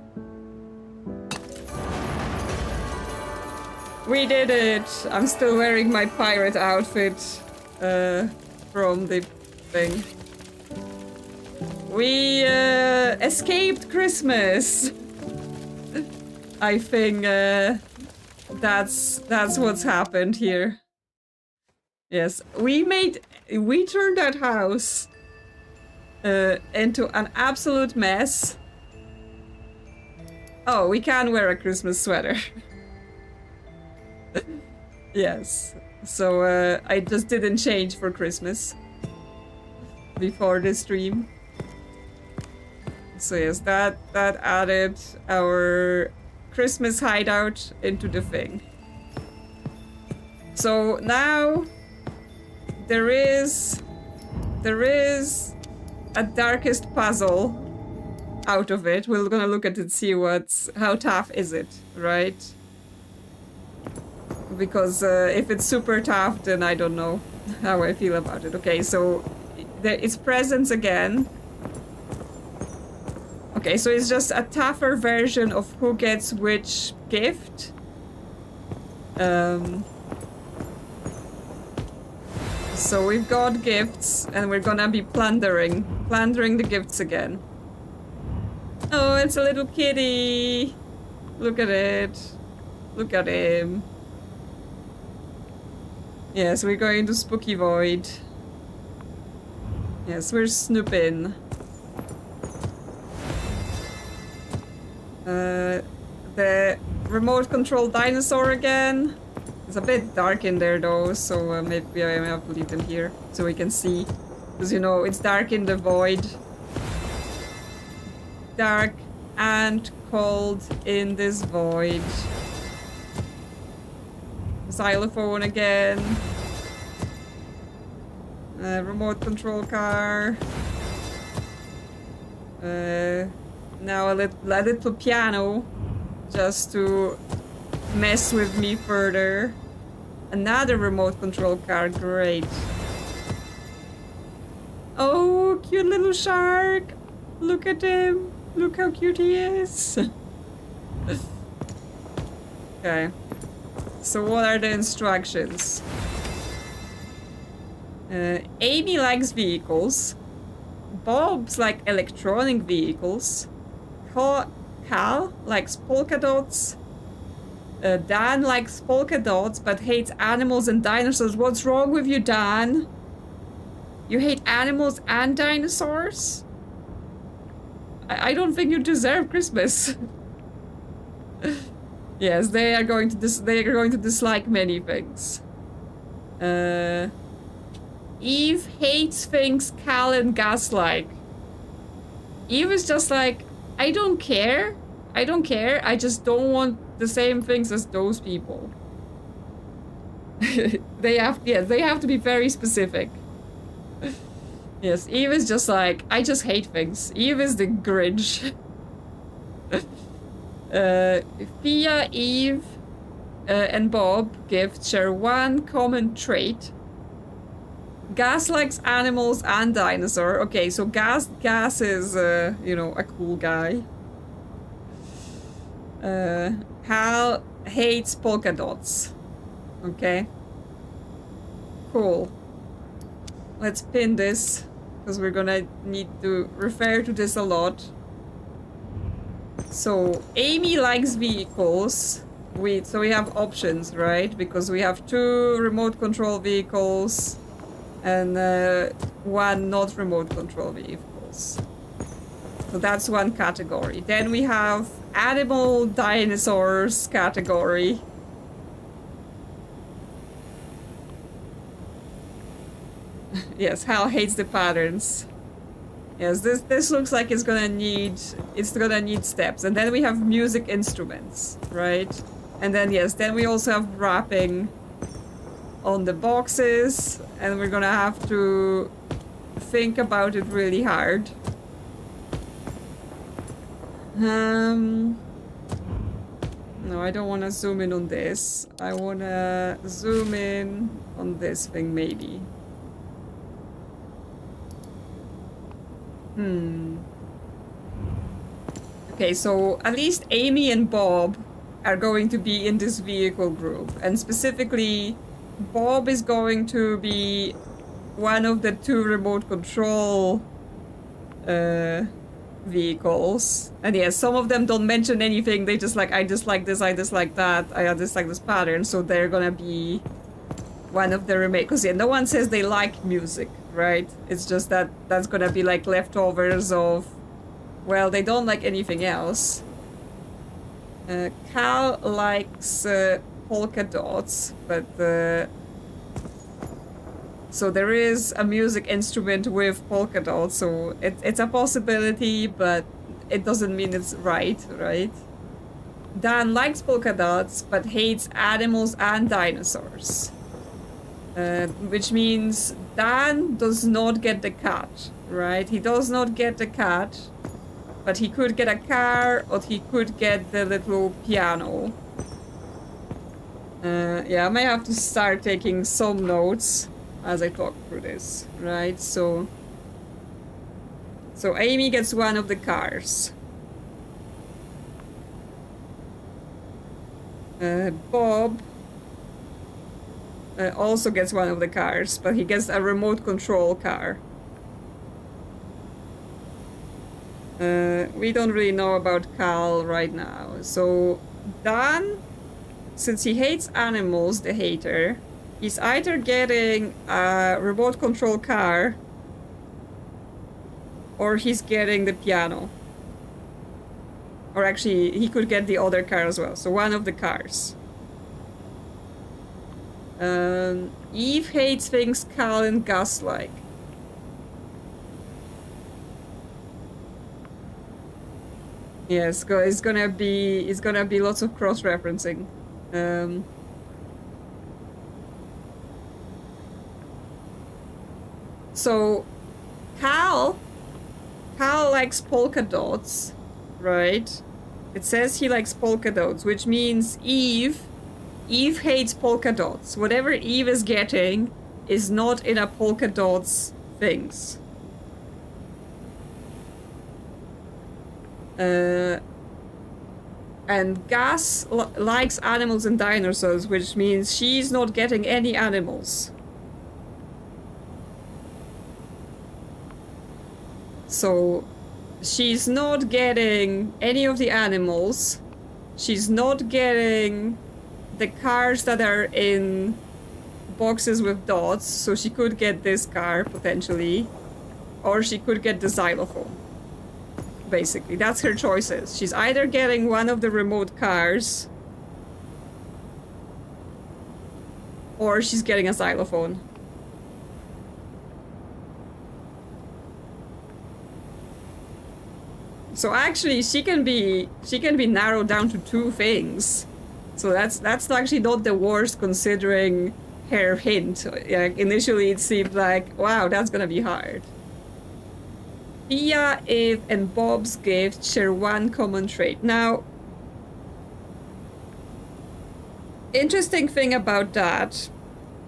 We did it! I'm still wearing my pirate outfit from the thing. We escaped Christmas! I think that's what's happened here. Yes, we turned that house into an absolute mess. Oh, we can wear a Christmas sweater. Yes, so I just didn't change for Christmas before the stream. So yes, that added our Christmas hideout into the thing. So now there is a darkest puzzle out of it. We're gonna look at it, see how tough is it, right? Because if it's super tough, then I don't know how I feel about it. Okay, so it's presents again. Okay, so it's just a tougher version of who gets which gift. So we've got gifts, and we're gonna be plundering the gifts again. Oh, it's a little kitty. Look at it. Look at him. Yes, we're going to Spooky Void. Yes, we're snooping. The remote control dinosaur again. It's a bit dark in there though, so maybe I may have to leave them here so we can see. Because you know, it's dark in the void. Dark and cold in this void. Xylophone again. Remote control car. Now a little piano, just to mess with me further. Another remote control car, great. Oh, cute little shark! Look at him! Look how cute he is! Okay. So what are the instructions? Amy likes vehicles. Bob's like electronic vehicles. Cal likes polka dots. Dan likes polka dots but hates animals and dinosaurs. What's wrong with you, Dan? You hate animals and dinosaurs? I don't think you deserve Christmas. Yes, they are going to dislike many things. Eve hates things Cal and Gus like. Eve is just like, I don't care. I don't care. I just don't want the same things as those people. They have to be very specific. Yes, Eve is just like, I just hate things. Eve is the Grinch. Thea, Eve, and Bob Gift share one common trait. Gas likes animals and dinosaur. Okay, so Gas is, you know, a cool guy. Hal hates polka dots. Okay. Cool. Let's pin this, because we're gonna need to refer to this a lot. So, Amy likes vehicles. So we have options, right? Because we have 2 remote control vehicles and 1 not remote control vehicles. So that's one category. Then we have animal dinosaurs category. Yes, Hal hates the patterns. Yes, this looks like it's gonna need steps. And then we have music instruments, right? And then yes, then we also have wrapping on the boxes, and we're gonna have to think about it really hard. No, I don't want to zoom in on this. I want to zoom in on this thing, maybe. Okay, so at least Amy and Bob are going to be in this vehicle group. And specifically, Bob is going to be one of the 2 remote control vehicles. And yes, some of them don't mention anything. They just like, I dislike this, I dislike that, I dislike this pattern. So they're gonna be one of the remake. Because yeah, no one says they like music, right? It's just that that's gonna be like leftovers of, well, they don't like anything else. Cal likes polka dots, but so there is a music instrument with polka dots, so it's a possibility, but it doesn't mean it's right? Dan likes polka dots, but hates animals and dinosaurs. Which means Dan does not get the cat, right? He does not get the cat, but he could get a car, or he could get the little piano. Yeah, I might have to start taking some notes as I talk through this, right? So Amy gets one of the cars. Bob also gets one of the cars, but he gets a remote control car. We don't really know about Cal right now. So Dan, since he hates animals, the hater, he's either getting a remote control car or he's getting the piano. Or actually, he could get the other car as well. So one of the cars. Eve hates things Cal and Gus like. Yes, it's gonna be lots of cross-referencing. So Cal likes polka dots, right? It says he likes polka dots, which means Eve hates polka dots. Whatever Eve is getting is not in a polka dots things. And Gus likes animals and dinosaurs, which means she's not getting any animals. So she's not getting any of the animals. She's not getting the cars that are in boxes with dots, so she could get this car potentially, or she could get the xylophone. Basically, that's her choices. She's either getting one of the remote cars, or she's getting a xylophone. So actually, she can be narrowed down to two things. So that's actually not the worst, considering her hint. Like, initially, it seemed like, wow, that's gonna be hard. Pia, Eve, and Bob's gift share one common trait. Now, interesting thing about that,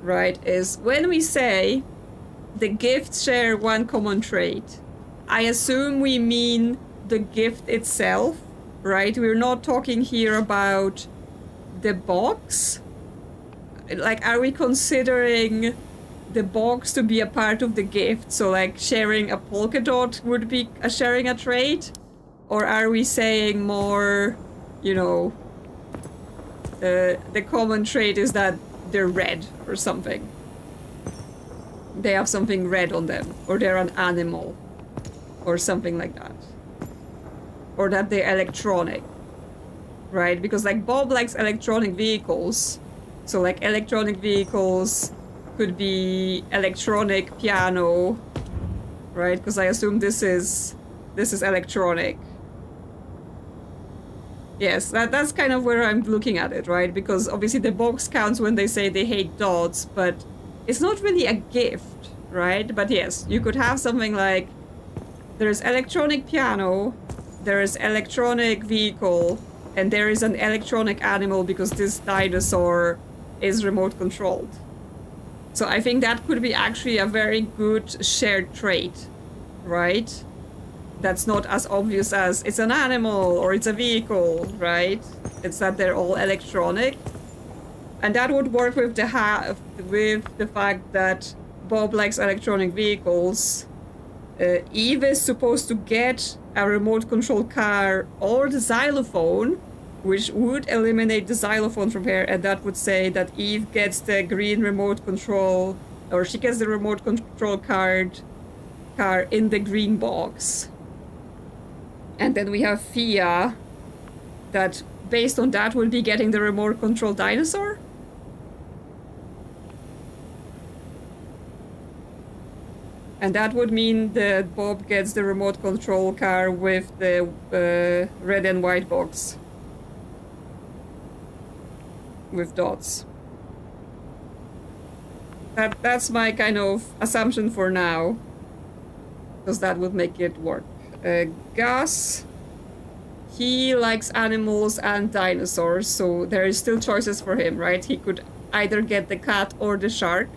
right, is when we say the gifts share one common trait, I assume we mean the gift itself, right? We're not talking here about the box. Like, are we considering the box to be a part of the gift? So like sharing a polka dot would be sharing a trait? Or are we saying more, you know, the common trait is that they're red or something? They have something red on them, or they're an animal, or something like that. Or that they're electronic, right? Because like Bob likes electronic vehicles, so like electronic vehicles could be electronic piano, right? Because I assume this is electronic. Yes, that's kind of where I'm looking at it, right? Because obviously the box counts when they say they hate dots, but it's not really a gift, right? But yes, you could have something like there's electronic piano, there is electronic vehicle, and there is an electronic animal because this dinosaur is remote controlled. So I think that could be actually a very good shared trait, right? That's not as obvious as it's an animal or it's a vehicle, right? It's that they're all electronic. And that would work with the fact that Bob likes electronic vehicles. Eve is supposed to get a remote control car or the xylophone, which would eliminate the xylophone from her, and that would say that Eve gets the green remote control, or she gets the remote control car in the green box. And then we have Fia, that based on that will be getting the remote control dinosaur? And that would mean that Bob gets the remote control car with the red and white box. With dots. That's my kind of assumption for now. Because that would make it work. Gus, he likes animals and dinosaurs, so there is still choices for him, right? He could either get the cat or the shark.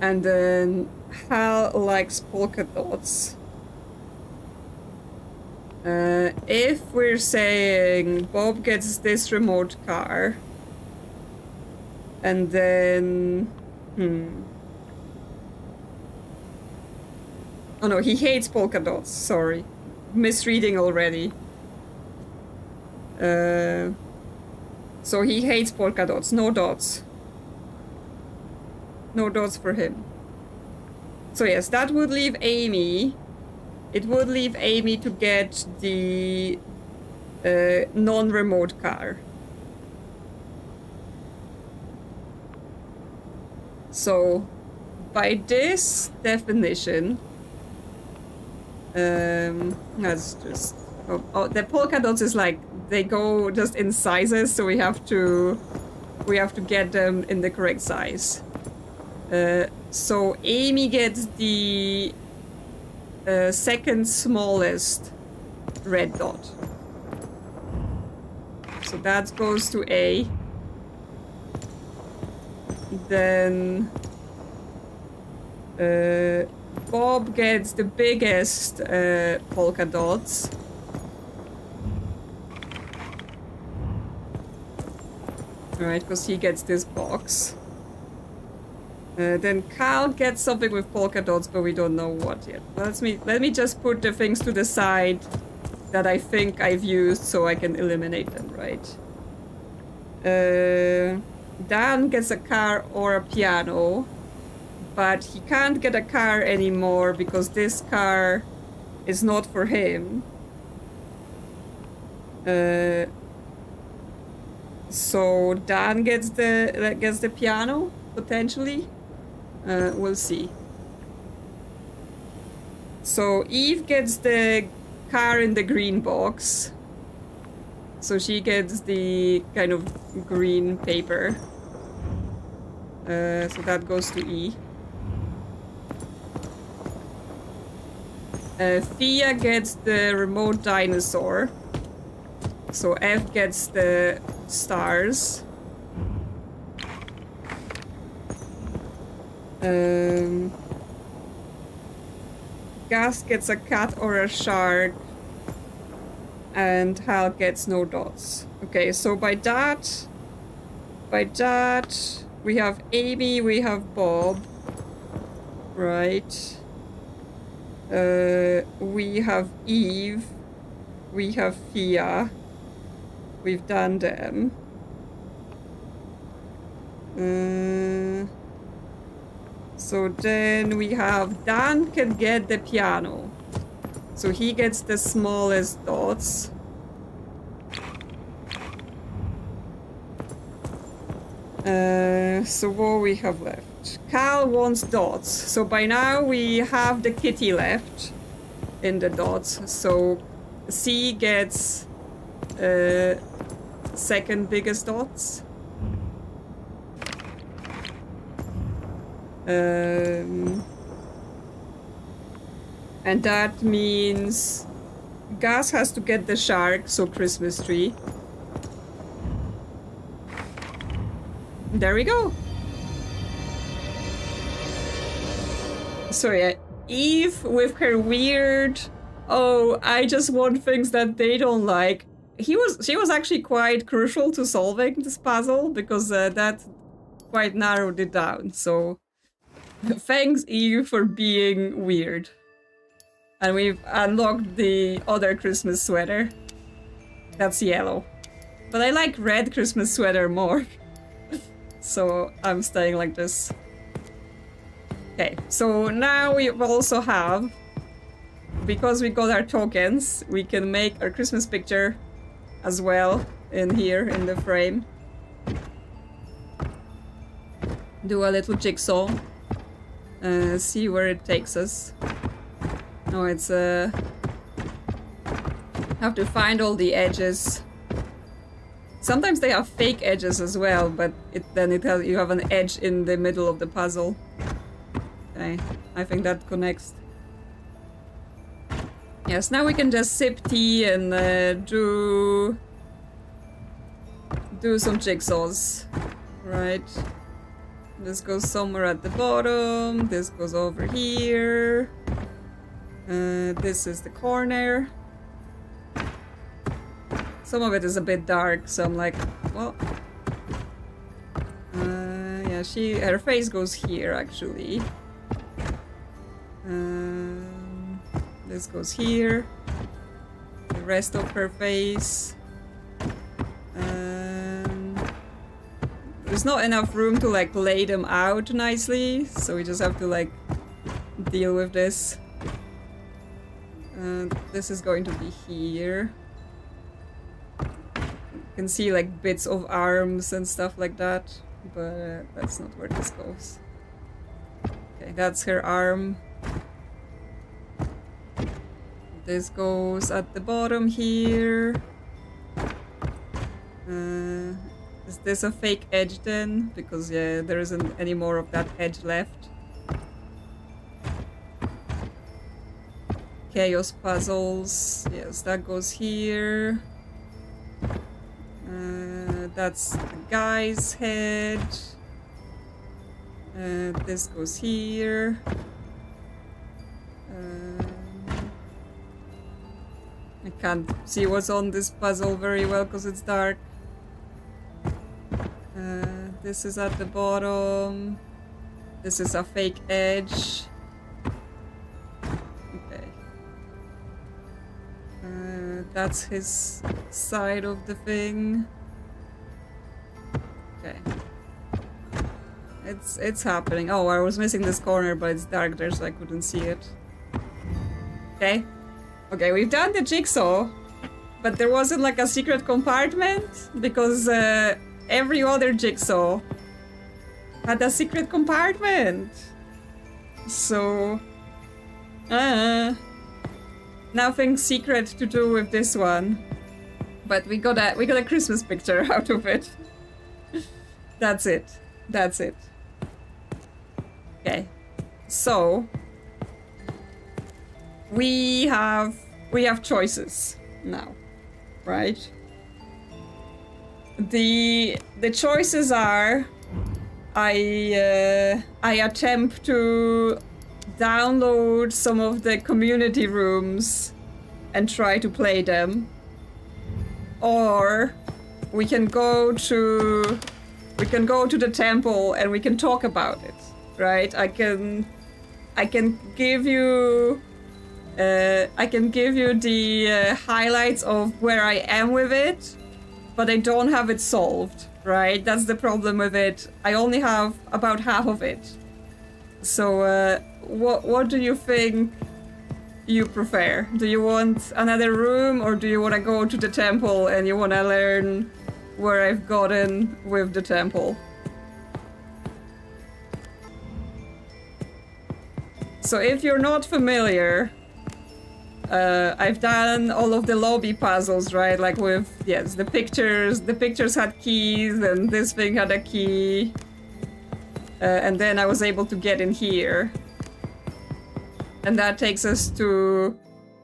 And then Hal likes polka dots. If we're saying Bob gets this remote car, and then... Oh no, he hates polka dots, sorry. Misreading already. So he hates polka dots, no dots. No dots for him. So yes, that would leave Amy. It would leave Amy to get the non-remote car. So by this definition, that's just... Oh, the polka dots is like, they go just in sizes, so we have to get them in the correct size. So Amy gets the second smallest red dot. So that goes to A. Then Bob gets the biggest polka dots. Alright, because he gets this box. Then Cal gets something with polka dots, but we don't know what yet. Let me just put the things to the side that I think I've used so I can eliminate them, right? Dan gets a car or a piano, but he can't get a car anymore because this car is not for him. So Dan gets the piano, potentially. We'll see. So Eve gets the car in the green box. So she gets the kind of green paper. So that goes to E. Thea gets the remote dinosaur. So F gets the stars. Gus gets a cat or a shark. And Hal gets no dots. Okay, so by that, we have Amy, we have Bob. Right. We have Eve. We have Thea. We've done them. So then we have Dan can get the piano. So he gets the smallest dots. So what we have left? Cal wants dots. So by now we have the kitty left in the dots. So C gets second biggest dots. And that means Gus has to get the shark, so Christmas tree. There we go. So yeah, Eve with her weird, oh, I just want things that they don't like. She was actually quite crucial to solving this puzzle because that quite narrowed it down. So thanks Eve for being weird. And we've unlocked the other Christmas sweater. That's yellow. But I like red Christmas sweater more. So I'm staying like this. Okay, so now we also have, because we got our tokens, we can make our Christmas picture as well in here in the frame. Do a little jigsaw. See where it takes us. No, it's have to find all the edges. Sometimes they have fake edges as well, but then you have an edge in the middle of the puzzle. Okay, I think that connects. Yes, now we can just sip tea and do some jigsaws, right? This goes somewhere at the bottom. This goes over here. This is the corner. Some of it is a bit dark, so I'm like, well... yeah, her face goes here, actually. This goes here. The rest of her face. There's not enough room to, like, lay them out nicely, so we just have to, like, deal with this. This is going to be here. You can see like bits of arms and stuff like that, but that's not where this goes. Okay, that's her arm. This goes at the bottom here. Is this a fake edge then? Because yeah, there isn't any more of that edge left. Chaos puzzles. Yes, that goes here. That's the guy's head. This goes here. I can't see what's on this puzzle very well because it's dark. This is at the bottom. This is a fake edge. Okay. That's his side of the thing. Okay. It's happening. Oh, I was missing this corner, but it's dark there, so I couldn't see it. Okay. Okay, we've done the jigsaw, but there wasn't like a secret compartment because every other jigsaw had a secret compartment. So, nothing secret to do with this one. But we got a Christmas picture out of it. That's it. That's it. Okay. So we have choices now, right? The choices are I attempt to download some of the community rooms and try to play them, or we can go to the temple and we can talk about it, right? I can give you the highlights of where I am with it, but I don't have it solved, right? That's the problem with it. I only have about half of it. So what do you think you prefer? Do you want another room, or do you want to go to the temple and you want to learn where I've gotten with the temple? So if you're not familiar, I've done all of the lobby puzzles, right? Like with, yes, the pictures had keys and this thing had a key. And then I was able to get in here. And that takes us to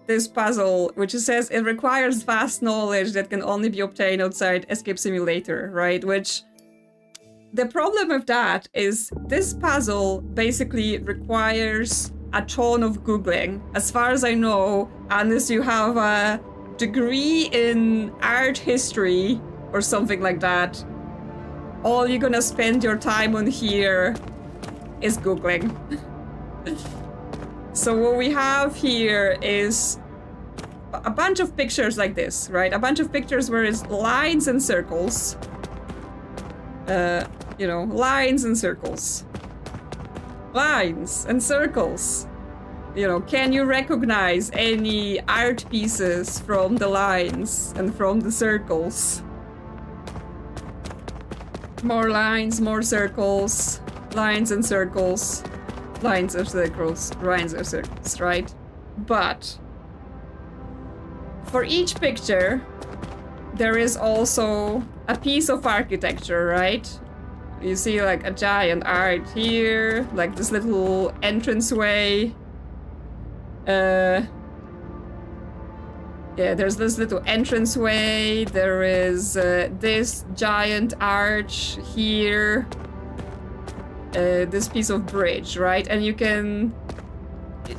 this puzzle, which says it requires vast knowledge that can only be obtained outside Escape Simulator, right? Which, the problem with that is this puzzle basically requires a ton of Googling. As far as I know, unless you have a degree in art history or something like that, all you're gonna spend your time on here is Googling. So what we have here is a bunch of pictures like this, right? A bunch of pictures where it's lines and circles. You know, lines and circles. Lines and circles. You know, can you recognize any art pieces from the lines and from the circles? More lines, more circles, lines and circles, lines or circles, lines or circles, right? But for each picture, there is also a piece of architecture, right? You see like a giant art here, like this little entranceway. Yeah, there's this little entranceway. There is this giant arch here. This piece of bridge, right? And you can...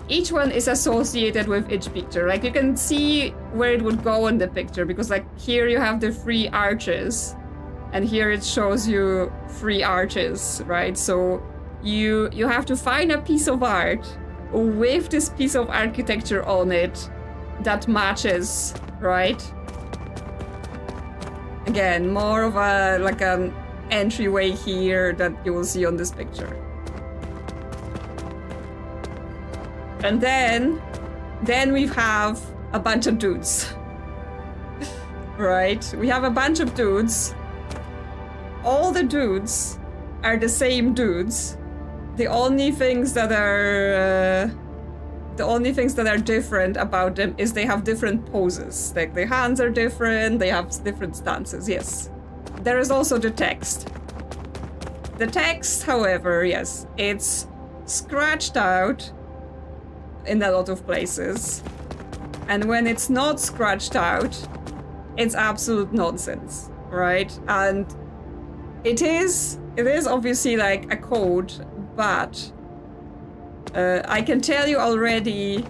Each one is associated with each picture. Like, you can see where it would go in the picture, because like here you have the 3 arches. And here it shows you 3 arches, right? So you have to find a piece of art with this piece of architecture on it that matches, right? Again, more of a like an entryway here that you will see on this picture. And then we have a bunch of dudes. Right? We have a bunch of dudes. All the dudes are the same dudes the only things that are different about them is they have different poses. Like their hands are different, they have different stances, yes. There is also the text. The text, however, yes, it's scratched out in a lot of places. And when it's not scratched out, it's absolute nonsense, right? And it is obviously like a code, but I can tell you already,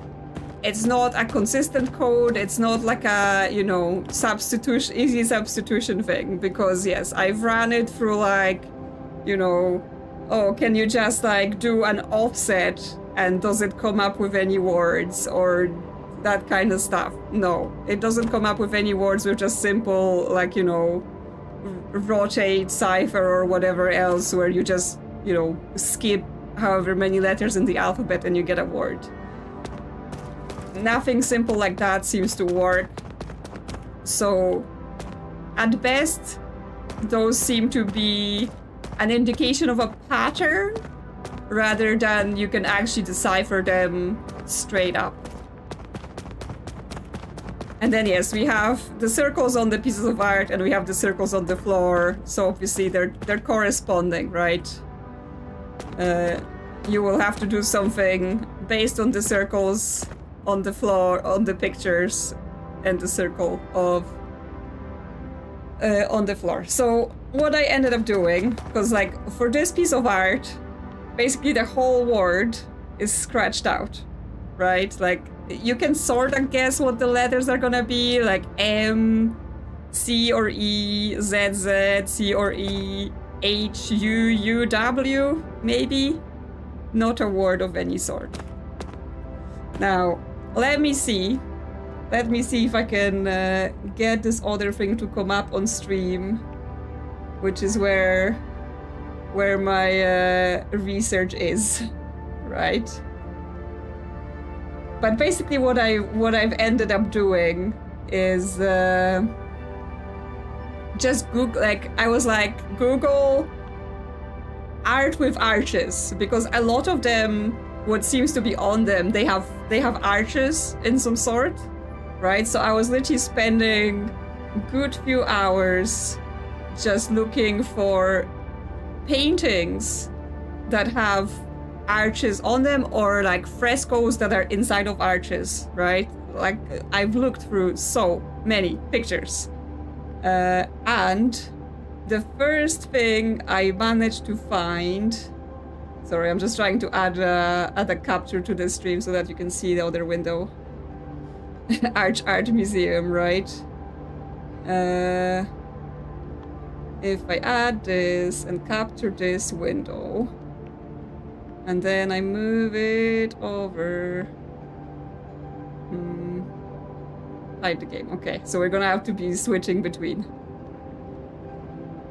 it's not a consistent code. It's not like a, you know, easy substitution thing, because yes, I've ran it through like, you know, oh, can you just like do an offset and does it come up with any words or that kind of stuff? No, it doesn't come up with any words with just simple, like, you know, rotate, cipher or whatever else, where you just, you know, skip however many letters in the alphabet and you get a word. Nothing simple like that seems to work. So at best, those seem to be an indication of a pattern rather than you can actually decipher them straight up. And then yes, we have the circles on the pieces of art and we have the circles on the floor. So obviously they're corresponding, right? You will have to do something based on the circles on the floor, on the pictures, and the circle of on the floor. So what I ended up doing, because like for this piece of art, basically the whole word is scratched out, right? Like you can sort of guess what the letters are gonna be, like M, C or E, Z, Z, C or E, H, U, U, W, maybe. Not a word of any sort. Now, let me see if I can get this other thing to come up on stream, which is where my research is, right? But basically what I've ended up doing is just Google, like I was like, Google art with arches, because a lot of them, what seems to be on them, they have arches in some sort, right? So I was literally spending a good few hours just looking for paintings that have arches on them, or like frescoes that are inside of arches, right? Like I've looked through so many pictures, and the first thing I managed to find, sorry, I'm just trying to add a capture to the stream so that you can see the other window. Art museum, right? If I add this and capture this window, and then I move it over. Hide the game. Okay, so we're gonna have to be switching between.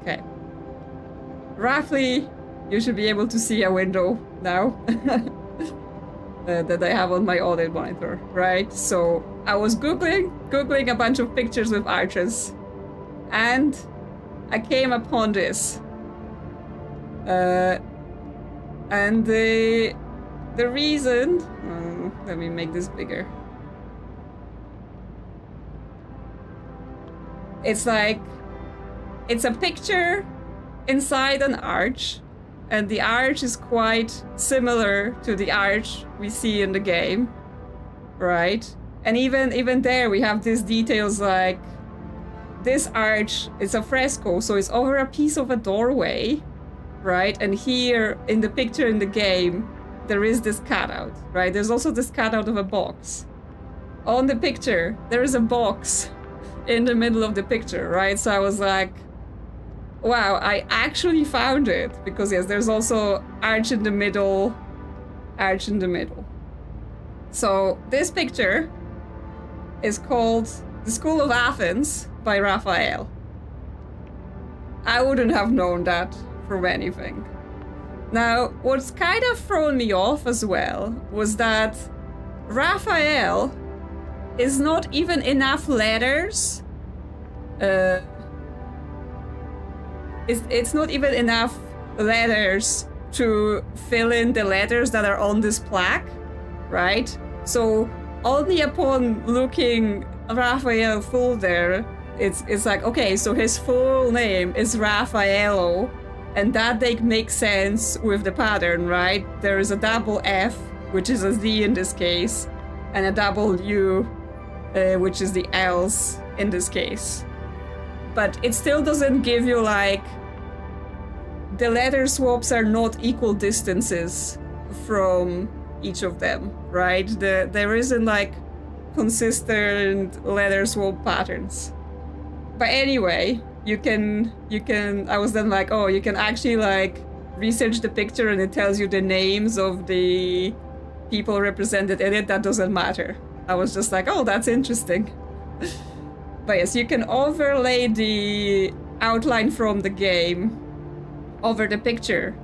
Okay. Roughly, you should be able to see a window now that I have on my audit monitor, right? So I was Googling a bunch of pictures with arches, and I came upon this. And the reason, let me make this bigger. It's like, it's a picture inside an arch, and the arch is quite similar to the arch we see in the game, right? And even there we have these details, like this arch is a fresco, so it's over a piece of a doorway, right? And here in the picture in the game, there is this cutout, right? There's also this cutout of a box. On the picture, there is a box in the middle of the picture, right? So I was like, wow, I actually found it, because yes, there's also arch in the middle, arch in the middle. So this picture is called The School of Athens by Raphael. I wouldn't have known that from anything. Now, what's kind of thrown me off as well was that Raphael is not even enough letters. It's not even enough letters to fill in the letters that are on this plaque, right? So only upon looking Raphael full there, it's like, okay, so his full name is Raffaello, and that they make sense with the pattern, right? There is a double F, which is a Z in this case, and a double U, which is the L's in this case. But it still doesn't give you, like, the letter swaps are not equal distances from each of them, right? There isn't, like, consistent letter swap patterns. But anyway, you can, I was then like, oh, you can actually, like, research the picture and it tells you the names of the people represented in it. That doesn't matter. I was just like, oh, that's interesting. But yes, you can overlay the outline from the game over the picture.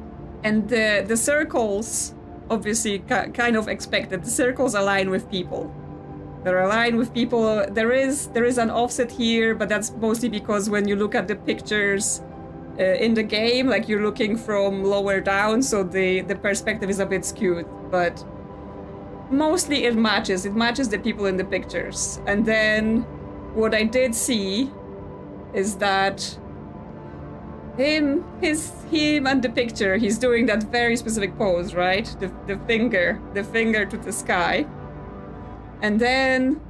And the circles, obviously, kind of expected. The circles align with people. They're aligned with people. There is an offset here, but that's mostly because when you look at the pictures in the game, like, you're looking from lower down, so the perspective is a bit skewed. But mostly it matches. It matches the people in the pictures. And then what I did see is that him and the picture, he's doing that very specific pose, right? The finger to the sky. And then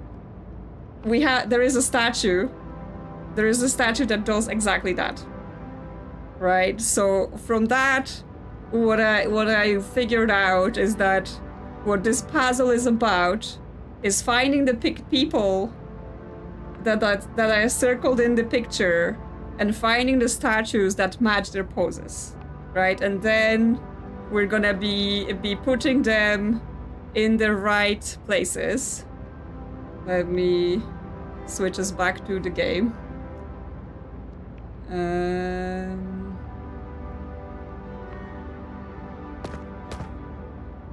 there is a statue. There is a statue that does exactly that, right? So from that, what I figured out is that what this puzzle is about is finding the people that are circled in the picture and finding the statues that match their poses, right? And then we're gonna be putting them in the right places. Let me switch us back to the game.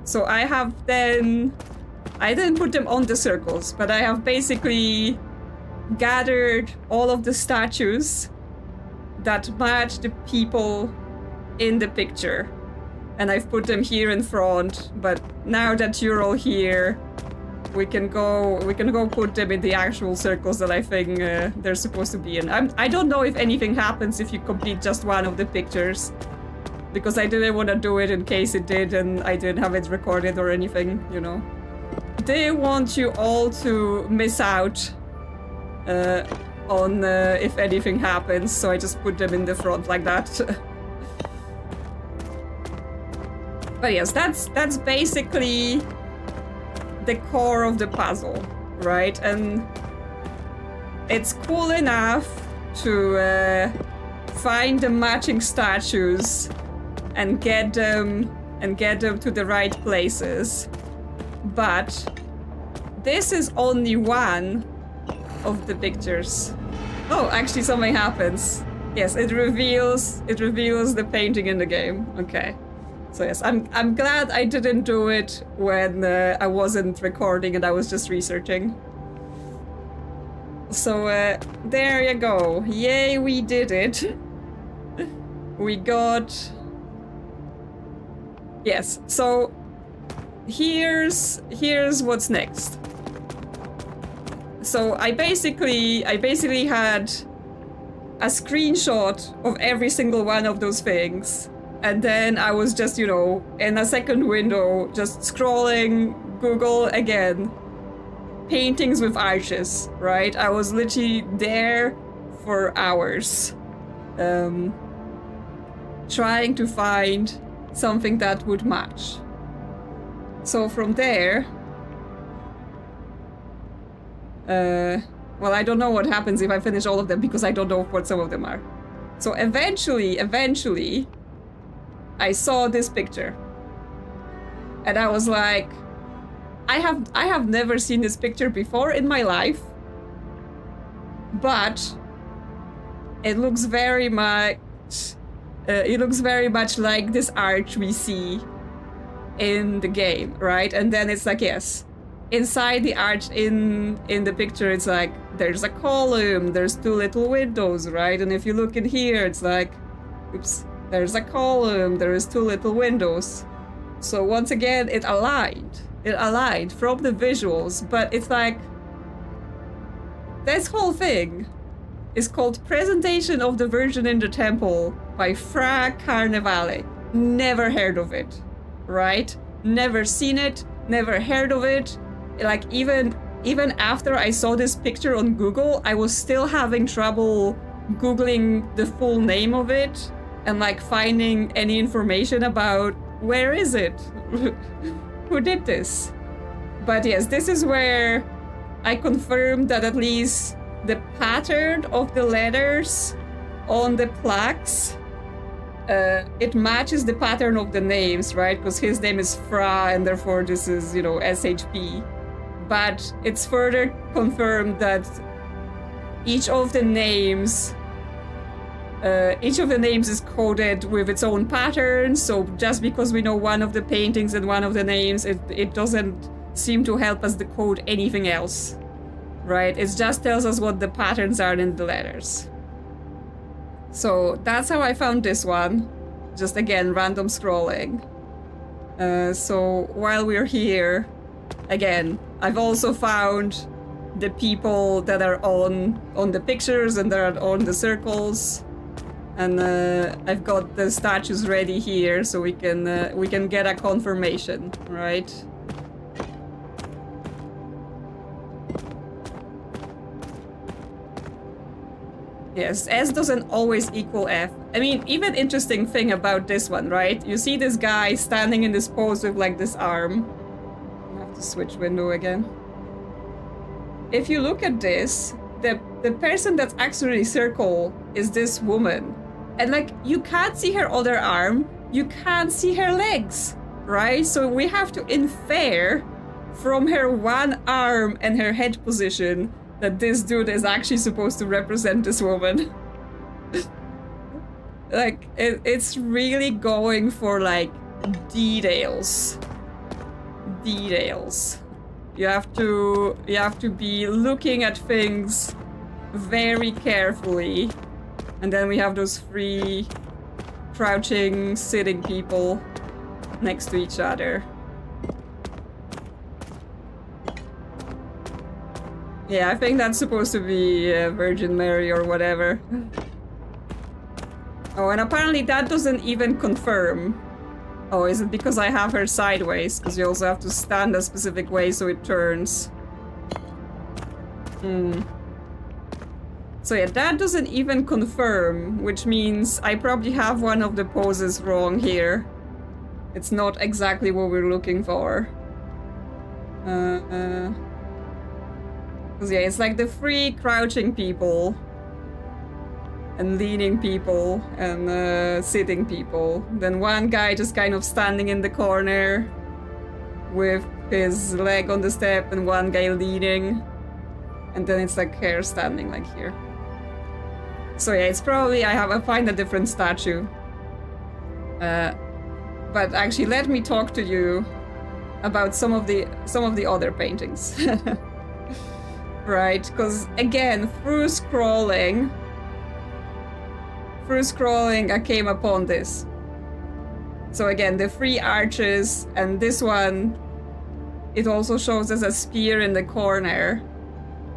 So I didn't put them on the circles, but I have basically gathered all of the statues that match the people in the picture. And I've put them here in front, but now that you're all here, we can go put them in the actual circles that I think they're supposed to be in. I don't know if anything happens if you complete just one of the pictures, because I didn't want to do it in case it did and I didn't have it recorded or anything, you know. They want you all to miss out on if anything happens, so I just put them in the front like that. But yes, that's basically the core of the puzzle, right? And it's cool enough to find the matching statues and get them to the right places. But this is only one of the pictures. Oh, actually something happens. Yes, it reveals the painting in the game. Okay. So yes, I'm glad I didn't do it when I wasn't recording and I was just researching. So there you go. Yay, we did it. We got... Yes, so here's what's next. So I basically had a screenshot of every single one of those things. And then I was just, you know, in a second window, just scrolling Google again. Paintings with arches, right? I was literally there for hours. Trying to find something that would match. So from there... well, I don't know what happens if I finish all of them because I don't know what some of them are. So eventually, I saw this picture. And I was like, I have never seen this picture before in my life. But it looks very much like this arch we see in the game, right? And then it's like, yes, inside the arch in the picture, it's like there's a column, there's two little windows, right? And if you look in here, it's like, oops, There's a column, there is 2 little windows. So once again, it aligned. It aligned from the visuals, but it's like... This whole thing is called Presentation of the Virgin in the Temple by Fra Carnevale. Never heard of it, right? Never seen it, never heard of it. Like, even after I saw this picture on Google, I was still having trouble Googling the full name of it and like finding any information about where is it? Who did this? But yes, this is where I confirmed that at least the pattern of the letters on the plaques, it matches the pattern of the names, right? Because his name is Fra, and therefore this is, you know, SHP. But it's further confirmed that each of the names is coded with its own pattern. So just because we know one of the paintings and one of the names, it doesn't seem to help us decode anything else, right? It just tells us what the patterns are in the letters. So that's how I found this one. Just again, random scrolling. So while we're here, again, I've also found the people that are on the pictures and that are on the circles. And I've got the statues ready here, so we can get a confirmation, right? Yes, S doesn't always equal F. I mean, even interesting thing about this one, right? You see this guy standing in this pose with like this arm. I have to switch window again. If you look at this, the person that's actually circle is this woman. And like, you can't see her other arm, you can't see her legs, right? So we have to infer from her one arm and her head position that this dude is actually supposed to represent this woman. Like, it's really going for like details. Details. You have to be looking at things very carefully. And then we have those 3 crouching, sitting people next to each other. Yeah, I think that's supposed to be Virgin Mary or whatever. Oh, and apparently that doesn't even confirm. Oh, is it because I have her sideways? Because you also have to stand a specific way so it turns. So yeah, that doesn't even confirm, which means I probably have one of the poses wrong here. It's not exactly what we're looking for. Because yeah, it's like the 3 crouching people and leaning people and sitting people. Then one guy just kind of standing in the corner with his leg on the step and one guy leaning. And then it's like her standing like here. So yeah, it's probably I find a different statue. But actually, let me talk to you about some of the other paintings. Right, because again, through scrolling, I came upon this. So again, the 3 arches, and this one, it also shows as a spear in the corner.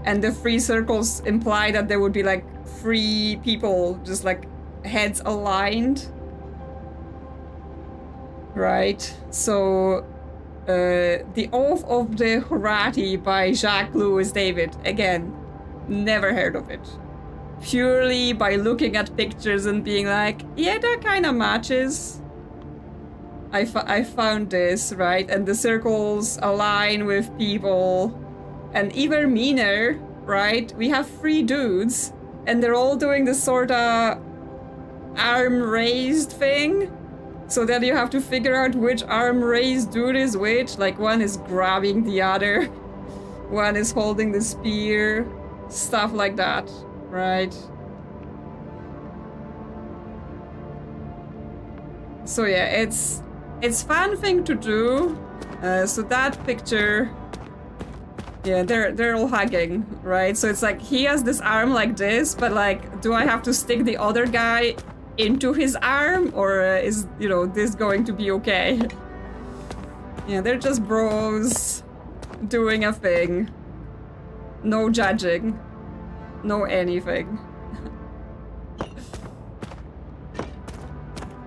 And the 3 circles imply that there would be like 3 people, just like heads aligned. Right, so The Oath of the Horati by Jacques Louis David. Again, never heard of it. Purely by looking at pictures and being like, yeah, that kind of matches. I found this, right? And the circles align with people. And even meaner, right? We have 3 dudes, and they're all doing this sort of arm raised thing. So then you have to figure out which arm raised dude is which. Like, one is grabbing the other, one is holding the spear, stuff like that, right? So yeah, it's fun thing to do. So that picture, yeah, they're all hugging, right? So it's like he has this arm like this, but like, do I have to stick the other guy into his arm, or is, you know, this going to be okay? Yeah, they're just bros doing a thing. No judging. No anything.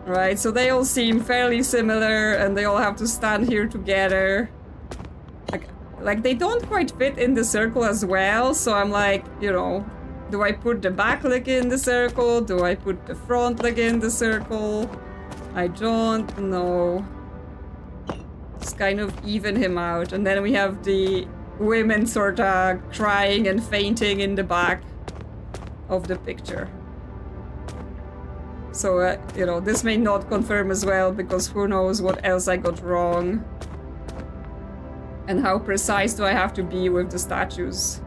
Right, so they all seem fairly similar and they all have to stand here together. Like they don't quite fit in the circle as well, so I'm like, you know, do I put the back leg in the circle? Do I put the front leg in the circle? I don't know. Just kind of even him out. And then we have the women sort of crying and fainting in the back of the picture. So, you know, this may not confirm as well, because who knows what else I got wrong. And how precise do I have to be with the statues?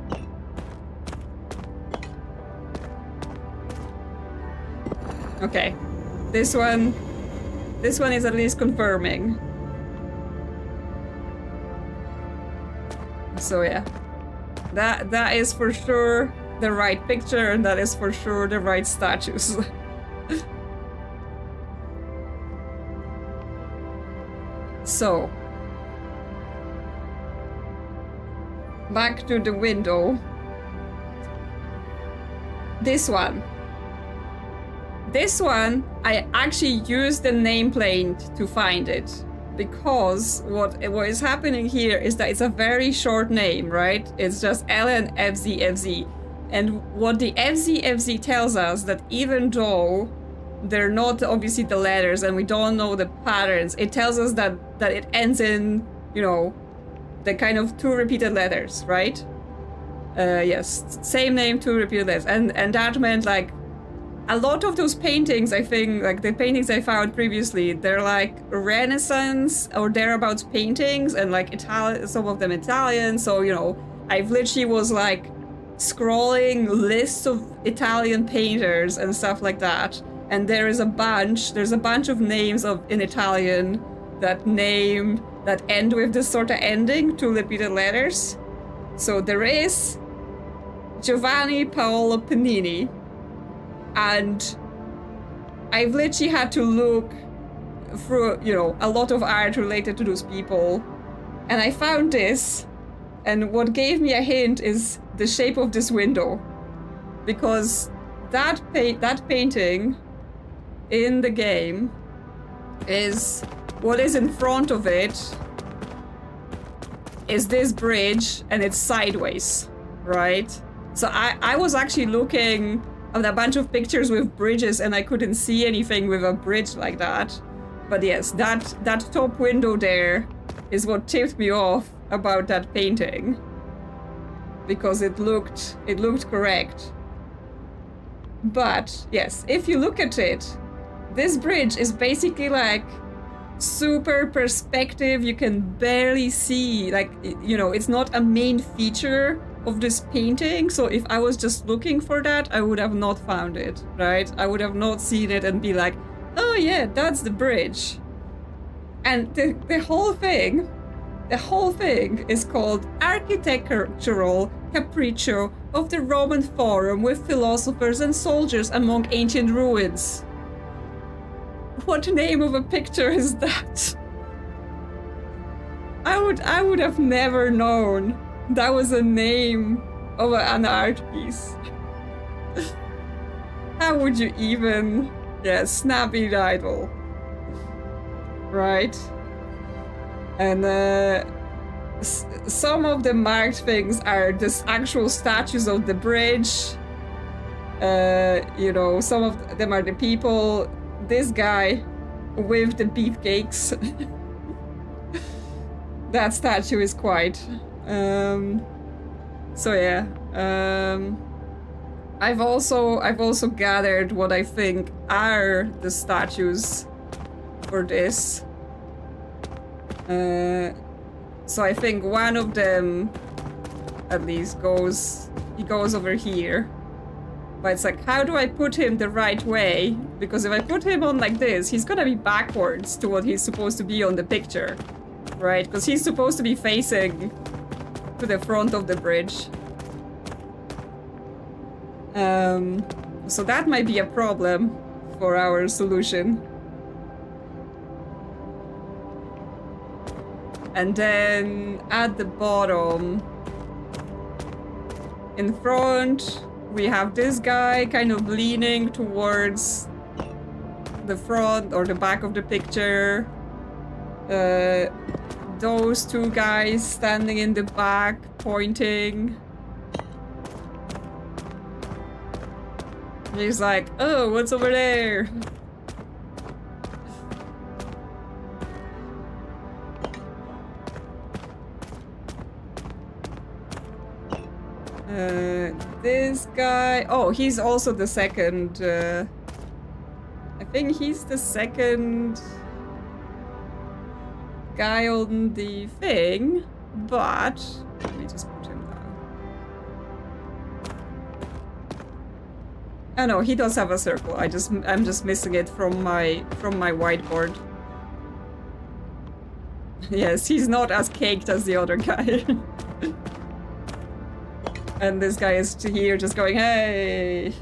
Okay, this one is at least confirming. So yeah, that is for sure the right picture, and that is for sure the right statues. So, back to the window. This one, I actually used the nameplate to find it, because what is happening here is that it's a very short name, right? It's just LNFZFZ. And what the FZFZ tells us, that even though they're not obviously the letters and we don't know the patterns, it tells us that it ends in, you know, the kind of 2 repeated letters, right? Yes, same name, 2 repeated letters. And that meant, like, a lot of those paintings, I think, like the paintings I found previously, they're like Renaissance or thereabouts paintings, and like Italian, some of them Italian. So, you know, I've literally was like scrolling lists of Italian painters and stuff like that. And there's a bunch of names in Italian that end with this sort of ending, 2 repeated letters. So there is Giovanni Paolo Panini. And I've literally had to look through, you know, a lot of art related to those people. And I found this. And what gave me a hint is the shape of this window. Because that painting in the game is, what is in front of it is this bridge, and it's sideways, right? So I was actually looking at a bunch of pictures with bridges, and I couldn't see anything with a bridge like that. But yes, that top window there is what tipped me off about that painting, because it looked correct. But yes, if you look at it, this bridge is basically like super perspective. You can barely see, like, you know, it's not a main feature of this painting. So if I was just looking for that, I would have not found it, right? I would have not seen it and be like, oh yeah, that's the bridge. And the whole thing is called Architectural Capriccio of the Roman Forum with Philosophers and Soldiers Among Ancient Ruins. What name of a picture is that? I would have never known that was a name of an art piece. How would you even... Yeah, Snappy Idol. Right? And some of the marked things are just actual statues of the bridge. You know, some of them are the people. This guy with the beefcakes. That statue is quite. So yeah. I've also gathered what I think are the statues for this. So I think one of them at least goes over here. But it's like, how do I put him the right way? Because if I put him on like this, he's gonna be backwards to what he's supposed to be on the picture. Right? Because he's supposed to be facing to the front of the bridge. So that might be a problem. for our solution. And then at the bottom, in front, we have this guy kind of leaning towards the front or the back of the picture. Those two guys standing in the back, pointing. He's like, oh, what's over there? This guy... Oh, he's also the second... I think he's the second guy on the thing, but... Let me just put him down. Oh no, he does have a circle. I'm just missing it from my whiteboard. Yes, he's not as caked as the other guy. And this guy is here just going, hey!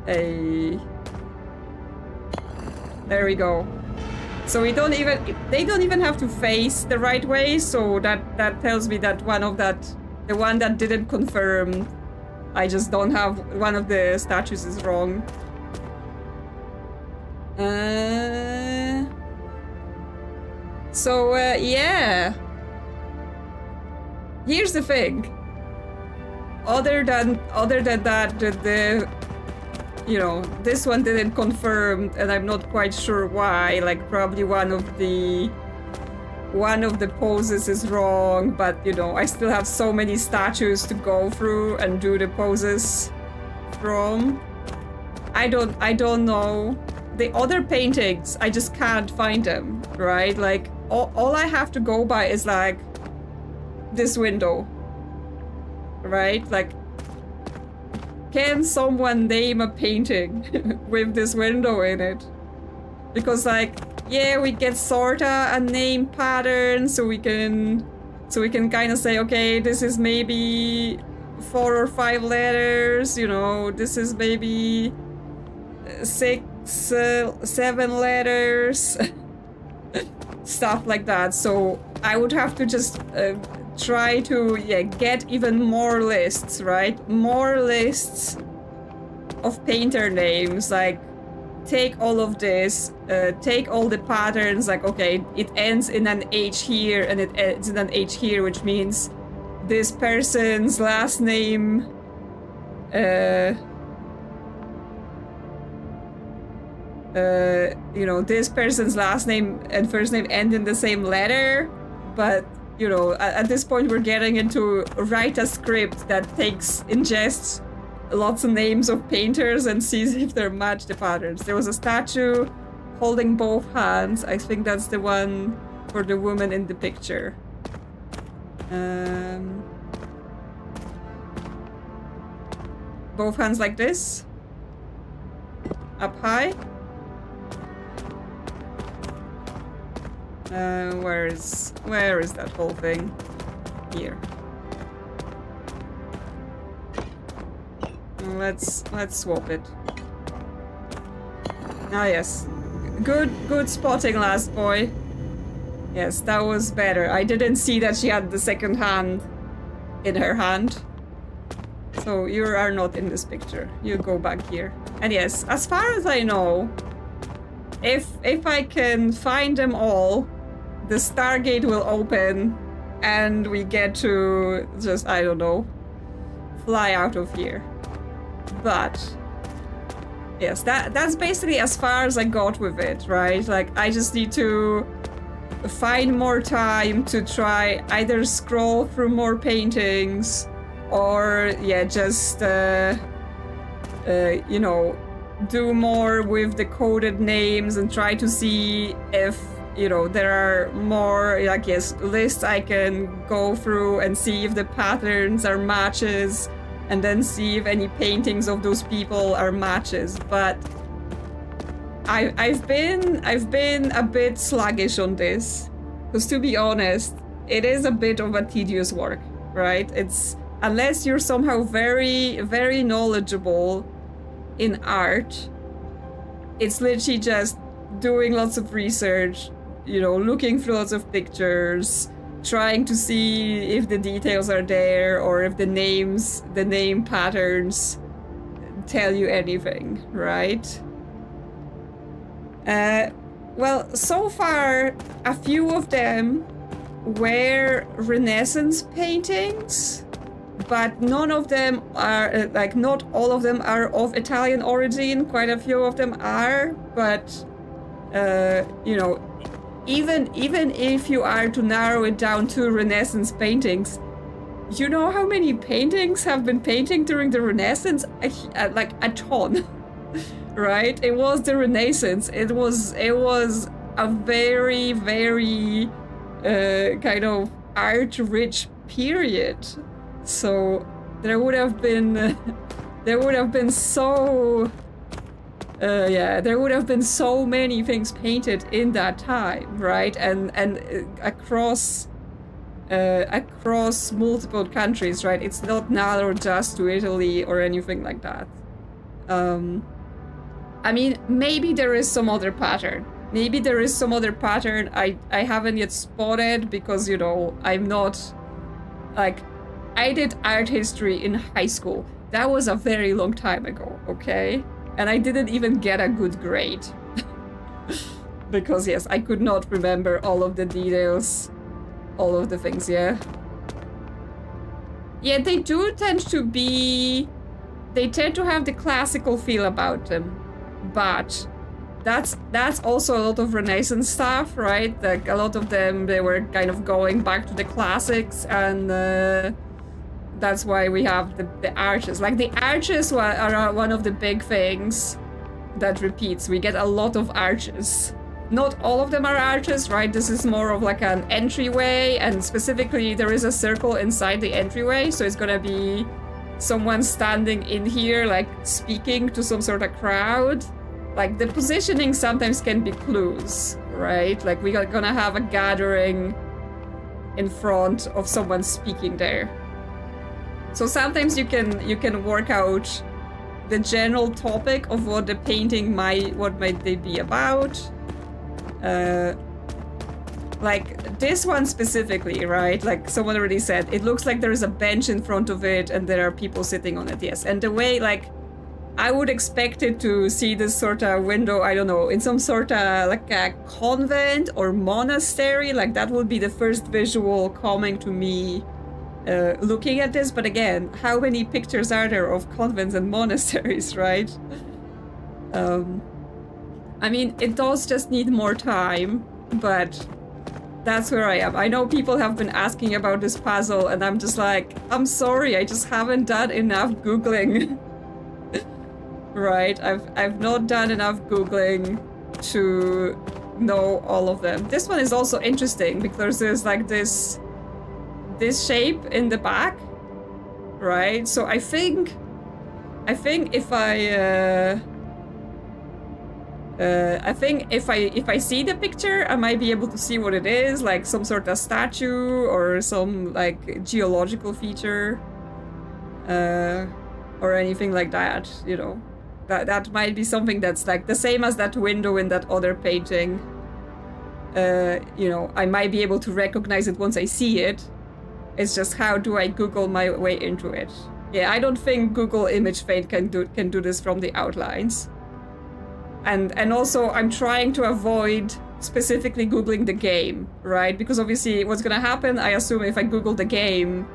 Hey. There we go. So they don't even have to face the right way, so that tells me that the one that didn't confirm, I just don't have, one of the statues is wrong. Yeah. Here's the thing. Other than that, you know, this one didn't confirm, and I'm not quite sure why. Like, probably one of the poses is wrong, but you know, I still have so many statues to go through and do the poses from. I don't know. The other paintings, I just can't find them, right? Like, all I have to go by is like this window, right? Like, can someone name a painting with this window in it? Because like, yeah, we get sorta a name pattern, so we can kind of say, okay, this is maybe 4 or 5 letters, you know, this is maybe 6, 7 letters, stuff like that. So I would have to just try to get even more lists, right? More lists of painter names, like take all of this, take all the patterns, like, okay, it ends in an H here and it ends in an H here, which means this person's last name you know, this person's last name and first name end in the same letter, but you know, at this point we're getting into write a script that ingests lots of names of painters and sees if they match the patterns. There was a statue holding both hands. I think that's the one for the woman in the picture. Both hands like this. Up high. Where is that whole thing? Here. Let's swap it. Ah yes. Good spotting, last boy. Yes, that was better. I didn't see that she had the second hand in her hand. So you are not in this picture. You go back here. And yes, as far as I know, if I can find them all, the Stargate will open and we get to just, I don't know, fly out of here. But yes, that's basically as far as I got with it, right? Like, I just need to find more time to try either scroll through more paintings or just you know, do more with the coded names and try to see if, you know, there are more, like, lists I can go through and see if the patterns are matches, and then see if any paintings of those people are matches. But I've been a bit sluggish on this, because to be honest, it is a bit of a tedious work, right? It's, unless you're somehow very, very knowledgeable in art, it's literally just doing lots of research, you know, looking through lots of pictures, trying to see if the details are there or if the name patterns tell you anything, right? Well, so far, a few of them were Renaissance paintings, but none of them are, like, not all of them are of Italian origin. Quite a few of them are, but, you know, even if you are to narrow it down to Renaissance paintings, you know how many paintings have been painted during the Renaissance? Like a ton, right? It was the Renaissance. It was a very, very kind of art-rich period. So there would have been so many things painted in that time, right? And across multiple countries, right? It's not narrowed just to Italy or anything like that. I mean, maybe there is some other pattern. Maybe there is some other pattern I haven't yet spotted because, you know, I'm not, like, I did art history in high school. That was a very long time ago, okay? And I didn't even get a good grade. Because, yes, I could not remember all of the details, all of the things, yeah. Yeah, they do tend to be... They tend to have the classical feel about them. But that's also a lot of Renaissance stuff, right? Like, a lot of them, they were kind of going back to the classics, and that's why we have the arches. Like, the arches are one of the big things that repeats. We get a lot of arches. Not all of them are arches, right? This is more of like an entryway, and specifically there is a circle inside the entryway, so it's gonna be someone standing in here, like, speaking to some sort of crowd. Like, the positioning sometimes can be clues, right? Like, we are gonna have a gathering in front of someone speaking there. So sometimes you can work out the general topic of what the painting might they be about. Like this one specifically, right? Like someone already said, it looks like there is a bench in front of it and there are people sitting on it, yes. And the way, like, I would expect it to see this sort of window, I don't know, in some sort of like a convent or monastery. Like, that would be the first visual coming to me looking at this. But again, how many pictures are there of convents and monasteries, right? I mean, it does just need more time, but that's where I am. I know people have been asking about this puzzle, and I'm just like, I'm sorry, I just haven't done enough Googling. Right, I've not done enough Googling to know all of them. This one is also interesting because there's like this shape in the back, right? So I think if I see the picture, I might be able to see what it is, like some sort of statue or some like geological feature, or anything like that, you know. That might be something that's like the same as that window in that other painting. You know, I might be able to recognize it once I see it. It's just, how do I Google my way into it? Yeah, I don't think Google Image Feed can do this from the outlines. And also, I'm trying to avoid specifically Googling the game, right? Because obviously what's gonna happen, I assume, if I Google the game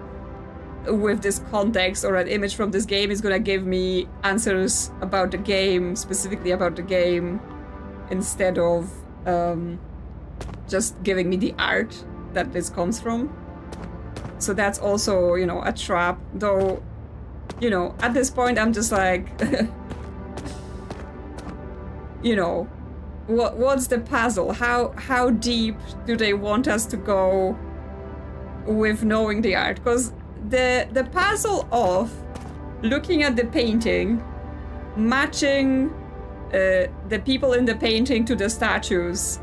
with this context or an image from this game, is gonna give me answers about the game, specifically about the game, instead of just giving me the art that this comes from. So that's also, you know, a trap. Though, you know, at this point I'm just like, you know, what's the puzzle? How deep do they want us to go with knowing the art? Because the puzzle of looking at the painting, matching the people in the painting to the statues,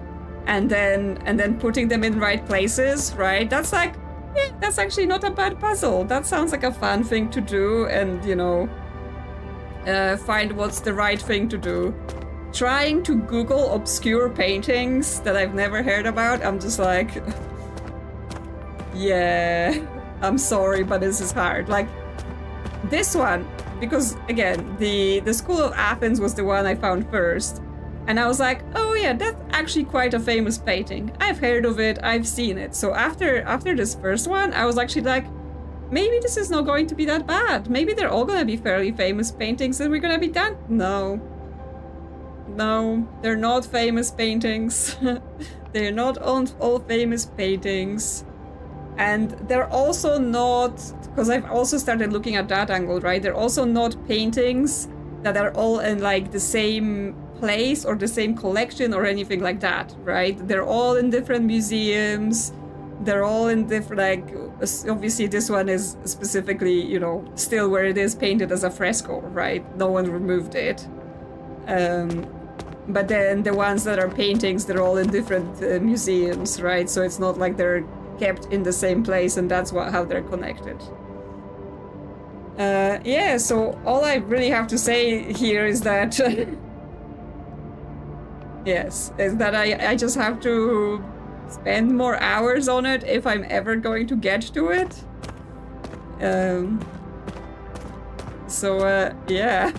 and then putting them in right places, right? That's like, yeah, that's actually not a bad puzzle. That sounds like a fun thing to do, and, you know, find what's the right thing to do. trying to Google obscure paintings that I've never heard about, I'm just like, yeah, I'm sorry, but this is hard. Like, this one, because again, the School of Athens was the one I found first. And I was like, oh yeah, that's actually quite a famous painting. I've heard of it, I've seen it. So after this first one, I was actually like, maybe this is not going to be that bad. Maybe they're all gonna be fairly famous paintings and we're gonna be done. No. No, they're not famous paintings. They're not all famous paintings. And they're also not, because I've also started looking at that angle, right? They're also not paintings that are all in like the same place or the same collection or anything like that, right? They're all in different museums. They're all in different, like, obviously this one is specifically, you know, still where it is painted as a fresco, right? No one removed it. But then the ones that are paintings, they're all in different museums, right? So it's not like they're kept in the same place, and that's how they're connected. Yeah, so all I really have to say here is that yes, is that I just have to spend more hours on it if I'm ever going to get to it. Yeah.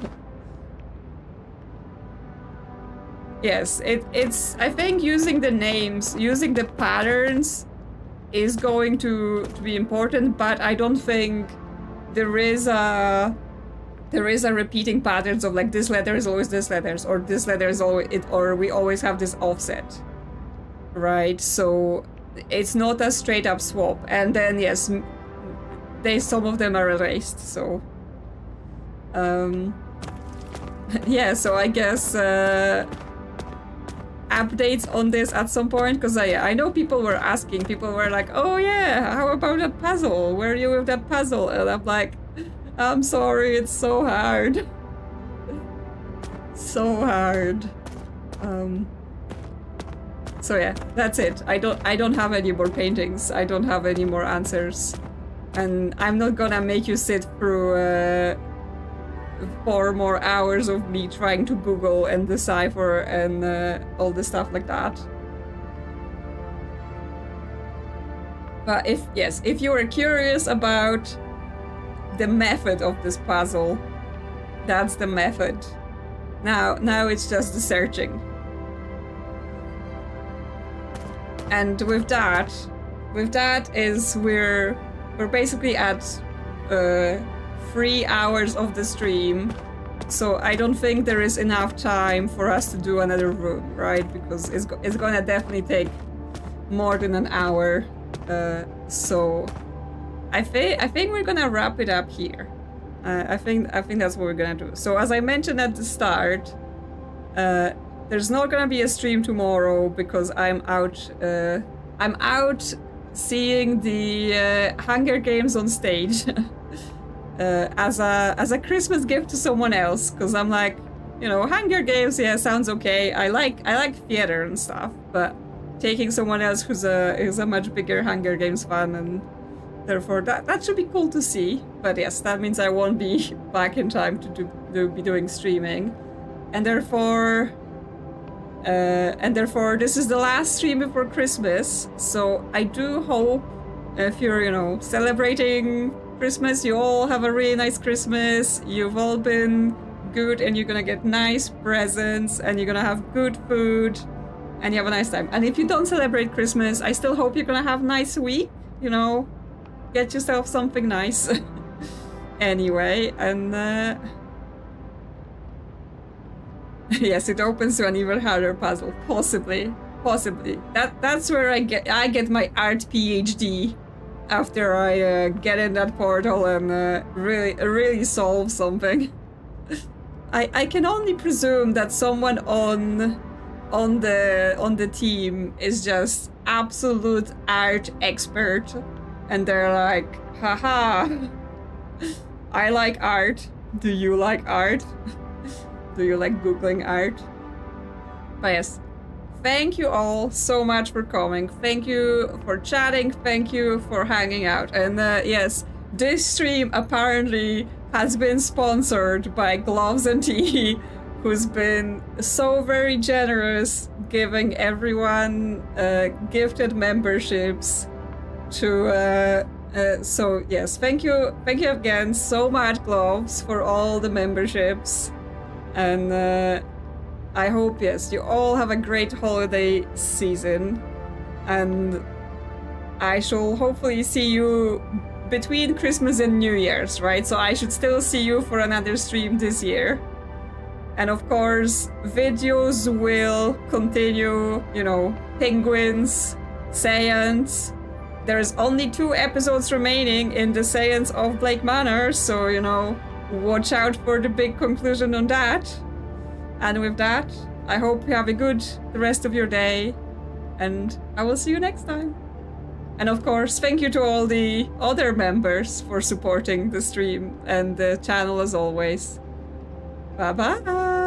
Yes, it's I think using the names, using the patterns is going to be important, but I don't think there is a repeating patterns of like this letter is always this letters, or this letter is always it, or we always have this offset, right? So it's not a straight up swap. And then yes, some of them are erased. So yeah, so I guess updates on this at some point, because I know people were asking, people were like, oh yeah, how about a puzzle? Where are you with that puzzle? And I'm like, I'm sorry, it's so hard. So hard. So yeah, that's it. I don't have any more paintings. I don't have any more answers. And I'm not gonna make you sit through 4 more hours of me trying to Google and decipher and all this stuff like that. But if you were curious about the method of this puzzle, that's the method. Now it's just the searching. And with that is we're basically at 3 hours of the stream, so I don't think there is enough time for us to do another room, right? Because it's gonna definitely take more than an hour. So I think we're gonna wrap it up here. I think that's what we're gonna do. So as I mentioned at the start, there's not gonna be a stream tomorrow because I'm out seeing the Hunger Games on stage. As a Christmas gift to someone else, because I'm like, you know, Hunger Games, yeah, sounds okay. I like theater and stuff, but taking someone else who's a much bigger Hunger Games fan, and therefore that should be cool to see. But yes, that means I won't be back in time to be doing streaming, and therefore this is the last stream before Christmas. So I do hope if you're, you know, celebrating Christmas, you all have a really nice Christmas. You've all been good, and you're gonna get nice presents, and you're gonna have good food, and you have a nice time. And if you don't celebrate Christmas, I still hope you're gonna have a nice week, you know, get yourself something nice. Anyway, and yes, it opens to an even harder puzzle, possibly. That's where I get my art PhD. After I get in that portal and really solve something. I can only presume that someone on the team is just absolute art expert, and they're like, haha, I like art. Do you like art? Do you like Googling art? But yes. Thank you all so much for coming. Thank you for chatting. Thank you for hanging out. And yes, this stream apparently has been sponsored by Gloves and Tea who's been so very generous, giving everyone gifted memberships to so yes, thank you again so much, Gloves, for all the memberships, and I hope, yes, you all have a great holiday season, and I shall hopefully see you between Christmas and New Year's, right? So I should still see you for another stream this year. And of course, videos will continue, you know, penguins, Saiyans. There's only 2 episodes remaining in the Saiyans of Blake Manor, so, you know, watch out for the big conclusion on that. And with that, I hope you have a good the rest of your day, and I will see you next time. And of course, thank you to all the other members for supporting the stream and the channel as always. Bye-bye!